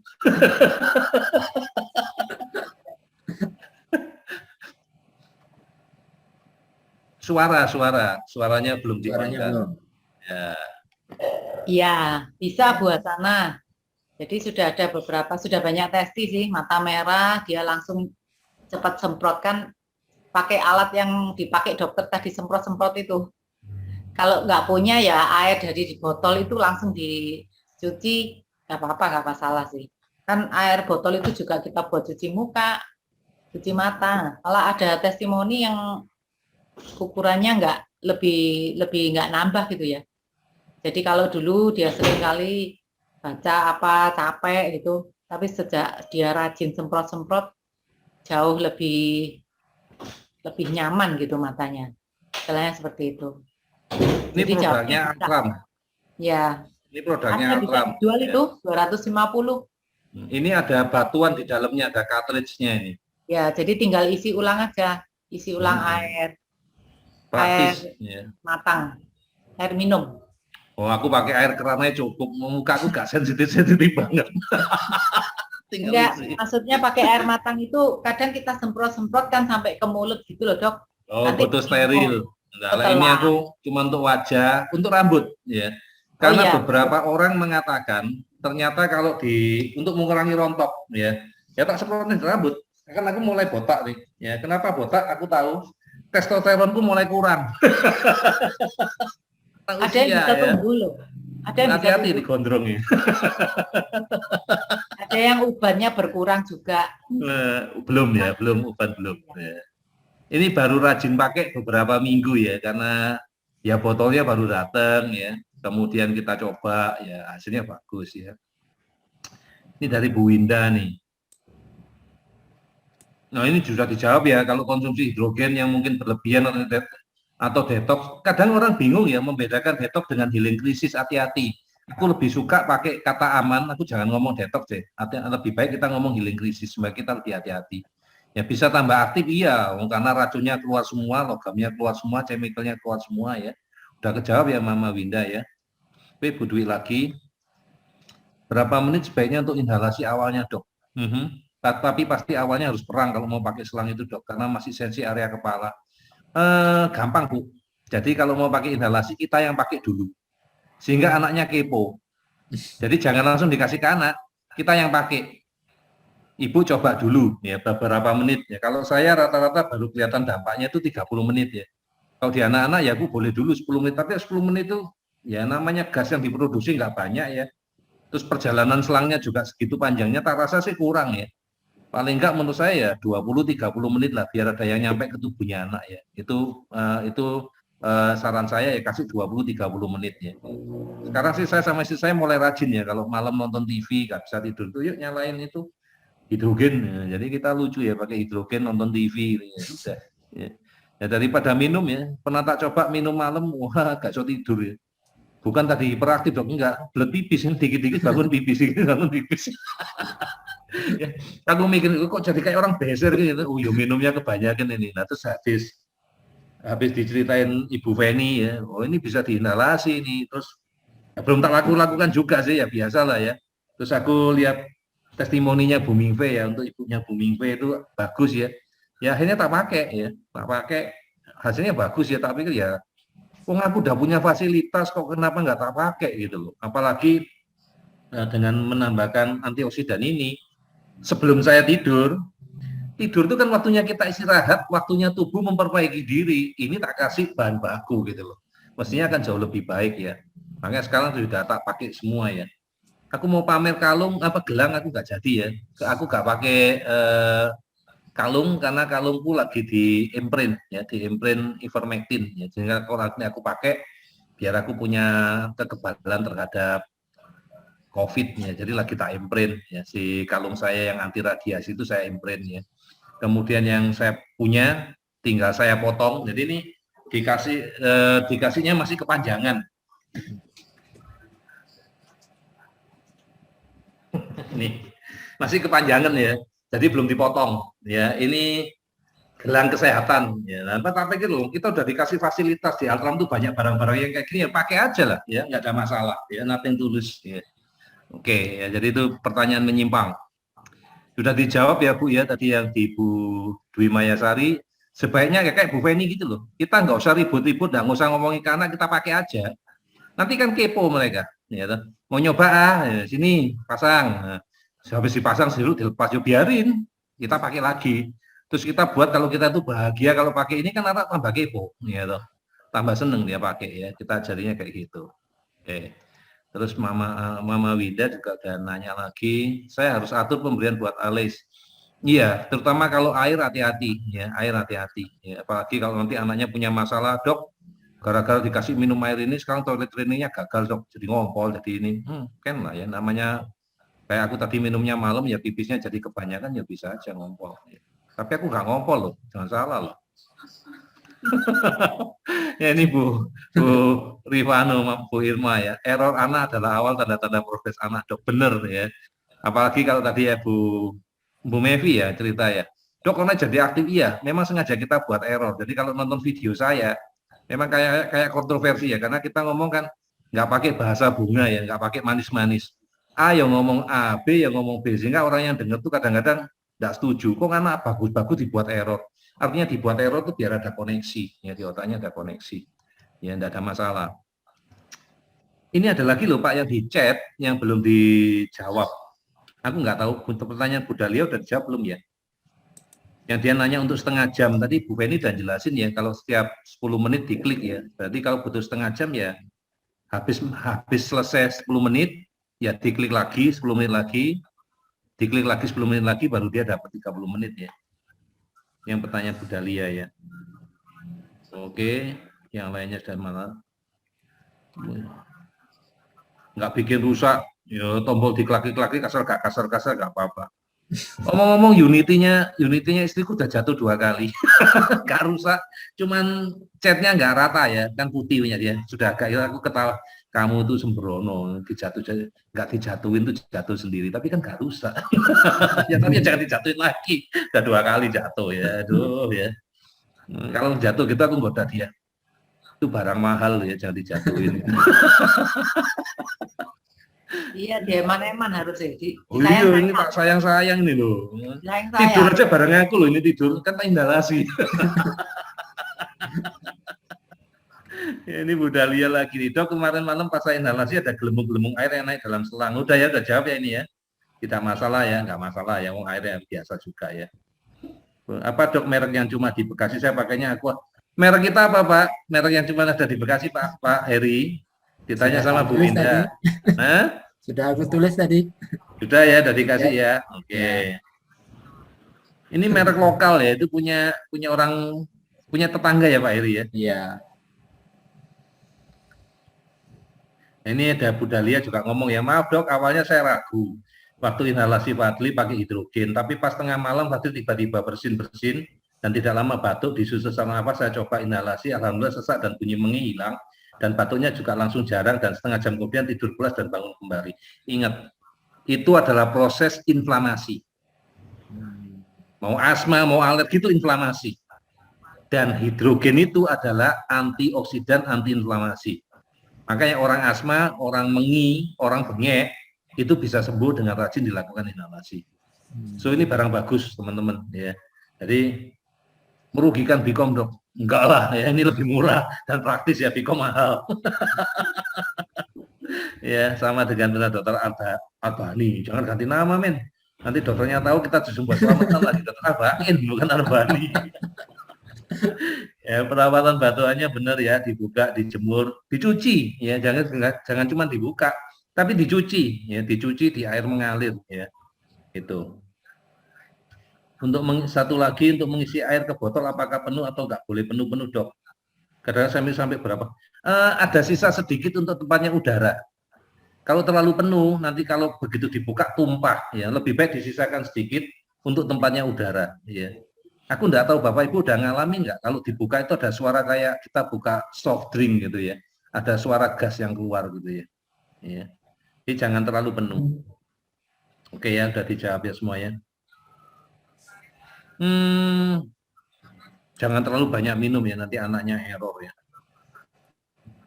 suaranya belum dimainkan. Ya. Ya, bisa Bu Hasana. Jadi sudah ada beberapa, sudah banyak testi sih, mata merah, dia langsung cepat semprotkan pakai alat yang dipakai dokter tadi, semprot-semprot itu. Kalau nggak punya ya air dari di botol itu langsung dicuci, nggak apa-apa, nggak masalah sih. Kan air botol itu juga kita buat cuci muka, cuci mata. Kalau ada testimoni yang ukurannya nggak lebih nggak nambah gitu ya. Jadi kalau dulu dia sering kali baca apa capek gitu, tapi sejak dia rajin semprot-semprot jauh lebih nyaman gitu matanya. Istilahnya seperti itu. Ini jadi produknya Akram. Ya. Ini produknya Akram. Jual itu 250. Ini ada batuan di dalamnya, ada cartridge-nya ini. Ya, jadi tinggal isi ulang aja, isi ulang air. Praktis, air ya. Matang, air minum. Oh, aku pakai air kerannya cukup, muka aku gak sensitif banget. Enggak, maksudnya pakai air matang itu kadang kita semprot-semprot kan sampai ke mulut gitu loh Dok. Oh, betul steril. Nah, ini aku cuma untuk wajah, untuk rambut ya. Karena beberapa orang mengatakan ternyata kalau untuk mengurangi rontok ya tak semprotin rambut. Kan aku mulai botak nih. Ya, kenapa botak? Aku tahu testosteronku mulai kurang. Ada yang bisa tumbuh loh. Ada yang hati-hati di gondrong ya. Ada yang ubannya berkurang juga. Belum uban belum. Ya. Ini baru rajin pakai beberapa minggu ya, karena ya botolnya baru datang ya. Kemudian kita coba ya, hasilnya bagus ya. Ini dari Bu Winda nih. Nah, ini sudah dijawab ya, kalau konsumsi hidrogen yang mungkin berlebihan atau detox, kadang orang bingung ya membedakan detox dengan healing krisis. Hati-hati. Aku lebih suka pakai kata aman, aku jangan ngomong detox deh. Lebih baik kita ngomong healing krisis, supaya kita lebih hati-hati. Ya bisa tambah aktif iya, karena racunnya keluar semua, logamnya keluar semua, chemicalnya keluar semua ya. Udah kejawab ya Mama Winda ya. Oke, Bu Dwi lagi. Berapa menit sebaiknya untuk inhalasi awalnya Dok? Tapi pasti awalnya harus perang kalau mau pakai selang itu Dok, karena masih sensi area kepala. Gampang Bu. Jadi kalau mau pakai inhalasi kita yang pakai dulu, sehingga anaknya kepo. Jadi jangan langsung dikasih ke anak, kita yang pakai. Ibu coba dulu ya beberapa menit ya. Kalau saya rata-rata baru kelihatan dampaknya itu 30 menit ya. Kalau di anak-anak ya aku boleh dulu 10 menit, tapi 10 menit itu ya namanya gas yang diproduksi nggak banyak ya. Terus perjalanan selangnya juga segitu panjangnya, tak rasa sih kurang ya. Paling nggak menurut saya ya 20-30 menit lah biar ada yang nyampe ke tubuhnya anak ya. Itu saran saya ya kasih 20-30 menit ya. Sekarang sih saya sama istri saya mulai rajin ya kalau malam nonton TV nggak bisa tidur tuh yuk nyalain itu hidrogen ya. Jadi kita lucu ya pakai hidrogen nonton TV ya sudah ya. Ya daripada minum ya pernah tak coba minum malam wah gak bisa tidur ya. Bukan tadi hiperaktif dok, enggak, belet pipis ini dikit-dikit bangun pipis, bangun pipis. Ya, aku mikir kok jadi kayak orang beser gitu. Oh, ya minumnya kebanyakan ini. Nah, terus habis diceritain Ibu Feni ya, oh ini bisa diinhalasi ini. Terus ya, belum tak lakukan juga sih ya biasa lah ya. Terus aku lihat testimoninya Bu Mingfe ya untuk ibunya Bu Mingfe itu bagus ya. Ya akhirnya tak pakai ya, tak pakai hasilnya bagus ya. Tapi ya, kok aku udah punya fasilitas kok kenapa nggak tak pakai gitu loh. Apalagi dengan menambahkan antioksidan ini sebelum saya tidur itu kan waktunya kita istirahat, waktunya tubuh memperbaiki diri. Ini tak kasih bahan baku gitu loh. Mestinya akan jauh lebih baik ya. Makanya sekarang sudah tak pakai semua ya. Aku mau pamer kalung apa gelang aku nggak jadi ya. Aku nggak pakai kalung karena kalungku lagi di imprint ya, di imprint ivermectin ya. Sehingga kalau aku pakai biar aku punya kekebalan terhadap COVID ya. Jadi lagi tak imprint ya si kalung saya yang anti radiasi itu saya imprint ya. Kemudian yang saya punya tinggal saya potong. Jadi ini dikasihnya masih kepanjangan. Nih masih kepanjangan ya. Jadi belum dipotong ya. Ini gelang kesehatan ya. Nah, tapi gitu kita udah dikasih fasilitas di Altram tuh banyak barang-barang yang kayak gini ya pakai aja lah ya, nggak ada masalah ya, nothing tulus ya. Oke ya, jadi itu pertanyaan menyimpang. Sudah dijawab ya Bu ya tadi yang di Bu Dwi Mayasari, sebaiknya kayak Bu Feni gitu loh. Kita nggak usah ribut-ribut, nggak usah ngomongin karena kita pakai aja. Nanti kan kepo mereka, ya mau nyoba ya, sini pasang. Nah, habis dipasang dulu dilepas, ya biarin, kita pakai lagi. Terus kita buat kalau kita tuh bahagia kalau pakai ini kan anak tambah kepo, ya toh. Tambah seneng dia pakai ya. Kita jadinya kayak gitu. Oke. Terus Mama Winda juga udah nanya lagi, saya harus atur pemberian buat alis. Iya, terutama kalau air hati-hati ya, air hati-hati. Ya, apalagi kalau nanti anaknya punya masalah, dok, gara-gara dikasih minum air ini sekarang toilet trainingnya gagal dok, jadi ngompol, jadi ini, kan lah ya namanya kayak aku tadi minumnya malam ya pipisnya jadi kebanyakan ya bisa aja ngompol. Ya. Tapi aku nggak ngompol loh, jangan salah loh. Ya ini Bu Rifano, Bu Irma ya. Error anak adalah awal tanda-tanda progres anak dok, bener ya. Apalagi kalau tadi ya Bu Mevi ya cerita ya. Dok karena jadi aktif iya, memang sengaja kita buat error. Jadi kalau nonton video saya, memang kayak kontroversi ya, karena kita ngomong kan nggak pakai bahasa bunga ya, nggak pakai manis-manis. A yang ngomong A, B yang ngomong B, sehingga orang yang dengar tuh kadang-kadang nggak setuju. Kok anak bagus-bagus dibuat error? Artinya dibuat error itu biar ada koneksi, ya di otaknya ada koneksi, ya tidak ada masalah. Ini ada lagi loh Pak yang di chat yang belum dijawab. Aku nggak tahu untuk pertanyaan Bu Dahlia udah dijawab belum ya? Yang dia nanya untuk setengah jam tadi Bu Feni udah jelasin ya, kalau setiap 10 menit diklik ya. Berarti kalau butuh setengah jam ya habis selesai 10 menit ya diklik lagi 10 menit lagi, diklik lagi 10 menit lagi baru dia dapat 30 menit ya. Yang pertanyaan Bu Dahlia ya. Oke, yang lainnya sudah mana? Nggak bikin rusak, ya tombol diklik-klik kasar nggak apa-apa. Ngomong-ngomong Unity-nya istriku udah jatuh 2 kali. Nggak rusak, cuman catnya nggak rata ya, kan putihnya dia. Sudah agak ya aku ketawa, kamu tuh sembrono, nggak dijatuhin tuh jatuh sendiri, tapi kan nggak rusak. Ya tapi jangan dijatuhin lagi, udah 2 kali jatuh ya, aduh ya. Kalau jatuh gitu aku goda dia. Itu barang mahal ya, jangan dijatuhin. Iya, dia eman-eman harus jadi. Oh iya, ini Pak sayang-sayang nih loh. Tidur aja barangnya aku loh, ini tidur kan inhalasi. Ya, ini Bu Dahlia lagi nih, dok kemarin malam pas saya inhalasi ada gelembung-gelembung air yang naik dalam selang. Udah ya, udah jawab ya ini ya. Tidak masalah ya, nggak masalah ya, wong airnya biasa juga ya. Apa dok merek yang cuma di Bekasi? Saya pakainya Aqua. Merek kita apa Pak? Merek yang cuma ada di Bekasi Pak Heri? Ditanya Sudah sama saya Bu tulis tadi. Winda. Hah? Sudah aku tulis tadi. Sudah ya, udah dikasih ya. Oke. Ya. Ini merek lokal ya, itu punya orang, punya tetangga ya Pak Heri ya. Iya. Ini ada Bu Dahlia juga ngomong ya, maaf dok, awalnya saya ragu. Waktu inhalasi Fadli pakai hidrogen, tapi pas tengah malam Fadli tiba-tiba bersin-bersin dan tidak lama batuk, disusul sama apa, saya coba inhalasi, alhamdulillah sesak dan bunyi mengi hilang, dan batuknya juga langsung jarang, dan setengah jam kemudian tidur pulas dan bangun kembali. Ingat, itu adalah proses inflamasi. Mau asma, mau alergi itu inflamasi. Dan hidrogen itu adalah antioksidan, antiinflamasi. Makanya orang asma, orang mengi, orang bengek, itu bisa sembuh dengan rajin dilakukan inhalasi. So ini barang bagus teman-teman ya. Jadi merugikan Bikom dok? Enggak lah ya, ini lebih murah dan praktis ya, Bikom mahal. Ya sama dengan dokter Arbani, jangan ganti nama men. Nanti dokternya tahu kita jumpa selamatan lagi, dokter Arbain bukan Arbani. Ya perawatan batuannya benar ya, dibuka, dijemur, dicuci ya, jangan cuma dibuka, tapi dicuci ya, dicuci di air mengalir ya. Itu. Untuk satu lagi, untuk mengisi air ke botol apakah penuh atau enggak boleh penuh-penuh dok? Kadang sampai berapa? Ada sisa sedikit untuk tempatnya udara. Kalau terlalu penuh, nanti kalau begitu dibuka tumpah ya, lebih baik disisakan sedikit untuk tempatnya udara ya. Aku enggak tahu Bapak Ibu udah ngalami enggak, kalau dibuka itu ada suara kayak kita buka soft drink gitu ya. Ada suara gas yang keluar gitu ya. Ya. Jadi jangan terlalu penuh. Oke ya, udah dijawab ya semuanya. Jangan terlalu banyak minum ya, nanti anaknya error ya.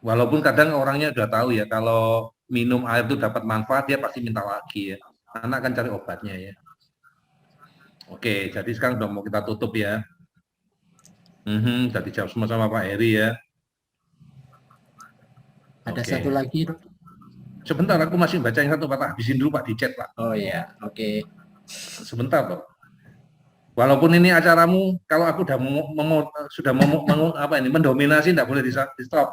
Walaupun kadang orangnya udah tahu ya, kalau minum air itu dapat manfaat, dia pasti minta lagi ya. Anak akan cari obatnya ya. Oke, jadi sekarang udah mau kita tutup ya. Sudah dijawab semua sama Pak Heri ya. Ada satu lagi, dok. Sebentar, aku masih baca yang satu Pak. Habisin dulu Pak di chat Pak. Oh ya, oke. Sebentar Pak. Walaupun ini acaramu, kalau aku sudah mendominasi, tidak boleh di stop.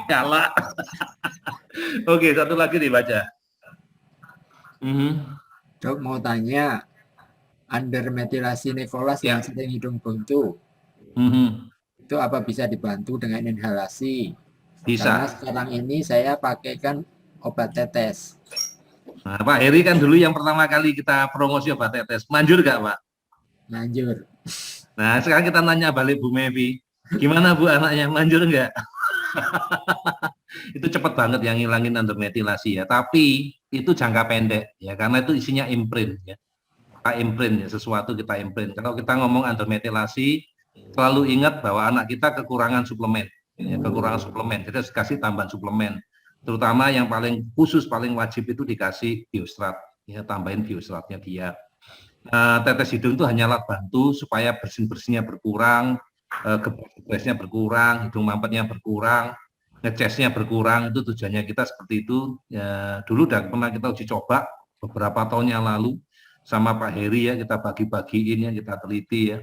Galak. Oke, satu lagi dibaca. Dok mau tanya, undermetilasi Nicholas yang sering hidung buntu, itu apa bisa dibantu dengan inhalasi? Bisa. Karena sekarang ini saya pakaikan obat tetes. Nah, Pak Heri kan dulu yang pertama kali kita promosi obat tetes, manjur nggak Pak? Manjur. Nah, sekarang kita nanya balik Bu Mevi, gimana Bu anaknya, manjur nggak? Itu cepat banget yang ngilangin undermetilasi ya, tapi itu jangka pendek ya, karena itu isinya imprint ya. Kita imprint ya, sesuatu kita imprint. Kalau kita ngomong undermetilasi, selalu ingat bahwa anak kita kekurangan suplemen ya, kekurangan suplemen, jadi harus kasih tambahan suplemen, terutama yang paling khusus, paling wajib itu dikasih biostrat ya, tambahin biostratnya dia. Tetes hidung itu hanya alat bantu supaya bersin-bersinnya berkurang, gebresnya berkurang, hidung mampetnya berkurang, ngecesnya berkurang, itu tujuannya kita seperti itu ya. Dulu udah pernah kita uji coba beberapa tahun yang lalu sama Pak Heri ya, kita bagi-bagiin ya, kita teliti ya,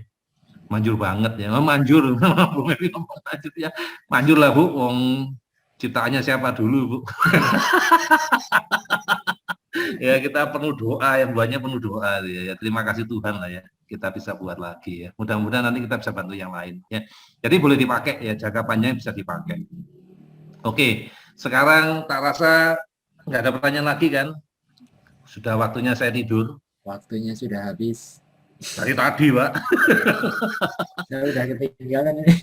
manjur banget ya, manjur. Bu Mevi ngomong manjur ya, manjur lah Bu, wong ciptaannya siapa dulu Bu. Ya kita penuh doa, yang buatnya penuh doa ya. Terima kasih Tuhan lah ya, kita bisa buat lagi ya. Mudah-mudahan nanti kita bisa bantu yang lain ya. Jadi boleh dipakai ya, jangka panjang bisa dipakai. Oke, sekarang tak rasa nggak ada pertanyaan lagi kan? Sudah waktunya saya tidur. Waktunya sudah habis. Dari tadi Pak. Saya udah ketinggalan ini.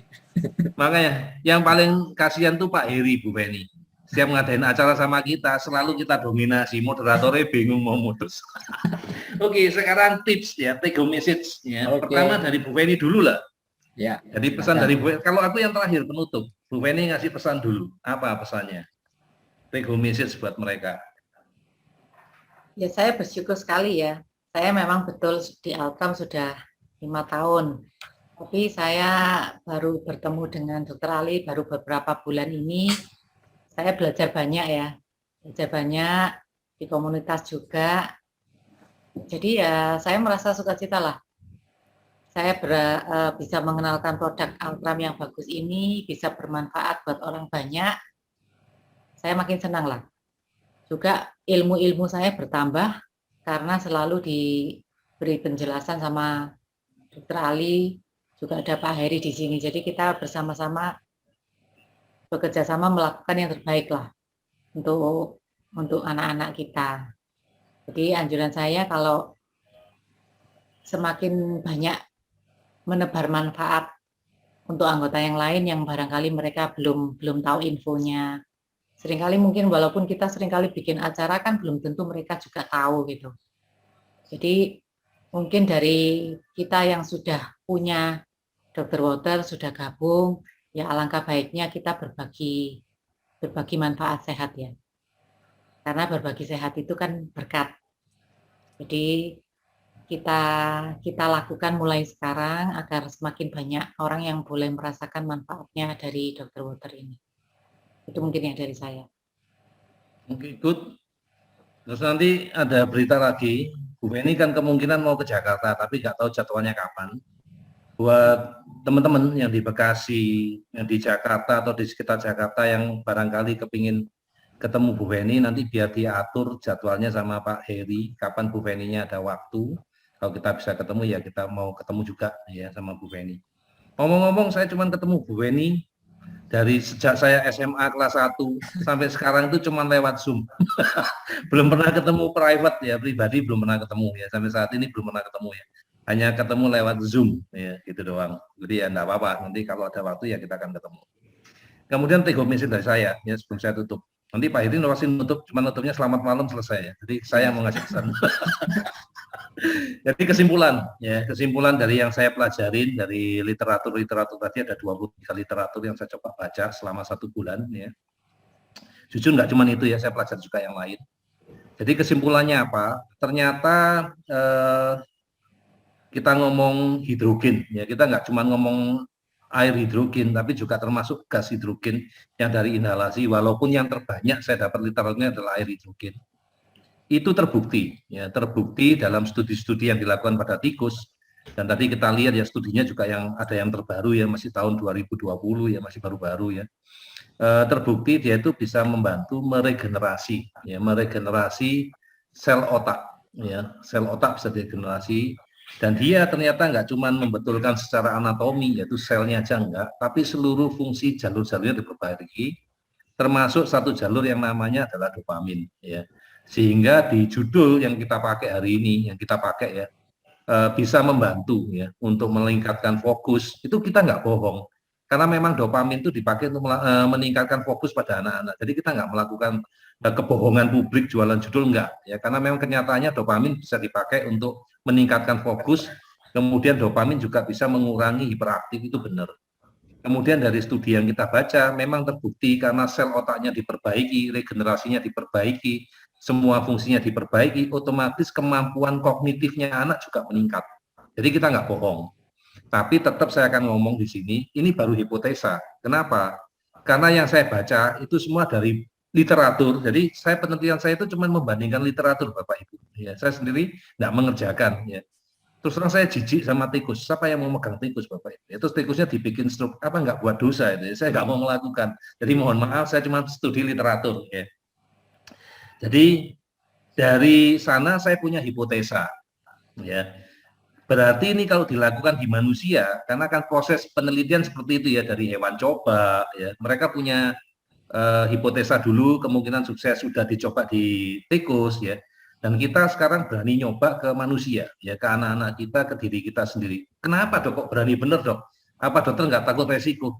Makanya yang paling kasihan tuh Pak Heri, Bu Penny. Setiap ngadain acara sama kita, selalu kita dominasi, moderatornya bingung mau mutus. Oke, sekarang tips ya, take home message ya. Pertama dari Bu Penny dulu lah. Ya. Jadi pesan dari Bu, kalau aku yang terakhir penutup, Bu Penny ngasih pesan dulu. Apa pesannya? Take home message buat mereka. Ya saya bersyukur sekali ya. Saya memang betul di Alkam sudah 5 tahun. Tapi saya baru bertemu dengan Dr. Ali baru beberapa bulan ini. Saya belajar banyak ya, belajar banyak di komunitas juga. Jadi ya saya merasa sukacita lah. Saya bisa mengenalkan produk Altram yang bagus ini, bisa bermanfaat buat orang banyak. Saya makin senang lah. Juga ilmu-ilmu saya bertambah karena selalu diberi penjelasan sama Dr. Ali, juga ada Pak Heri di sini. Jadi kita bersama-sama bekerja sama melakukan yang terbaik lah untuk anak-anak kita. Jadi anjuran saya kalau semakin banyak menebar manfaat untuk anggota yang lain yang barangkali mereka belum tahu infonya. Seringkali mungkin walaupun kita seringkali bikin acara kan belum tentu mereka juga tahu gitu. Jadi mungkin dari kita yang sudah punya Dr. Water, sudah gabung, ya alangkah baiknya kita berbagi manfaat sehat ya. Karena berbagi sehat itu kan berkat. Jadi kita lakukan mulai sekarang agar semakin banyak orang yang boleh merasakan manfaatnya dari Dr. Water ini. Itu mungkin yang dari saya. Oke, good. Terus nanti ada berita lagi, Bu Feni kan kemungkinan mau ke Jakarta, tapi nggak tahu jadwalnya kapan. Buat teman-teman yang di Bekasi, yang di Jakarta atau di sekitar Jakarta yang barangkali kepingin ketemu Bu Feni, nanti biar diatur jadwalnya sama Pak Heri, kapan Bu Feni-nya ada waktu. Kalau kita bisa ketemu ya kita mau ketemu juga ya sama Bu Feni. Ngomong-ngomong, saya cuma ketemu Bu Feni dari sejak saya SMA kelas 1 sampai sekarang itu cuma lewat Zoom. Belum pernah ketemu private ya, pribadi belum pernah ketemu ya, sampai saat ini belum pernah ketemu ya. Hanya ketemu lewat Zoom ya, gitu doang. Jadi ya enggak apa-apa, nanti kalau ada waktu ya kita akan ketemu. Kemudian take home message dari saya ya sebelum saya tutup. Nanti Pak Heri pasti nutup, cuma nutupnya selamat malam selesai ya. Jadi saya mau ngasih pesan. Jadi kesimpulan dari yang saya pelajarin dari literatur tadi ada 23 literatur yang saya coba baca selama 1 bulan ya. Jujur nggak cuma itu ya, saya pelajari juga yang lain. Jadi kesimpulannya apa? Ternyata kita ngomong hidrogen ya, kita nggak cuma ngomong air hidrogen, tapi juga termasuk gas hidrogen yang dari inhalasi. Walaupun yang terbanyak saya dapat literaturnya adalah air hidrogen. Itu terbukti dalam studi-studi yang dilakukan pada tikus, dan tadi kita lihat ya studinya juga yang ada yang terbaru ya, masih tahun 2020 ya, masih baru-baru ya. Terbukti dia itu bisa membantu meregenerasi sel otak ya, sel otak bisa diregenerasi, dan dia ternyata nggak cuma membetulkan secara anatomi yaitu selnya aja enggak, tapi seluruh fungsi jalur-jalurnya diperbaiki, termasuk satu jalur yang namanya adalah dopamin ya. Sehingga di judul yang kita pakai hari ini, ya, bisa membantu ya untuk meningkatkan fokus. Itu kita nggak bohong, karena memang dopamin itu dipakai untuk meningkatkan fokus pada anak-anak. Jadi kita nggak melakukan kebohongan publik jualan judul, enggak ya, karena memang kenyataannya dopamin bisa dipakai untuk meningkatkan fokus. Kemudian dopamin juga bisa mengurangi hiperaktif, itu benar. Kemudian dari studi yang kita baca memang terbukti karena sel otaknya diperbaiki, regenerasinya diperbaiki, semua fungsinya diperbaiki, otomatis kemampuan kognitifnya anak juga meningkat. Jadi kita nggak bohong. Tapi tetap saya akan ngomong di sini, ini baru hipotesa. Kenapa? Karena yang saya baca itu semua dari literatur. Jadi penelitian saya itu cuma membandingkan literatur, Bapak Ibu. Ya, saya sendiri nggak mengerjakan. Ya. Terus terang saya jijik sama tikus. Siapa yang mau megang tikus, Bapak Ibu? Terus tikusnya dibikin stroke, apa nggak buat dosa itu? Saya nggak mau melakukan. Jadi mohon maaf, saya cuma studi literatur. Ya. Jadi dari sana saya punya hipotesa. Ya. Berarti ini kalau dilakukan di manusia, karena kan proses penelitian seperti itu ya, dari hewan coba, ya. Mereka punya hipotesa dulu, kemungkinan sukses sudah dicoba di tikus, ya. Dan kita sekarang berani nyoba ke manusia, ya, ke anak-anak kita, ke diri kita sendiri. Kenapa dok kok berani bener dok? Apa dokter nggak takut resiko?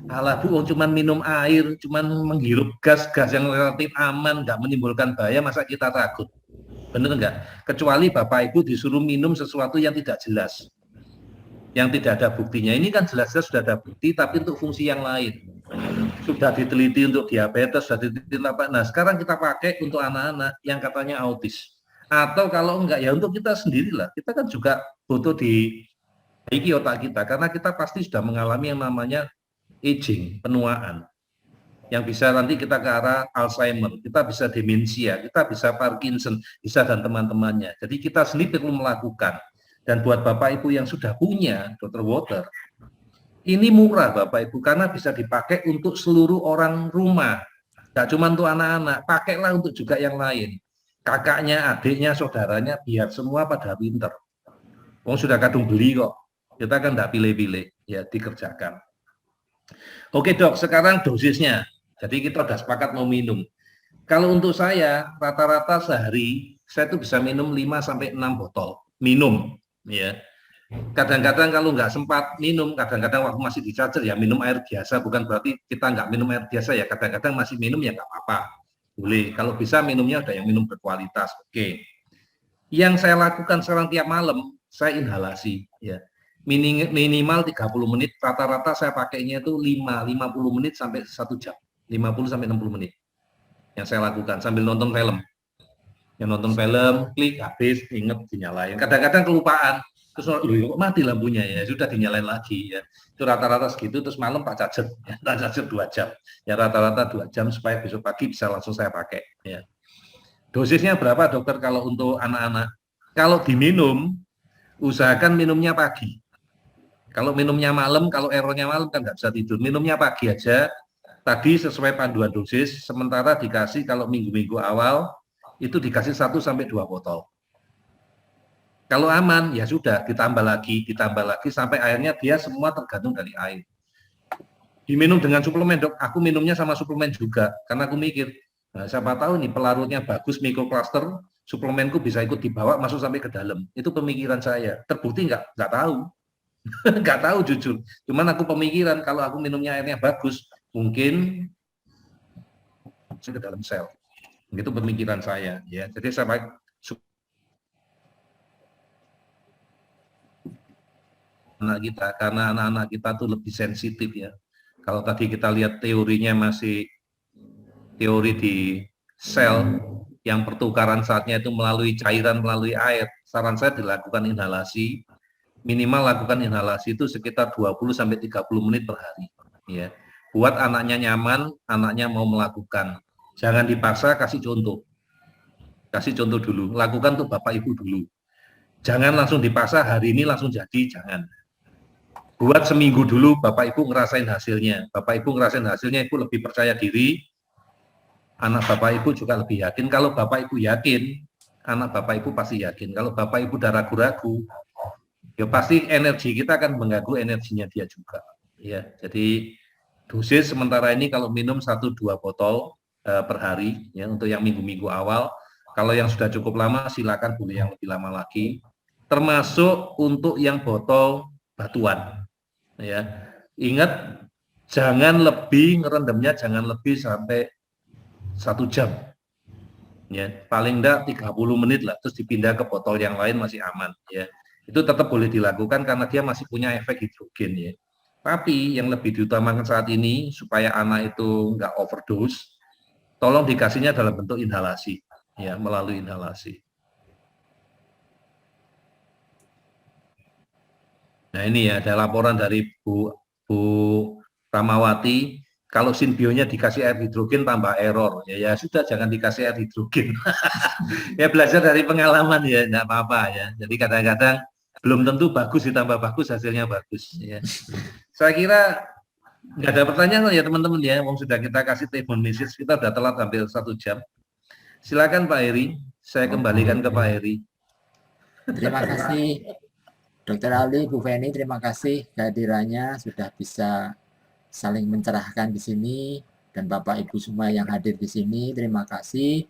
Alah Bu, cuma minum air, cuma menghirup gas-gas yang relatif aman, nggak menimbulkan bahaya, masa kita takut? Bener nggak? Kecuali Bapak Ibu disuruh minum sesuatu yang tidak jelas, yang tidak ada buktinya. Ini kan jelas-jelas sudah ada bukti, tapi untuk fungsi yang lain. Sudah diteliti untuk diabetes, sudah diteliti apa. Nah sekarang kita pakai untuk anak-anak yang katanya autis. Atau kalau enggak ya untuk kita sendirilah. Kita kan juga butuh diperbaiki otak kita, karena kita pasti sudah mengalami yang namanya aging, penuaan. yang bisa nanti kita ke arah Alzheimer, kita bisa demensia, kita bisa Parkinson, bisa dan teman-temannya. Jadi kita sendiri perlu melakukan. Dan buat Bapak Ibu yang sudah punya Dr. Water, ini murah Bapak Ibu karena bisa dipakai untuk seluruh orang rumah. Tidak cuma untuk anak-anak, pakailah untuk juga yang lain. Kakaknya, adiknya, saudaranya, biar semua pada pinter. Wong sudah kadung beli kok. Kita kan tidak pilih-pilih, ya dikerjakan. Oke dok, sekarang dosisnya. Jadi kita sudah sepakat mau minum. Kalau untuk saya, rata-rata sehari, saya tuh bisa minum 5-6 botol. Minum, ya. Kadang-kadang kalau nggak sempat minum, kadang-kadang waktu masih di charger ya minum air biasa, bukan berarti kita nggak minum air biasa ya, kadang-kadang masih minum ya nggak apa-apa. Boleh, kalau bisa minumnya udah yang minum berkualitas, oke. Yang saya lakukan sekarang tiap malam, saya inhalasi, ya. Minimal 30 menit, rata-rata saya pakainya itu 50 menit sampai 1 jam. 50 sampai 60 menit yang saya lakukan sambil nonton film. Yang nonton film, klik habis, inget dinyalain. Kadang-kadang kelupaan, terus kok mati lampunya ya, sudah dinyalain lagi ya. Itu rata-rata segitu, terus malam tak charger, ya, tak charger 2 jam. Ya rata-rata 2 jam supaya besok pagi bisa langsung saya pakai. Ya. Dosisnya berapa dokter kalau untuk anak-anak? Kalau diminum, usahakan minumnya pagi. Kalau minumnya malam, kalau errornya malam kan nggak bisa tidur. Minumnya pagi aja. Tadi sesuai panduan dosis, sementara dikasih kalau minggu-minggu awal, itu dikasih 1-2 botol. Kalau aman, ya sudah, ditambah lagi, sampai akhirnya dia semua tergantung dari air. Diminum dengan suplemen, dok, aku minumnya sama suplemen juga, karena aku mikir, nah, siapa tahu nih pelarutnya bagus, mikrokluster, suplemenku bisa ikut dibawa, masuk sampai ke dalam. Itu pemikiran saya. Terbukti nggak tahu. Nggak tahu jujur. Cuman aku pemikiran, kalau aku minumnya airnya bagus, mungkin ke dalam sel. Itu pemikiran saya, ya. Jadi saya baik anak kita, karena anak-anak kita tuh lebih sensitif ya. Kalau tadi kita lihat teorinya masih teori di sel yang pertukaran saatnya itu melalui cairan, melalui air. Saran saya dilakukan inhalasi, minimal lakukan inhalasi itu sekitar 20-30 menit per hari. Ya. Buat anaknya nyaman, anaknya mau melakukan. Jangan dipaksa, kasih contoh. Kasih contoh dulu, lakukan untuk Bapak Ibu dulu. Jangan langsung dipaksa, hari ini langsung jadi, jangan. Buat seminggu dulu, Bapak Ibu ngerasain hasilnya. Bapak Ibu ngerasain hasilnya, Ibu lebih percaya diri, anak Bapak Ibu juga lebih yakin. Kalau Bapak Ibu yakin, anak Bapak Ibu pasti yakin. Kalau Bapak Ibu udah ragu-ragu, ya pasti energi kita akan mengganggu energinya dia juga. Ya, jadi dosis sementara ini kalau minum 1-2 botol per hari ya untuk yang minggu-minggu awal. Kalau yang sudah cukup lama silakan boleh yang lebih lama lagi. Termasuk untuk yang botol batuan. Ya. Ingat jangan lebih ngerendamnya jangan lebih sampai 1 jam. Ya, paling enggak 30 menit lah terus dipindah ke botol yang lain masih aman ya. Itu tetap boleh dilakukan karena dia masih punya efek hidrogen ya. Tapi yang lebih diutamakan saat ini supaya anak itu nggak overdose, tolong dikasihnya dalam bentuk inhalasi, ya melalui inhalasi. Nah ini ya ada laporan dari Bu Ramawati, kalau Sinbionya dikasih air hidrogen tambah error, ya sudah jangan dikasih air hidrogen. Ya belajar dari pengalaman ya, nggak apa-apa ya. Jadi kadang-kadang belum tentu bagus ditambah bagus hasilnya bagus ya. Saya kira nggak ada pertanyaan ya teman-teman ya, wong sudah kita kasih telepon message, kita sudah telat hampir 1 jam. Silakan Pak Heri, saya kembalikan ke Pak Heri. Terima kasih Dr. Ali, Bu Feni, terima kasih kehadirannya sudah bisa saling mencerahkan di sini dan Bapak Ibu semua yang hadir di sini, terima kasih.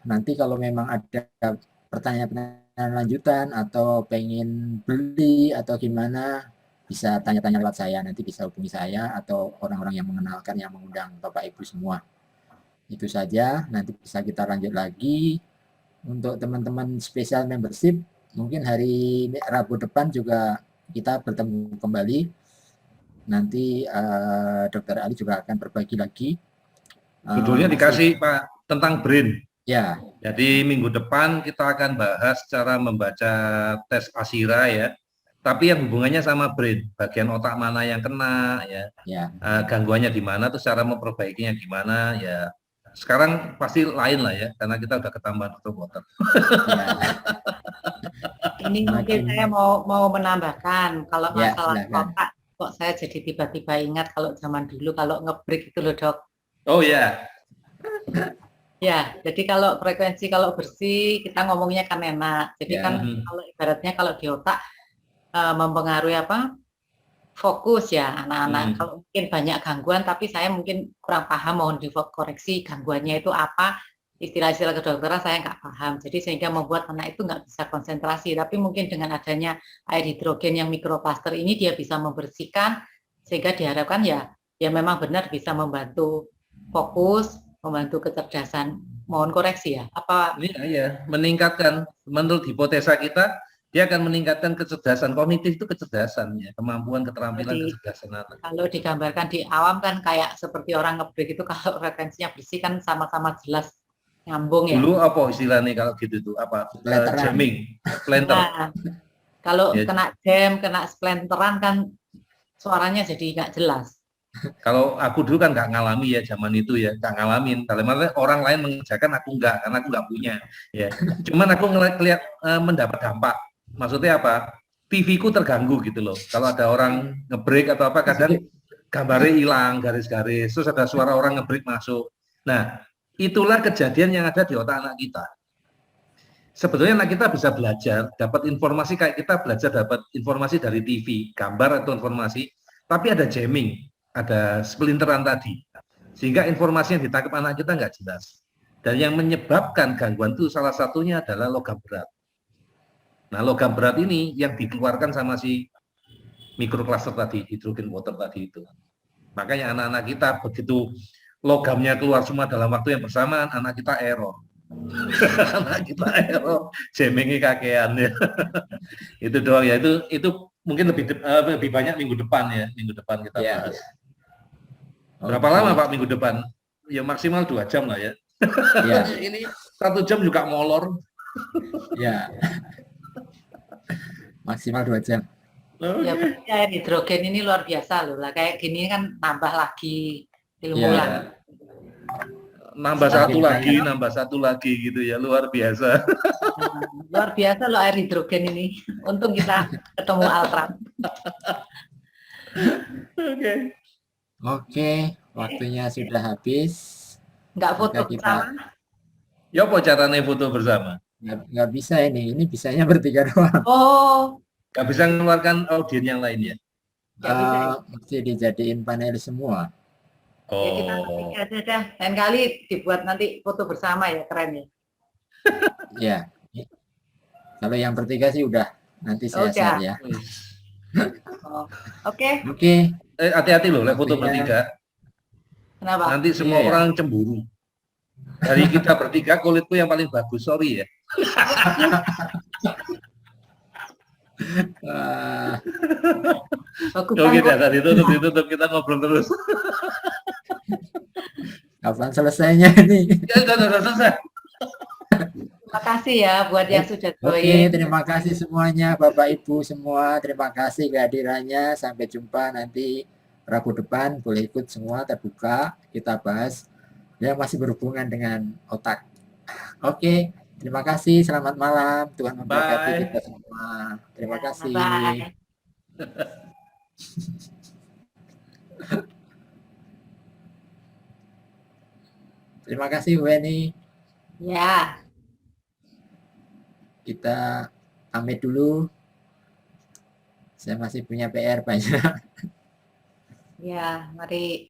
Nanti kalau memang ada pertanyaan lanjutan atau pengen beli atau gimana bisa tanya-tanya lewat saya, nanti bisa hubungi saya atau orang-orang yang mengenalkan yang mengundang Bapak Ibu semua. Itu saja, nanti bisa kita lanjut lagi. Untuk teman-teman spesial membership, mungkin hari Rabu depan juga kita bertemu kembali. Nanti Dr. Ali juga akan berbagi lagi. Judulnya dikasih Pak tentang brain. Ya. Jadi minggu depan kita akan bahas cara membaca tes ASIRA ya. tapi yang hubungannya sama brain, bagian otak mana yang kena, ya, Ya, gangguannya di mana, terus cara memperbaikinya gimana, ya. Sekarang pasti lain lah ya, karena kita udah ketambahan dokter water. ya, Ini mungkin saya makin mau menambahkan kalau ya, masalah silakan. otak, kok saya jadi tiba-tiba ingat kalau zaman dulu kalau ngebreak itu loh dok. Oh ya, Ya, jadi kalau frekuensi kalau bersih kita ngomongnya kan enak. Jadi Ya, kan kalau ibaratnya kalau di otak mempengaruhi apa? Fokus ya anak-anak. Kalau mungkin banyak gangguan, tapi saya mungkin kurang paham, mohon dikoreksi gangguannya itu apa. Istilah-istilah kedokteran saya nggak paham. Jadi sehingga membuat anak itu nggak bisa konsentrasi. Tapi mungkin dengan adanya air hidrogen yang mikroplaster ini dia bisa membersihkan sehingga diharapkan ya memang benar bisa membantu fokus, membantu kecerdasan. Mohon koreksi ya. Apa ini ya meningkatkan, menurut hipotesa kita, dia akan meningkatkan kecerdasan kognitif itu kecerdasannya, kemampuan, keterampilan, kecerdasan anak. kalau digambarkan di awam kan kayak seperti orang ngebreak itu kalau frekuensinya bersih kan sama-sama jelas nyambung ya. Dulu apa istilahnya kalau gitu tuh apa? Jamming, splinter. Nah, kalau Ya. kena jam, kena splinteran kan suaranya jadi nggak jelas. Kalau aku dulu kan nggak ngalami ya zaman itu ya, nggak ngalamin. Dalam arti orang lain mengerjakan aku nggak, karena aku nggak punya. Ya, cuman aku ngeliat mendapat dampak. Maksudnya apa? TV-ku terganggu gitu loh. Kalau ada orang ngebreak atau apa, kadang gambarnya hilang, garis-garis. Terus ada suara orang ngebreak masuk. Nah, itulah kejadian yang ada di otak anak kita. Sebetulnya anak kita bisa belajar, dapat informasi kayak kita belajar dapat informasi dari TV, gambar atau informasi, tapi ada jamming, ada splinteran tadi, sehingga informasi yang ditangkap anak kita nggak jelas. Dan yang menyebabkan gangguan itu salah satunya adalah logam berat. Nah, logam berat ini yang dikeluarkan sama si mikrocluster tadi, hydrogen water tadi itu. Makanya anak-anak kita begitu logamnya keluar semua dalam waktu yang bersamaan, anak kita error. Anak kita error, jammingnya kakean ya. Itu doang ya, itu mungkin lebih banyak minggu depan ya, minggu depan kita bahas. Berapa lama Pak minggu depan? Ya maksimal 2 jam lah ya. Ya. Ini 1 jam juga molor. Ya. Maksimal 2 jam. Ya berarti air hidrogen ini luar biasa loh lah. Kayak gini kan nambah lagi ilmu Ya. lagi. Nambah satu lagi gitu ya, luar biasa. Luar biasa loh air hidrogen ini. Untung kita ketemu Altran. Oke, waktunya sudah habis. Nggak foto Maka bersama? Ya apa caranya foto bersama? Nggak bisa ini bisanya bertiga doang. Oh, Nggak bisa mengeluarkan audiens yang lain ya? nggak bisa. Mesti dijadiin panelis semua. Ya kita bertiga aja dah. Lain kali dibuat nanti foto bersama ya, keren ya. Ya. Kalau yang bertiga sih udah nanti saya share ya. Oke. Oke. Hati-hati loh, foto bertiga. Kenapa? Nanti semua orang cemburu. Dari kita bertiga, kulitku yang paling bagus, sorry ya. Oke, dah, ditutup, kita ngobrol terus. Kapan selesainya ini? Ya, sudah selesai. Terima kasih ya buat yang sudah join. Oke, terima kasih semuanya Bapak Ibu semua. Terima kasih kehadirannya. Sampai jumpa nanti Rabu depan. Boleh ikut semua, terbuka. Kita bahas yang masih berhubungan dengan otak. Oke, terima kasih. Selamat malam. Tuhan memberkati kita semua. Terima kasih. Bye. Terima kasih Weni. Ya. Kita pamit dulu. Saya masih punya PR banyak. Ya, mari.